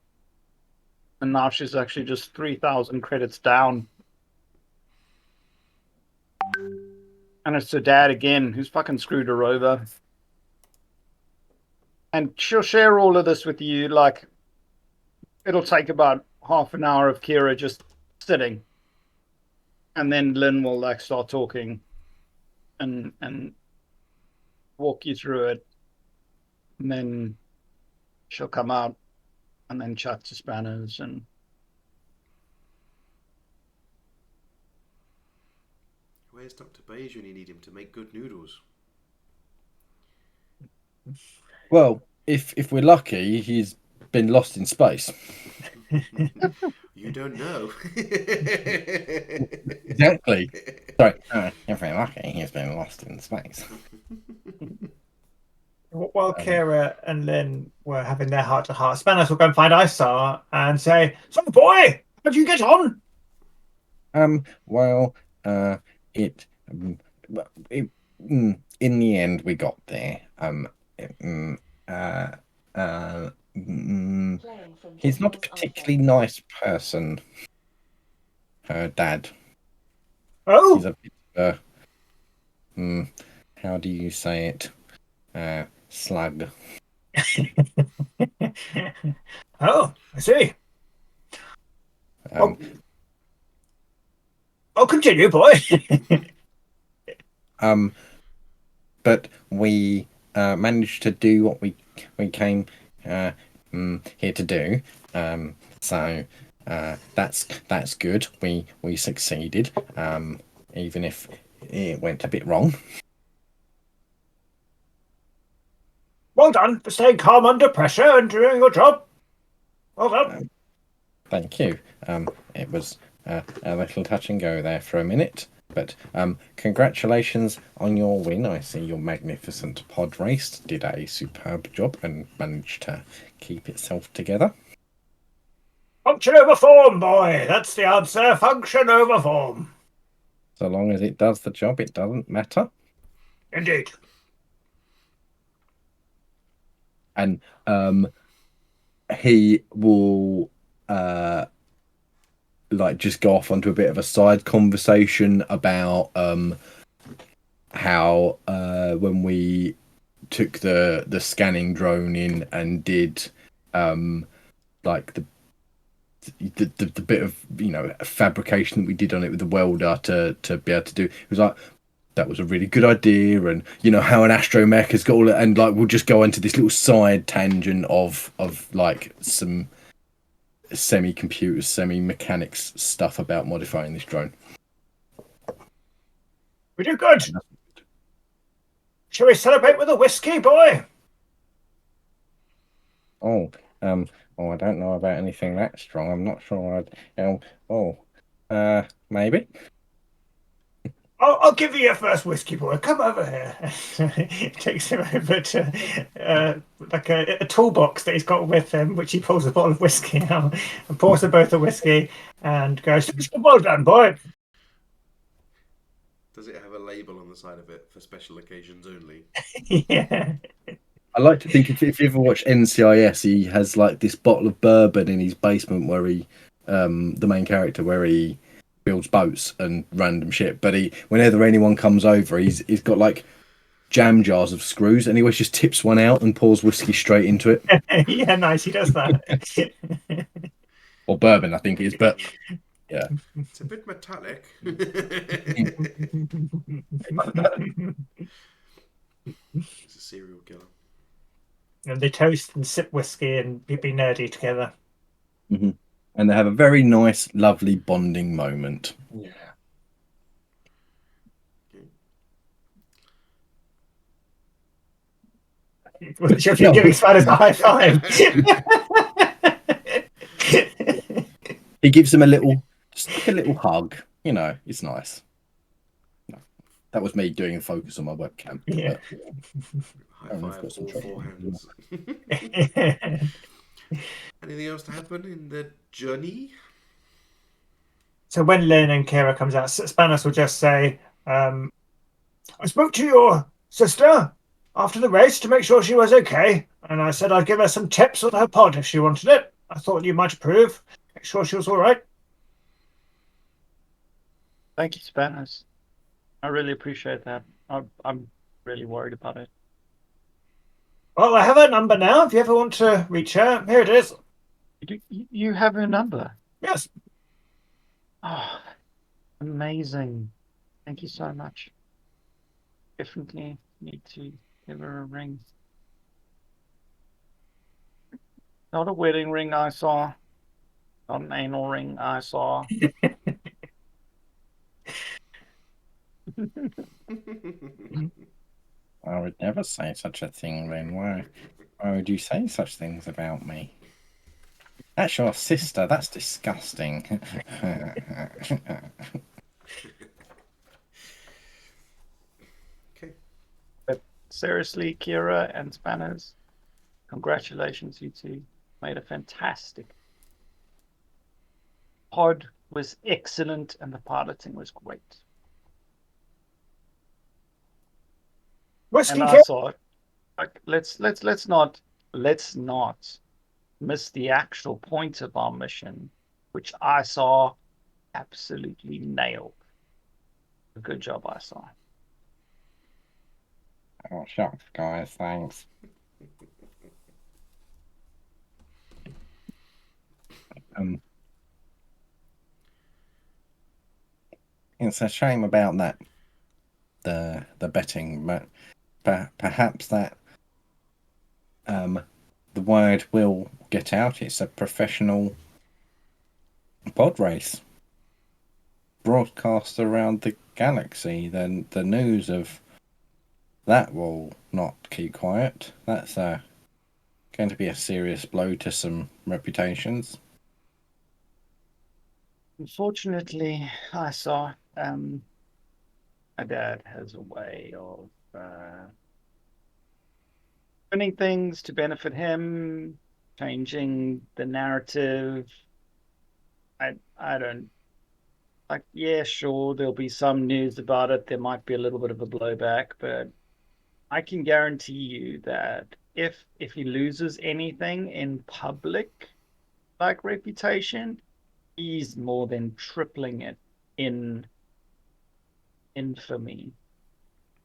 And now she's actually just 3,000 credits down. And it's her dad again who's fucking screwed her over. And she'll share all of this with you. Like, it'll take about half an hour of Kira just sitting. And then Lynn will like start talking and walk you through it. And then she'll come out and then chat to Spanos and Where's Dr. Beige when you need him to make good noodles? Well, if we're lucky, he's been lost in space. You don't know. Exactly. Sorry, if we're lucky, he's been lost in space. While Kira and Lynn were having their heart-to-heart, Spanos will go and find Isar and say, "So, boy, how did you get on?" Well, in the end, we got there. He's not a particularly nice person. Her dad. Oh, He's a bit how do you say it? Slug. oh, I see. Um, Oh, continue, boy. But we managed to do what we came here to do. So that's good. We succeeded. Even if it went a bit wrong. Well done for staying calm under pressure and doing your job. Well done. Thank you. It was a little touch and go there for a minute. But congratulations on your win. I see your magnificent pod race did a superb job and managed to keep itself together. Function over form, boy. That's the answer. Function over form. So long as it does the job, it doesn't matter. Indeed. And he will just go off onto a bit of a side conversation about how when we took the scanning drone in and did the bit of fabrication that we did on it with the welder to be able to do, it was like, that was a really good idea, and how an astromech has got all it, and we'll just go into this little side tangent of some semi-computers, semi-mechanics stuff about modifying this drone. We do good. Shall we celebrate with a whiskey, boy? Oh, I don't know about anything that strong. I'm not sure. Maybe. I'll give you your first whiskey, boy. Come over here. He takes him over to like a toolbox that he's got with him, which he pulls a bottle of whiskey out and pours them both the whiskey and goes, "Well done, boy." Does it have a label on the side of it for special occasions only? Yeah. I like to think if you ever watch NCIS, he has like this bottle of bourbon in his basement where he, the main character, where he builds boats and random shit. But whenever anyone comes over, he's got like jam jars of screws, and he always just tips one out and pours whiskey straight into it, Yeah, nice. He does that. or bourbon, I think it is. But yeah, It's a bit metallic. He's a serial killer. And they toast and sip whiskey and be nerdy together. and they have a very nice, lovely bonding moment. Yeah. If you're giving spiders a high five. He gives him just like a little hug. You know, it's nice. That was me doing a focus on my webcam. Yeah. High Oh, we've five, got some all trouble. four hands. Anything else to happen in the journey? So when Lynn and Kira comes out, Spanos will just say, I spoke to your sister after the race to make sure she was okay, and I said I'd give her some tips on her pod if she wanted it. I thought you might approve. Make sure she was all right. Thank you, Spanos. I really appreciate that. I'm really worried about it. Well, I have her number now. If you ever want to reach her, here it is. You have her number? Yes. Oh, amazing. Thank you so much. Definitely need to give her a ring. Not a wedding ring I saw. Not an anal ring I saw. I would never say such a thing, Lynn. Why would you say such things about me? That's your sister. That's disgusting. Okay. But seriously, Kira and Spanos, congratulations, you two. Made a fantastic pod. Was excellent, and the piloting was great. Whiskey And I Kira. saw it. Like, let's not miss the actual point of our mission, which I saw absolutely nailed. Good job, I saw. Oh, shucks, guys. Thanks. It's a shame about that. The betting, but perhaps that the word will get out. It's a professional pod race broadcast around the galaxy. Then the news of that will not keep quiet. That's going to be a serious blow to some reputations. Unfortunately, I saw my dad has a way of spinning things to benefit him, changing the narrative. I don't like. Yeah, sure, there'll be some news about it. There might be a little bit of a blowback, but I can guarantee you that if he loses anything in public, like reputation, he's more than tripling it in infamy,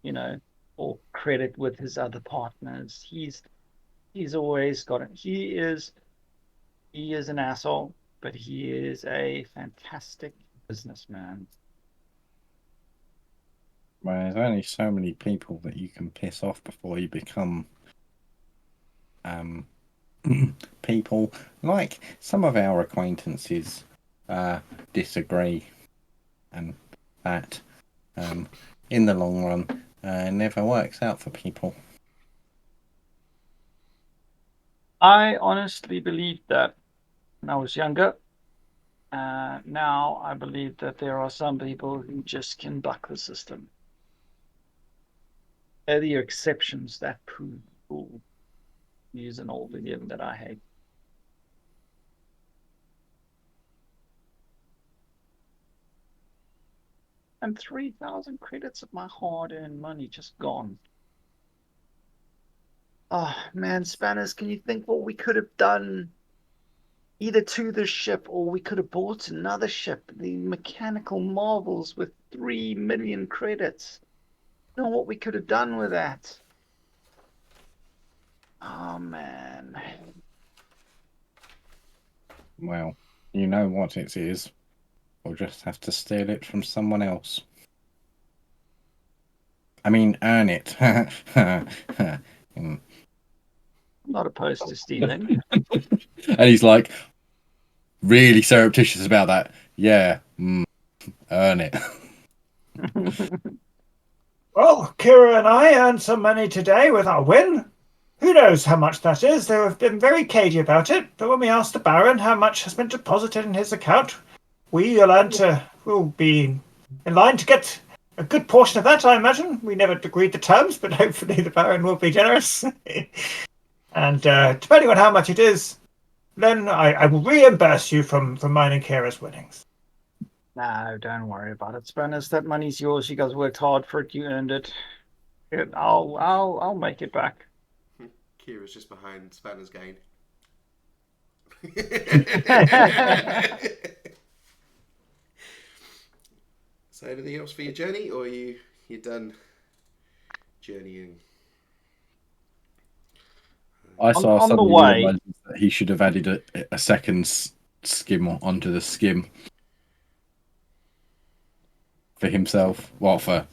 you know, or credit with his other partners. He's always got it. He is an asshole, but he is a fantastic businessman. Well, there's only so many people that you can piss off before you become people. Like some of our acquaintances disagree, and that in the long run never works out for people. I honestly believe that when I was younger, Now I believe that there are some people who just can buck the system. They're the exceptions that prove the rule. Use an old idiom that I hate. And 3,000 credits of my hard-earned money just gone. Oh man, Spanners, can you think what we could have done either to the ship or we could have bought another ship, the mechanical marvels with 3 million credits? You know what we could have done with that? Oh man. Well, you know what it is. We'll just have to steal it from someone else. I mean, earn it. I'm not opposed to stealing. And he's like, really surreptitious about that. Yeah, earn it. Well, Kira and I earned some money today with our win. Who knows how much that is? They have been very cagey about it, but when we asked the Baron how much has been deposited in his account, will be in line to get a good portion of that, I imagine. We never agreed the terms, but hopefully the Baron will be generous. And depending on how much it is, then I will reimburse you from mine and Kira's winnings. No, don't worry about it, Spanners. That money's yours. You guys worked hard for it. You earned it. I'll make it back. Kira's just behind Spanner's gain. So anything else for your journey, or you're done journeying? I saw on the suddenly way. realised that he should have added a second skim onto the skim for himself. Well, for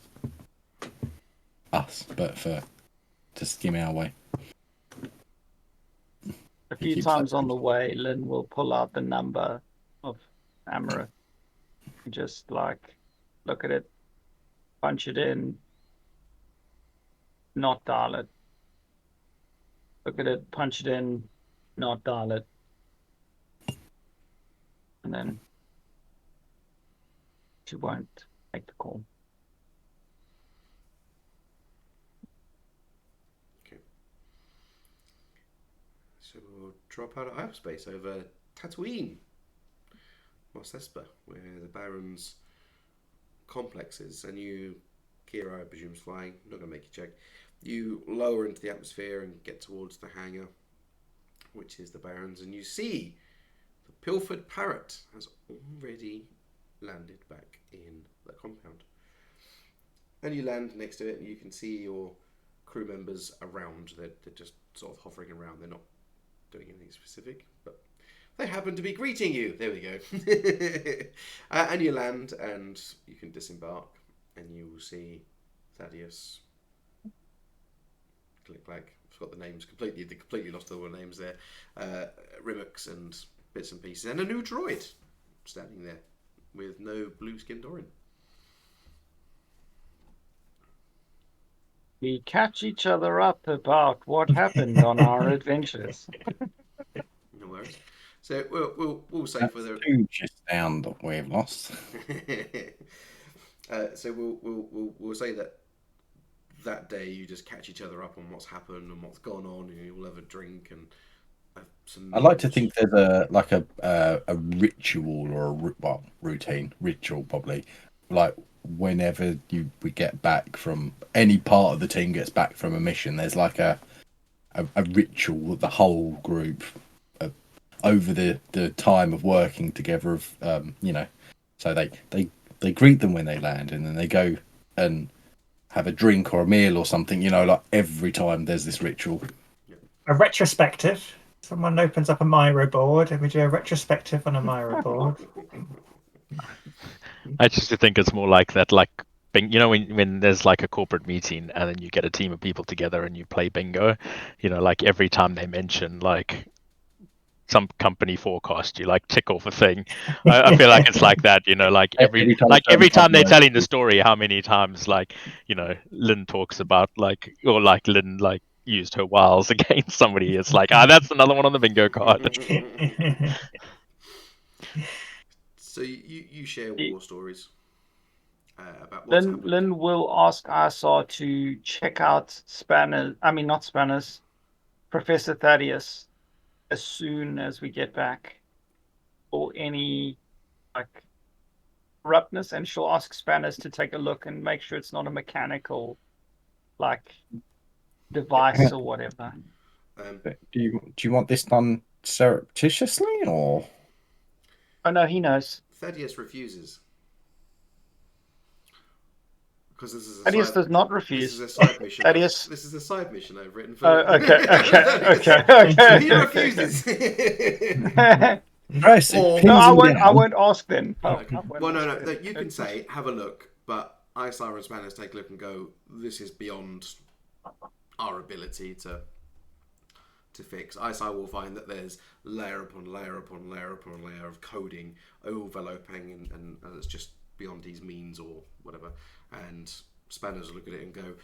us, but to skim our way. A few times on the way, Lynn will pull out the number of Amaranth. Just look at it, punch it in, not dial it. Look at it, punch it in, not dial it. And then she won't make the call. Okay. So we'll drop out of hyperspace over Tatooine, Mos Espa, where the Baron's complex is, and you, Kira, I presume, is flying. I'm not going to make you check. You lower into the atmosphere and get towards the hangar, which is the Baron's, and you see the pilfered parrot has already landed back in the compound. And you land next to it, and you can see your crew members around. They're just sort of hovering around. They're not doing anything specific, but they happen to be greeting you. There we go. And you land, and you can disembark, and you will see Thaddeus. Click-clack. I've got the names completely. They completely lost all the names there. Rimux and bits and pieces, and a new droid standing there with no blue-skinned Orin. We catch each other up about what happened on our adventures. No worries. So we'll say for the just down that we've lost. So we'll say that day you just catch each other up on what's happened and what's gone on, and you'll have a drink and some. I'd like to think there's a ritual or ritual probably, like whenever we get back from any part of the team gets back from a mission, there's like a ritual with the whole group over the time of working together of so they greet them when they land, and then they go and have a drink or a meal or something, like every time there's this ritual. A retrospective. Someone opens up a Miro board and we do a retrospective on a Miro board. I just think it's more like that, like when there's like a corporate meeting and then you get a team of people together and you play bingo, like every time they mention like some company forecast, you like tick off a thing. I feel like it's like that, like every time they're telling the story, how many times Lynn talks about Lynn used her wiles against somebody. It's like, that's another one on the bingo card. So you share war stories about what's Lynn, happened. Lynn will ask Isar to check out Spanners. I mean, not Spanners. Professor Thaddeus, as soon as we get back, or any like corruptness, and she'll ask Spanners to take a look and make sure it's not a mechanical like device or whatever. Do you want this done surreptitiously or? Oh no, he knows. Thaddeus refuses. Because this is a Thaddeus side, does not this refuse. is a side mission. Thaddeus. This is a side mission I've written for. Oh, okay. So he refuses. Or- No, I won't ask then. Oh, Okay. I won't Well, no, ask no. then. You can say, have a look, but Isar and Spanners take a look and go, this is beyond our ability to fix. Isar will find that there's layer upon layer upon layer upon layer of coding overlapping, and it's just beyond his means or whatever. And Spanners will look at it and go,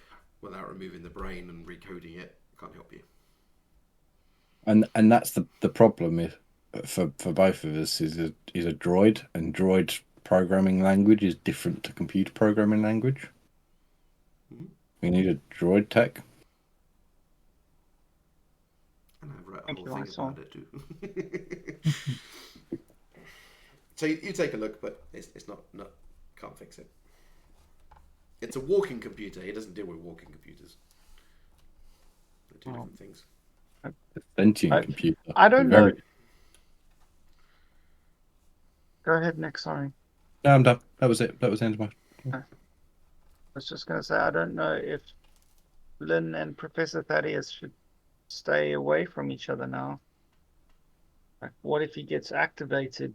without removing the brain and recoding it, can't help you. And that's the problem for both of us is a droid, and droid programming language is different to computer programming language. Mhm. We need a droid tech. And I wrote a Thank whole you, thing Isar. about it too. So you take a look, but it's not can't fix it. It's a walking computer. He doesn't deal with walking computers. They're two different things. A sentient computer. I don't know. Very- Go ahead, Nick. Sorry. No, I'm done. That was it. That was the end of my. I was just going to say, I don't know if Lynn and Professor Thaddeus should stay away from each other now. Like, what if he gets activated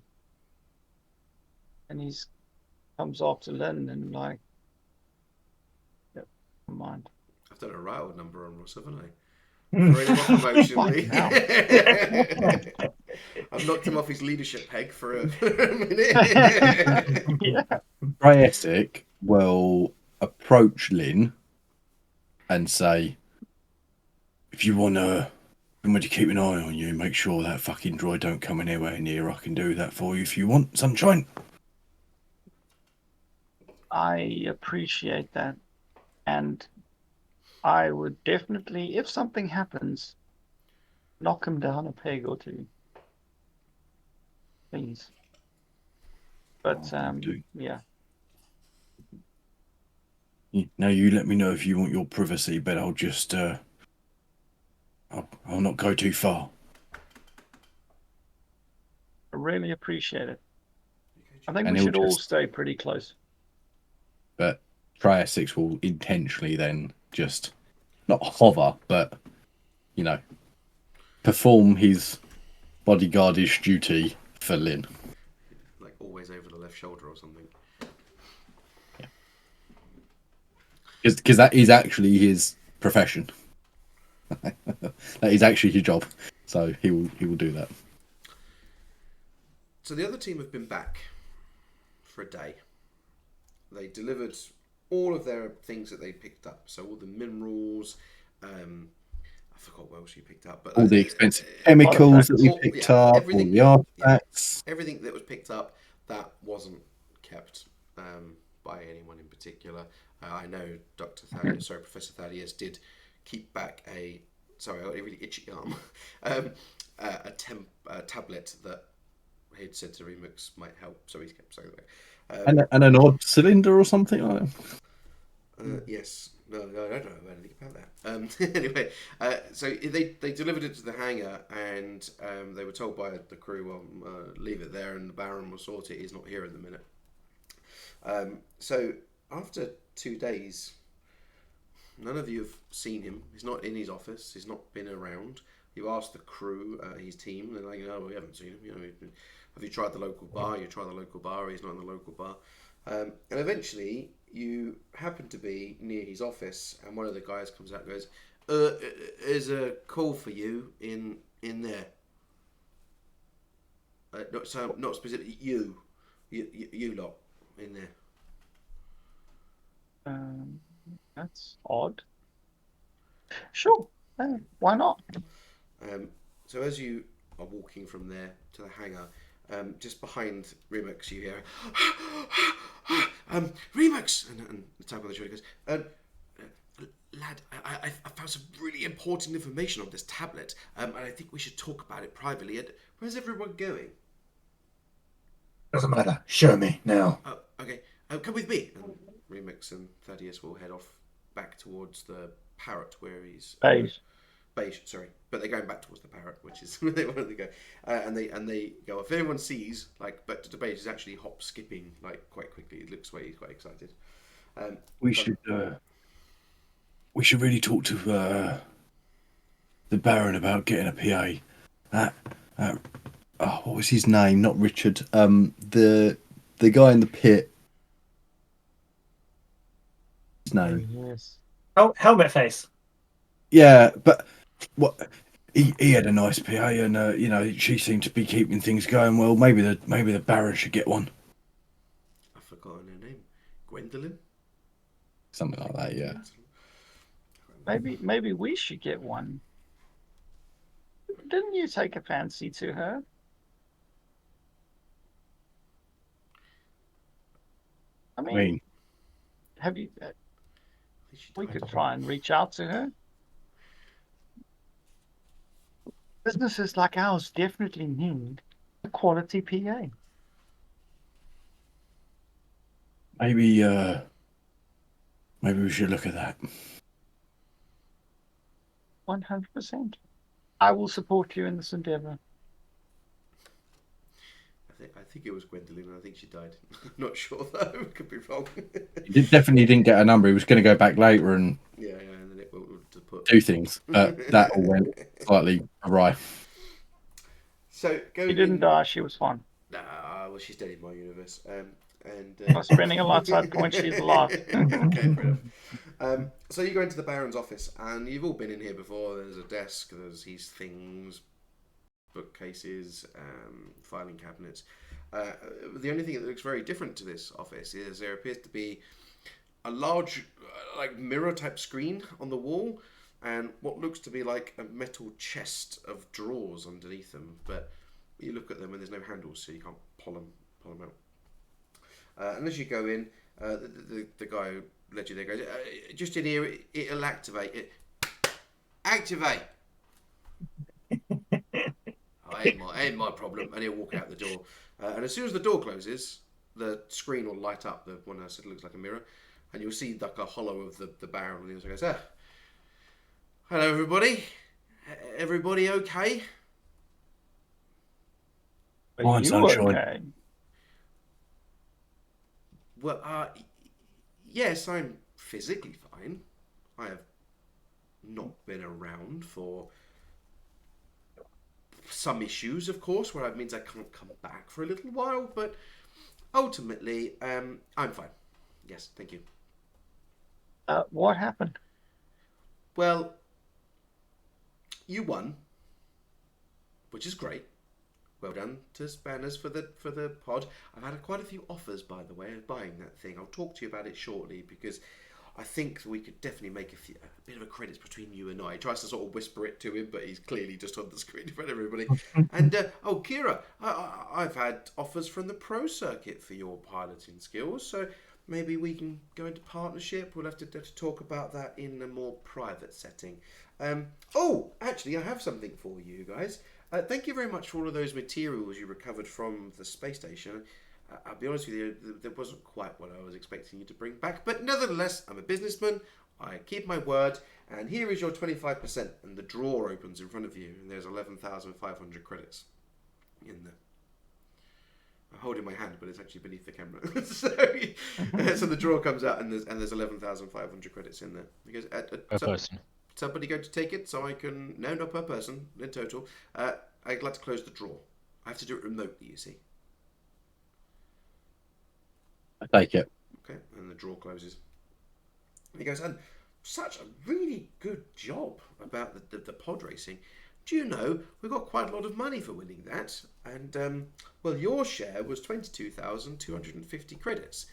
and he comes after Lynn and like, yep, never mind. I've done a rattle number on Ross, haven't I? For him off emotionally. I've knocked him off his leadership peg for a minute. Yeah. Triassic will approach Lynn and say, if you want somebody to keep an eye on you, make sure that fucking droid don't come anywhere near. I can do that for you if you want, sunshine. I appreciate that. And I would definitely, if something happens, knock him down a peg or two. Please. But, do. yeah. Now you let me know if you want your privacy, but I'll just I'll not go too far. I really appreciate it. I think And we he'll should all just- stay pretty close. But Triassics will intentionally then just not hover, but perform his bodyguardish duty for Lynn. Like always over the left shoulder or something. Because that is actually his profession. That is actually his job. So he will do that. So the other team have been back for a day. They delivered all of their things that they picked up. So all the minerals, I forgot what else you picked up, but All the expensive chemicals that we All- picked yeah, up, all everything- the artifacts. everything that was picked up that wasn't kept by anyone in particular. I know Professor Thaddeus did keep back I got a really itchy arm, a tablet that he'd said to Remix might help, so he's kept saying that. And an odd cylinder or something like that. Yes. No, I don't know anything about that. Anyway, so they delivered it to the hangar, and they were told by the crew, well, leave it there, and the Baron will sort it. He's not here at the minute. So after 2 days, none of you have seen him. He's not in his office. He's not been around. You asked the crew, his team, and they're like, "No, we haven't seen him. Have you tried the local bar? You try the local bar. He's not in the local bar." And eventually, you happen to be near his office, and one of the guys comes out and goes, "There's a call for you in there. Not specifically you lot in there." That's odd. Sure. Why not? So as you are walking from there to the hangar, just behind Remix, you hear, Remix, and the tap on the shoulder goes, lad, I found some really important information on this tablet, and I think we should talk about it privately. Where's everyone going? Doesn't matter. Show me now. Oh, okay. Come with me. And Remix and Thaddeus will head off back towards the parrot where he's... Beige, sorry. But they're going back towards the parrot, which is where they wanted to go. And they go, if anyone sees, like, but the Beige is actually hop-skipping, like, quite quickly. It looks like he's quite excited. We should really talk to the Baron about getting a PA. What was his name? Not Richard. The guy in the pit. His name. Yes. Oh, Helmet Face. Yeah, but what? He had a nice PA, and she seemed to be keeping things going well. Maybe the Baron should get one. I've forgotten her name. Gwendolyn? Something like that. Yeah. Maybe we should get one. Didn't you take a fancy to her? I mean, have you? We could try and reach out to her. Businesses like ours definitely need a quality PA. Maybe we should look at that. 100%. I will support you in this endeavor. I think it was Gwendolyn. I think she died. Not sure though. Could be wrong. He definitely didn't get a number. He was going to go back later and yeah, and then it will to put do things. That all went slightly awry. So She didn't die. She was fine. Nah, well, she's dead in my universe. By spending a lifetime point, she's alive. Okay, fair enough. So you go into the Baron's office, and you've all been in here before. There's a desk. There's these things, bookcases, filing cabinets. The only thing that looks very different to this office is there appears to be a large, like mirror type screen on the wall, and what looks to be like a metal chest of drawers underneath them. But you look at them and there's no handles, so you can't pull them out. And as you go in, the guy who led you there goes, just in here, it'll activate. Activate! Ain't my problem. And he'll walk out the door. And as soon as the door closes, the screen will light up. The one I said looks like a mirror. And you'll see like a hollow of the Baron. And he goes, hello, everybody. Everybody okay? Are you okay? Well, yes, I'm physically fine. I have not been around for some issues, of course, where it means I can't come back for a little while, but ultimately, I'm fine. Yes, thank you. What happened? Well, you won, which is great. Well done to Spanners for the pod. I've had quite a few offers, by the way, of buying that thing. I'll talk to you about it shortly because I think we could definitely make a bit of a credits between you and I. He tries to sort of whisper it to him, but he's clearly just on the screen in front of everybody. And, Kira, I've had offers from the pro circuit for your piloting skills, so maybe we can go into partnership. We'll have to talk about that in a more private setting. Actually, I have something for you guys. Thank you very much for all of those materials you recovered from the space station. I'll be honest with you, that wasn't quite what I was expecting you to bring back. But nevertheless, I'm a businessman. I keep my word. And here is your 25%. And the drawer opens in front of you. And there's 11,500 credits in there. I'm holding my hand, but it's actually beneath the camera. So the drawer comes out and there's 11,500 credits in there. He goes, Per person. somebody going to take it so I can... No, not per person, in total. I'd like to close the drawer. I have to do it remotely, you see. I take it. Okay, and the drawer closes. And he goes, and such a really good job about the pod racing. Do you know, we got quite a lot of money for winning that. And, well, your share was 22,250 credits.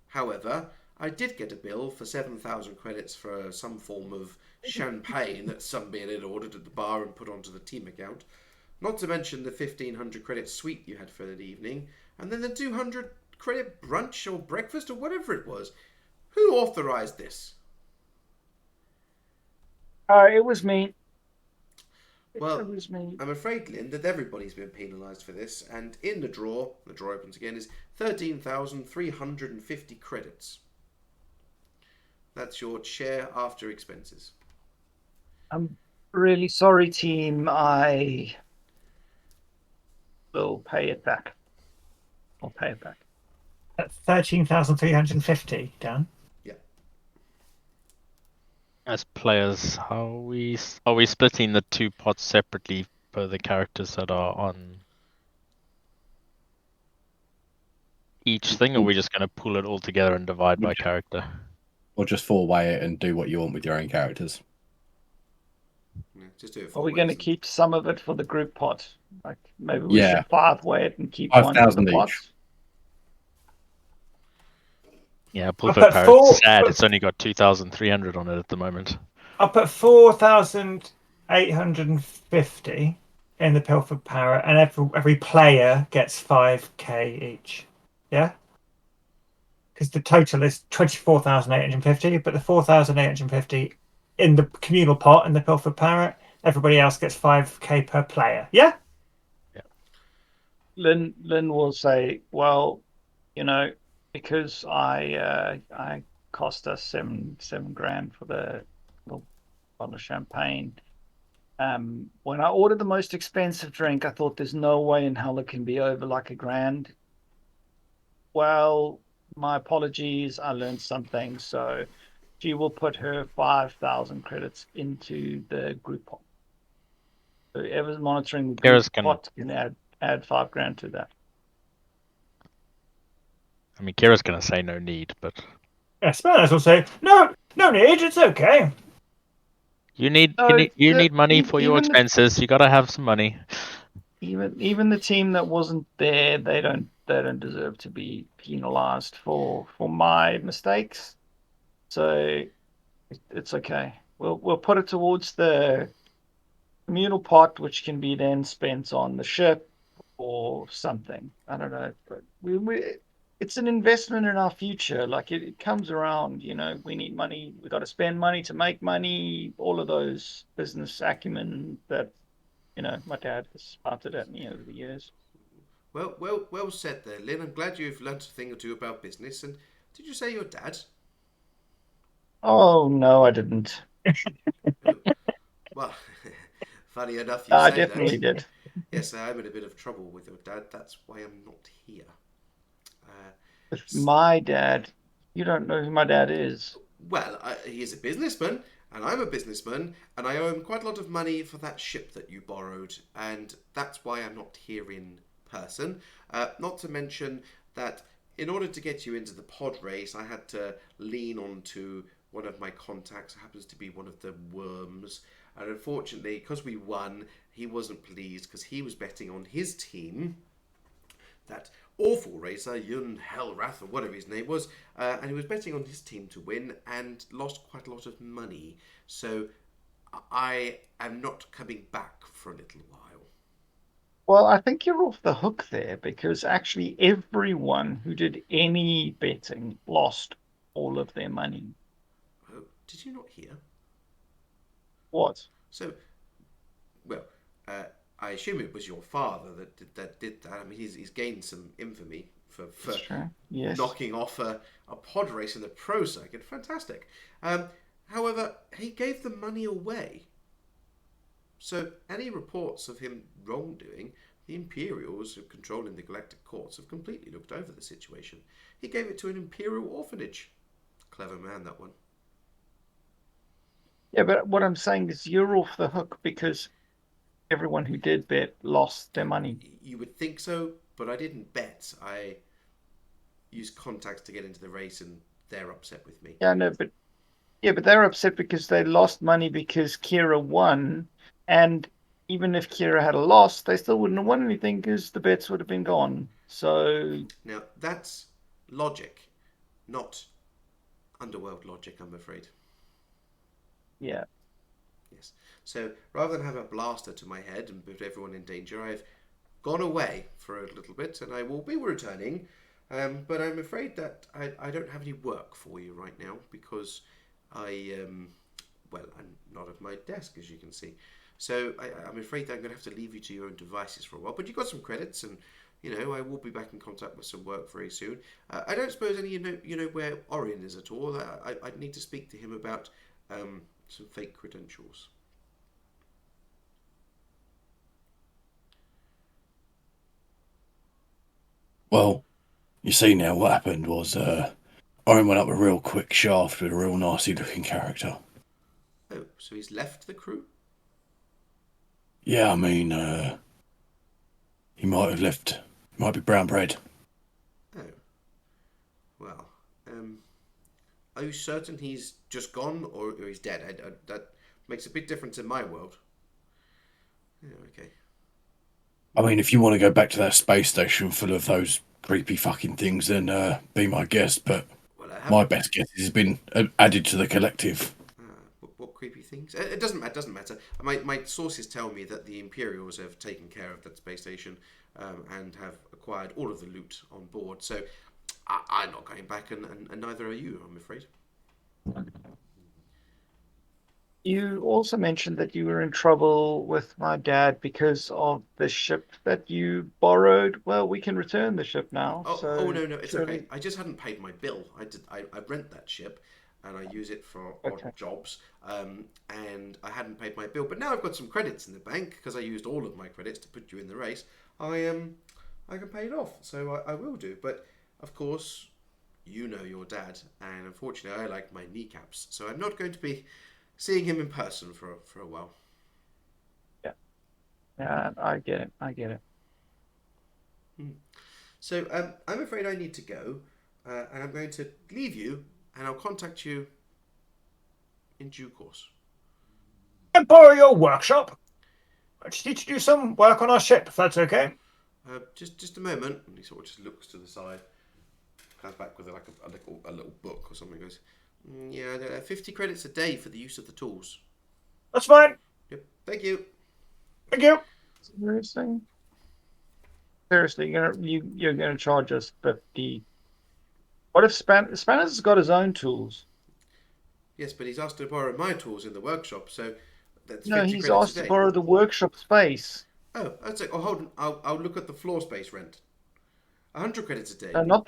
However, I did get a bill for 7,000 credits for some form of champagne that somebody had ordered at the bar and put onto the team account. Not to mention the 1,500 credit suite you had for that evening, and then the 200 credit brunch or breakfast or whatever it was. Who authorized this? It was me. Well, It was me. I'm afraid, Lynn, that everybody's been penalised for this, and in the drawer opens again, is 13,350 credits. That's your share after expenses. I'm really sorry, team. I will pay it back. I'll pay it back. That's 13,350, Dan. As players, are we splitting the two pots separately for the characters that are on each thing, or are we just going to pull it all together and divide by character? Or just four-way it and do what you want with your own characters. Yeah, just do it. Are we going to keep some of it for the group pot? Like maybe we Yeah. should 5-way it and keep one for 5,000 the each. pots. Yeah, Up Pulpo at Parrot's four- sad. It's only got 2,300 on it at the moment. I'll put 4,850 in the Pilfered Parrot, and every player gets 5k each. Yeah? Because the total is 24,850, but the 4,850 in the communal pot in the Pilfered Parrot, everybody else gets 5k per player. Yeah? Lynn will say, well, because I cost us seven grand for the little bottle of champagne. When I ordered the most expensive drink, I thought there's no way in hell it can be over like $1,000. Well, my apologies. I learned something, so she will put her 5,000 credits into the group pot. Whoever's monitoring the Kira's group gonna- pot can add 5 grand to that. I mean, Kira's going to say no need, but Yes, Spanners will say, no need, it's okay. you need No, you the- need money for your even the- expenses. You got to have some money. Even the team that wasn't there, they don't deserve to be penalized for my mistakes. So it's okay. We'll put it towards the communal pot, which can be then spent on the ship or something. I don't know, but it's an investment in our future. Like it comes around, we need money. We got to spend money to make money. All of those business acumen that my dad has spouted at me over the years. Well said there, Lynn. I'm glad you've learnt a thing or two about business. And did you say your dad? Oh no, I didn't. Well, funny enough, you I say definitely that. did. Yes, I'm in a bit of trouble with your dad. That's why I'm not here. My dad, you don't know who my dad is. Well, he is a businessman, and I'm a businessman, and I owe him quite a lot of money for that ship that you borrowed, and that's why I'm not here in person. Not to mention that in order to get you into the pod race, I had to lean onto one of my contacts, who happens to be one of the worms, and unfortunately, because we won, he wasn't pleased because he was betting on his team, that awful racer, Yun Hellrath, or whatever his name was, and he was betting on his team to win and lost quite a lot of money. So I am not coming back for a little while. Well, I think you're off the hook there because actually everyone who did any betting lost all of their money. Oh, did you not hear? What? So, well, I assume it was your father that did that. I mean, he's gained some infamy for Sure. Yes. knocking off a pod race in the pro circuit. Fantastic. However, he gave the money away. So any reports of him wrongdoing, the Imperials, who controlling the Galactic Courts, have completely looked over the situation. He gave it to an Imperial orphanage. Clever man, that one. Yeah, but what I'm saying is you're off the hook because everyone who did bet lost their money. You would think so, but I didn't bet. I used contacts to get into the race, and they're upset with me. Yeah, no, but they're upset because they lost money because Kira won, and even if Kira had a loss, they still wouldn't have won anything because the bets would have been gone. So Now, that's logic, not underworld logic, I'm afraid. yeah, Yes. So rather than have a blaster to my head and put everyone in danger, I've gone away for a little bit, and I will be returning. But I'm afraid that I don't have any work for you right now because I'm not at my desk, as you can see. So I'm afraid that I'm going to have to leave you to your own devices for a while. But you've got some credits, and I will be back in contact with some work very soon. I don't suppose any you know where Orion is at all. I'd need to speak to him about some fake credentials. Well, you see now what happened was Orion went up a real quick shaft with a real nasty looking character. Oh, so he's left the crew? Yeah, I mean, he might have left, might be brown bread. Oh. Well, are you certain he's just gone or he's dead? That makes a big difference in my world. Yeah, okay. I mean, if you want to go back to that space station full of those creepy fucking things, then be my guest, but Well, my best guess has been added to the collective. What creepy things? It doesn't matter. My sources tell me that the Imperials have taken care of that space station and have acquired all of the loot on board. So I'm not going back, and neither are you, I'm afraid. You also mentioned that you were in trouble with my dad because of the ship that you borrowed. Well, we can return the ship now. Oh no, it's surely- okay. I just hadn't paid my bill. I rent that ship, and I use it for odd jobs. And I hadn't paid my bill, but now I've got some credits in the bank because I used all of my credits to put you in the race. I can pay it off, so I will do. But of course, you know your dad, and unfortunately, I like my kneecaps, so I'm not going to be seeing him in person for a while. Yeah, I get it. So I'm afraid I need to go, and I'm going to leave you, and I'll contact you in due course. Can I borrow your workshop? I just need to do some work on our ship, if that's okay. Just a moment. And he sort of just looks to the side, comes back with like a little book or something. Goes, yeah, 50 credits a day for the use of the tools. That's fine. Yep. Thank you. Thank you. Seriously, you're gonna charge us 50? What if Spanners has got his own tools? Yes, but he's asked to borrow my tools in the workshop, so that's 50 No, he's credits asked a day. to borrow the workshop space. Oh, that's it. Oh, hold on. I'll look at the floor space rent. 100 credits a day. No, not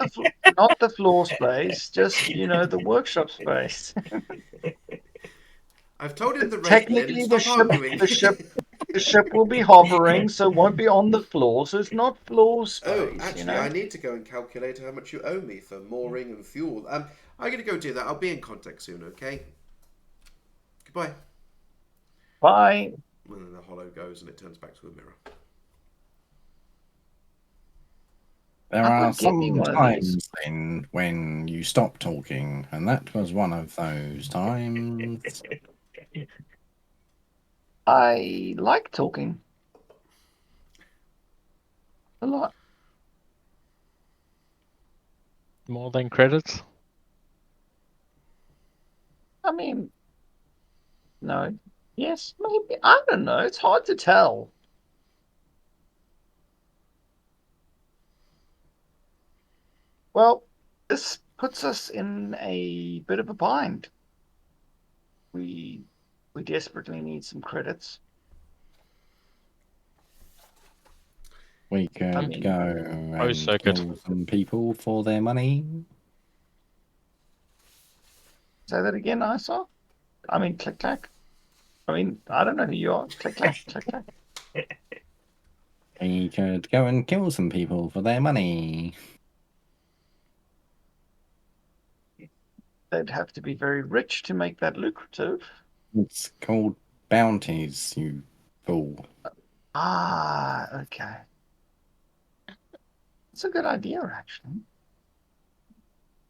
the floor space, just the workshop space. I've told him the rate. Technically, Lynn, stop arguing. the ship will be hovering, so it won't be on the floor, so it's not floor space. Oh, actually, I need to go and calculate how much you owe me for mooring and fuel. I'm going to go do that. I'll be in contact soon, okay? Goodbye. Bye. And then the hollow goes and it turns back to a mirror. There I are could give me some one of times then when you stop talking, and that was one of those times. I like talking. A lot. More than credits? I mean, no. Yes, maybe. I don't know. It's hard to tell. Well, this puts us in a bit of a bind. We desperately need some credits. We could mean- go and so good. kill some people for their money. Say that again, Isa? I mean, click clack. I mean, I don't know who you are. Click clack, click clack. We could go and kill some people for their money. They'd have to be very rich to make that lucrative. It's called bounties, you fool. Ah, okay. It's a good idea, actually.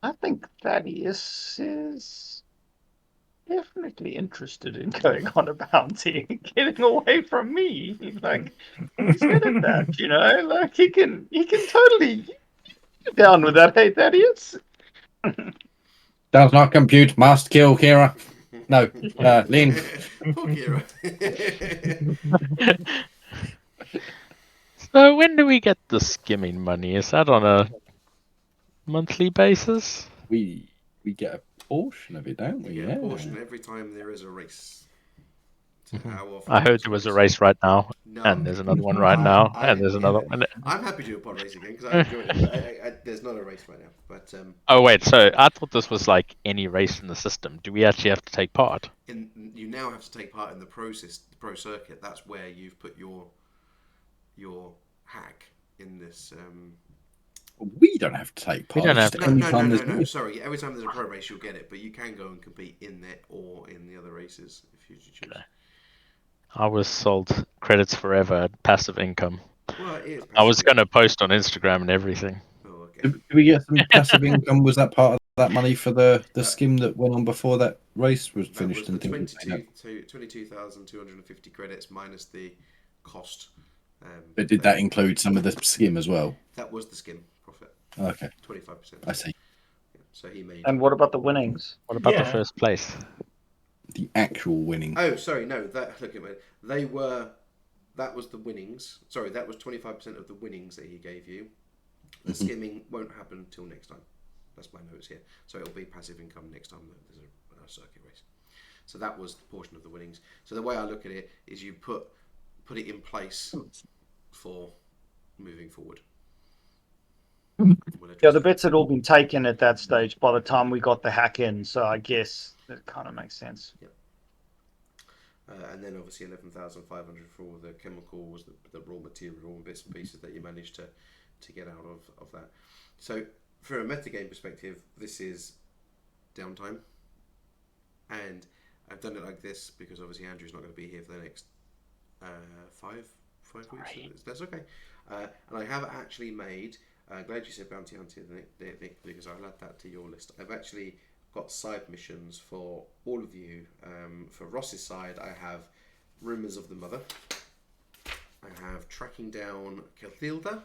I think Thaddeus is definitely interested in going on a bounty and getting away from me. Like, he's good at that, Like, he can totally get down with that, hey, Thaddeus? Does not compute, must kill, Kira. No, Lynn. Poor Kira. So when do we get the skimming money? Is that on a monthly basis? We get a portion of it, don't we? You Yeah. get a portion every time there is a race. So how often I heard there's there was a race right now, No. and there's another one right now, and there's another one. I'm happy to do a pod race again because I enjoyed it. But there's not a race right now. But Oh wait, so I thought this was like any race in the system. Do we actually have to take part? you now have to take part in the pro circuit. That's where you've put your hack in this. We don't have to take part. don't have Just to. No. Sorry, every time there's a pro race, you'll get it, but you can go and compete in it or in the other races if you choose. Okay. I was sold credits forever, passive income. Well, it is I was passive. going to post on Instagram and everything. Oh, okay. Did we get some passive income? Was that part of that money for the skim that went on before that race was That finished? was the and things like that? 22,250 credits minus the cost. But did that include some of the skim as well? That was the skim profit. Okay, 25%. I see. So he made. And what about the winnings? What about the Yeah. first place? The actual winning. Oh, sorry, no. Look at me. They were. That was the winnings. Sorry, that was 25% of the winnings that he gave you. The skimming won't happen until next time. That's my notes here. So it'll be passive income next time that there's a circuit race. So that was the portion of the winnings. So the way I look at it is you put it in place for moving forward. Yeah, the bets had all been taken at that stage by the time we got the hack in, so I guess that kind of makes sense. And then obviously 11,500 for all the chemicals, the raw material and bits and pieces that you managed to get out of that. So from a metagame perspective, this is downtime. And I've done it like this because obviously Andrew's not going to be here for the next 5 weeks. Right. That's okay. And I have actually made, glad you said Bounty Hunter, Nick, because I'll add that to your list. I've actually got side missions for all of you. For Ross's side, I have Rumours of the Mother. I have Tracking Down Cathilda.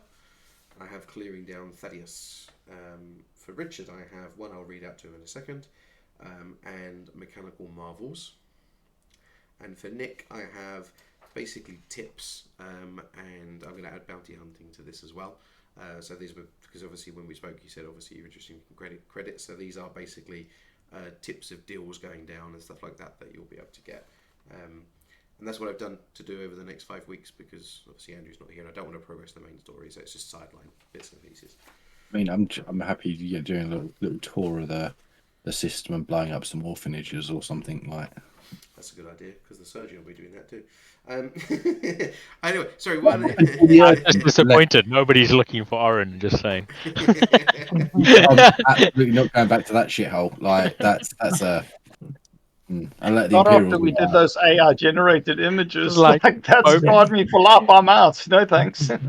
I have Clearing Down Thaddeus. For Richard, I have one I'll read out to him in a second, and Mechanical Marvels. And for Nick, I have basically tips, and I'm going to add bounty hunting to this as well. So these were, because obviously when we spoke, you said obviously you're interested in credit. So these are basically tips of deals going down and stuff like that you'll be able to get. And that's what I've done to do over the next 5 weeks because obviously Andrew's not here and I don't want to progress the main story, so it's just sideline bits and pieces. I mean, I'm happy doing a little tour of the system and blowing up some orphanages or something like. That's a good idea because the surgeon will be doing that too. Anyway, sorry. What? I'm just disappointed. Nobody's looking for Oren. Just saying. I'm absolutely not going back to that shithole. Like that's a. I let the Not Imperials after we die. did those AI generated images. Like, Like that's scarred me for life. I'm out. No thanks. It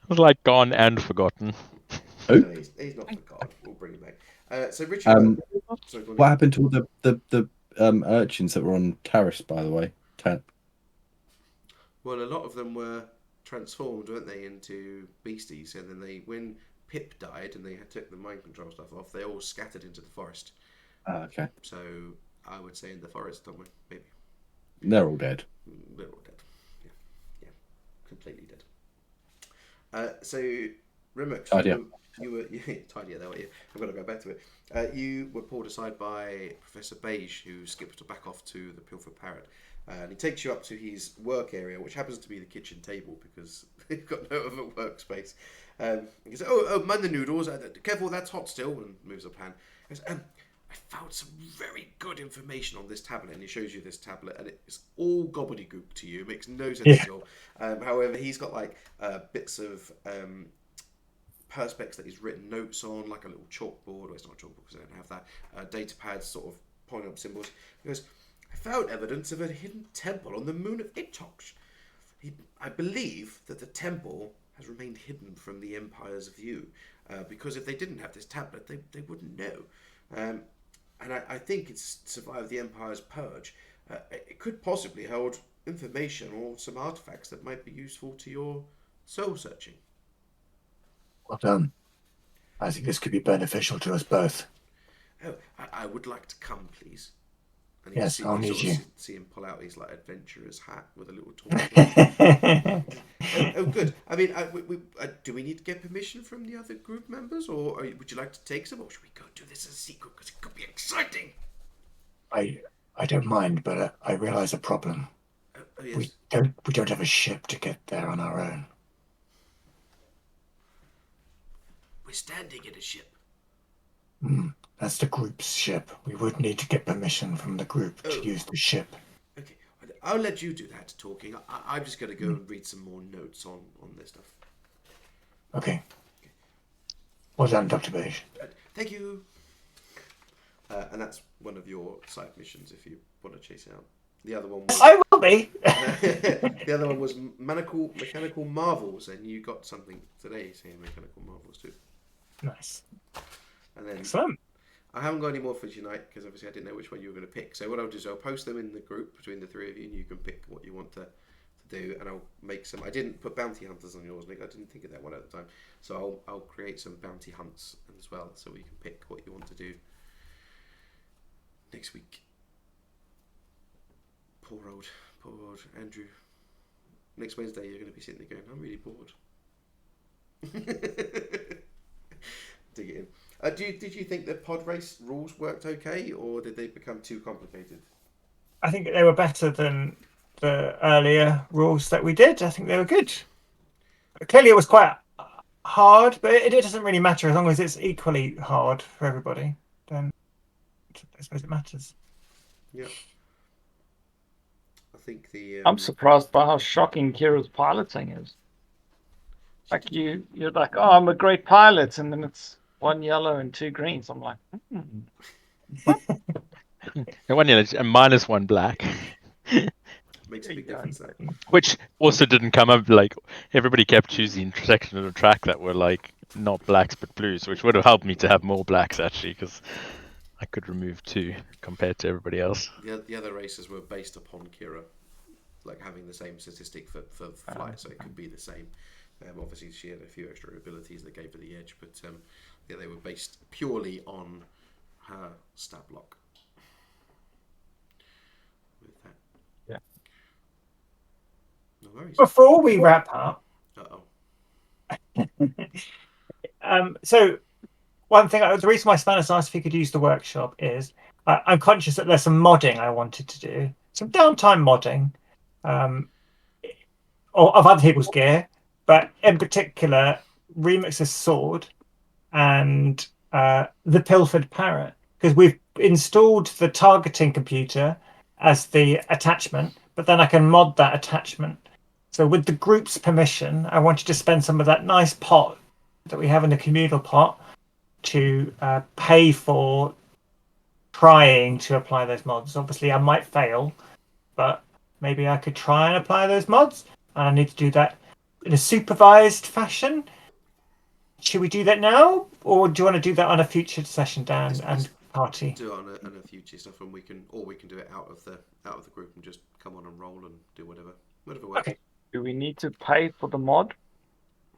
was like gone and forgotten. No, he's not forgotten. We'll bring him back. So Richard, sorry, go on. What happened to all the urchins that were on Taris, by the way? Well, a lot of them were transformed, weren't they, into beasties, and then when Pip died and they took the mind control stuff off, they all scattered into the forest. Okay, So I would say in the forest somewhere, maybe. they're all dead. They're all dead. Yeah, completely dead. So Remux, Tidier. you were tidier though. I've got to go back to it. You were pulled aside by Professor Beige, who skipped back off to the Pilfer Parrot. And he takes you up to his work area, which happens to be the kitchen table because they've got no other workspace. He goes, "Oh, mind the noodles. Careful, that's hot still." And moves a pan. He goes, "I found some very good information on this tablet." And he shows you this tablet, and it's all gobbledygook to you. It makes no sense at all. However, he's got like bits of perspex that he's written notes on, like a little chalkboard. Or it's not a chalkboard because I don't have that. Data pads, sort of pointing up symbols. He goes, "I found evidence of a hidden temple on the moon of Itoch. I believe that the temple has remained hidden from the Empire's view, because if they didn't have this tablet, they wouldn't know. And I think it's survived the Empire's purge. It could possibly hold information or some artifacts that might be useful to your soul searching." Well done. I think this could be beneficial to us both. "Oh, I would like to come, please." And you Yes, I'll need sort of you. see him pull out his like adventurer's hat with a little torch. Oh, good. I mean, do we need to get permission from the other group members, or would you like to take some, or should we go do this as a secret because it could be exciting? I don't mind, but I realise a problem. Yes. We don't have a ship to get there on our own. We're standing in a ship. That's the group's ship. We would need to get permission from the group to use the ship. Okay, I'll let you do that talking. I'm just going to go and read some more notes on this stuff. Okay. Well done, Dr. Beige. Thank you. And that's one of your side missions if you want to chase it out. The other one was I will be. the other one was mechanical marvels, and you got something today saying mechanical marvels too. Nice. And then Excellent. I haven't got any more for tonight because obviously I didn't know which one you were going to pick. So what I'll do is I'll post them in the group between the three of you, and you can pick what you want to do. And I'll make some. I didn't put bounty hunters on yours, Nick. I didn't think of that one at the time. So I'll create some bounty hunts as well, so we can pick what you want to do next week. Poor old Andrew. Next Wednesday you're going to be sitting there going, I'm really bored. Dig it in. Did you think the pod race rules worked okay, or did they become too complicated? I think they were better than the earlier rules that we did. I think they were good. Clearly, it was quite hard, but it doesn't really matter as long as it's equally hard for everybody. Then I suppose it matters. Yeah. I think the. I'm surprised by how shocking Kira's piloting is. Like you're like, oh, I'm a great pilot, and then it's 1 yellow and 2 greens. I'm like, And one yellow and minus one black. Makes a big difference there. Which also didn't come up, like, everybody kept choosing sections of the track that were, like, not blacks but blues, which would have helped me to have more blacks, actually, because I could remove 2 compared to everybody else. The other races were based upon Kira, like having the same statistic for flight, so it could be the same. Obviously, she had a few extra abilities that gave her the edge, but yeah, they were based purely on her stat block. With that. Yeah. No worries. Before we wrap up, so one thing, the reason why Spanners asked if he could use the workshop is I'm conscious that there's some modding I wanted to do, some downtime modding of other people's gear, but in particular Remix's sword and the Pilfered Parrot, because we've installed the targeting computer as the attachment, but then I can mod that attachment. So with the group's permission, I wanted to spend some of that nice pot that we have in the communal pot to pay for trying to apply those mods. Obviously, I might fail, but maybe I could try and apply those mods. And I need to do that in a supervised fashion. Should we do that now, or do you want to do that on a future session, Dan and party? Do it on a future stuff, and we can do it out of the group and just come on and roll and do whatever works. Okay. do we need to pay for the mod?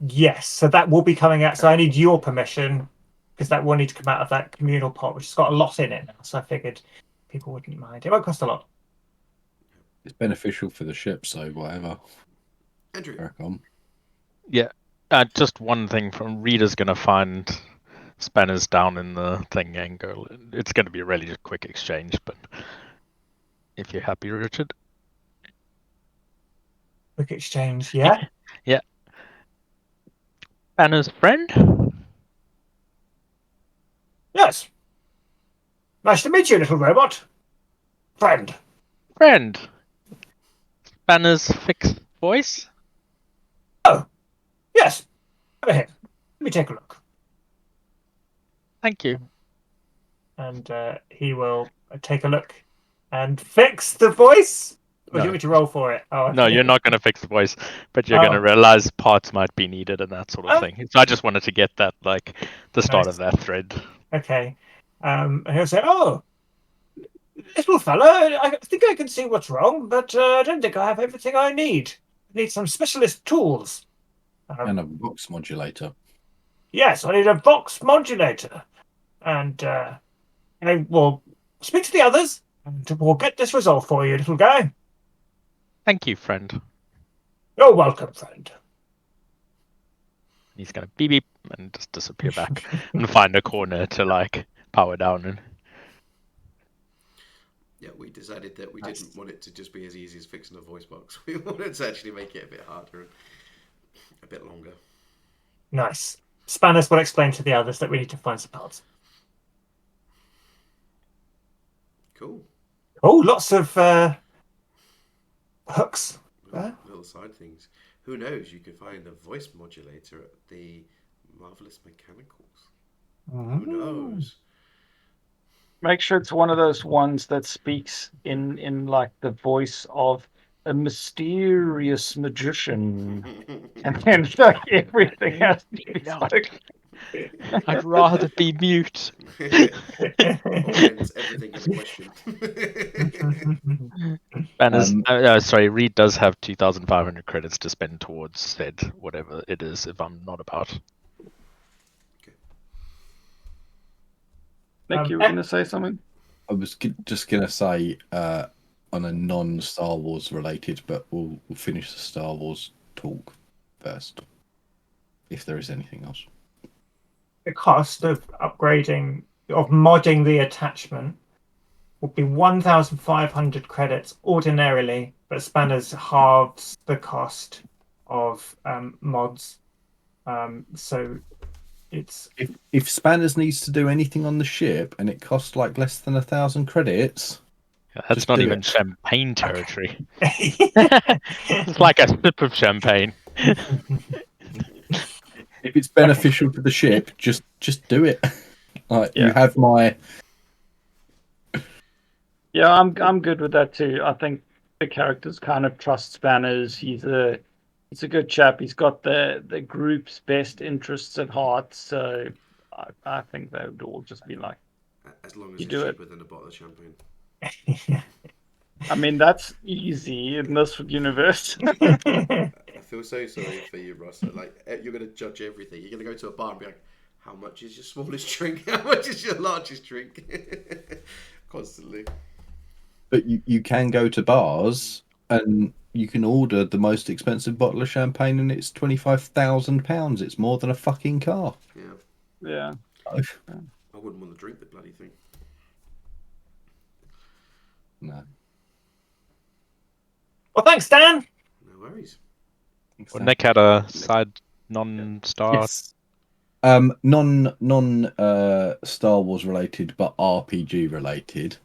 Yes, so that will be coming out. So I need your permission, because that will need to come out of that communal pot, which has got a lot in it now. So I figured people wouldn't mind. It won't cost a lot. It's beneficial for the ship, so whatever. Andrew. Crack on. Yeah, just one thing from Reader's going to find Spanners down in the thing and go. It's going to be a really quick exchange, but if you're happy, Richard. Quick exchange, yeah? Yeah. Spanners' friend? Yes. Nice to meet you, little robot. Friend. Friend. Spanners' fixed voice? Yes. Over here. Let me take a look. Thank you. And he will take a look and fix the voice. Or do you No. want me to roll for it? Oh, No, okay. you're not going to fix the voice, but you're going to realize parts might be needed and that sort of Oh. thing. So I just wanted to get that, like, the start Nice. of that thread. Okay. And he'll say, "Oh, little fella, I think I can see what's wrong, but I don't think I have everything I need. I need some specialist tools." And a Vox modulator. Yes, I need a Vox modulator. And I will speak to the others And we'll get this resolved for you, little guy. Thank you, friend. You're welcome, friend. He's gonna beep beep and just disappear back and find a corner to like power down in. Yeah, we decided that we Nice. didn't want it to just be as easy as fixing a voice box. We wanted to actually make it a bit harder and a bit longer. Nice. Spanners will explain to the others that we need to find some parts. Cool. Oh, lots of hooks. Little side things. Who knows? You could find a voice modulator at the Marvelous Mechanicals. Who knows? Make sure it's one of those ones that speaks in like the voice of a mysterious magician, and then like everything has to be spoken. I'd rather be mute. Hence everything is a question. Banners. Sorry, Reed does have 2,500 credits to spend towards said whatever it is. If I'm not about. Nick, you were going to say something? I was just gonna say on a non-Star Wars related, but we'll finish the Star Wars talk first, if there is anything else. The cost of upgrading, of modding the attachment, would be 1,500 credits ordinarily, but Spanners halves the cost of mods. So it's If Spanners needs to do anything on the ship and it costs like less than 1,000 credits, That's Just not do even it. champagne territory. It's like a sip of champagne. if it's beneficial to the ship, just do it. Like you Yeah. have my Yeah, I'm good with that too. I think the characters kind of trust Spanners. He's a good chap. He's got the group's best interests at heart. So I think they would all just be like, As long as You it's do it. cheaper than a bottle of champagne. I mean, that's easy in this universe. I feel so sorry for you, Ross. Like you're going to judge everything. You're going to go to a bar and be like, "How much is your smallest drink? How much is your largest drink?" Constantly. but you can go to bars and you can order the most expensive bottle of champagne and it's £25,000. It's more than a fucking car. Yeah. Yeah. I wouldn't want to drink the bloody thing. No. Well, thanks, Dan. No worries. Well, Nick had a side non-star. Yes. Non Star Wars related, but RPG related.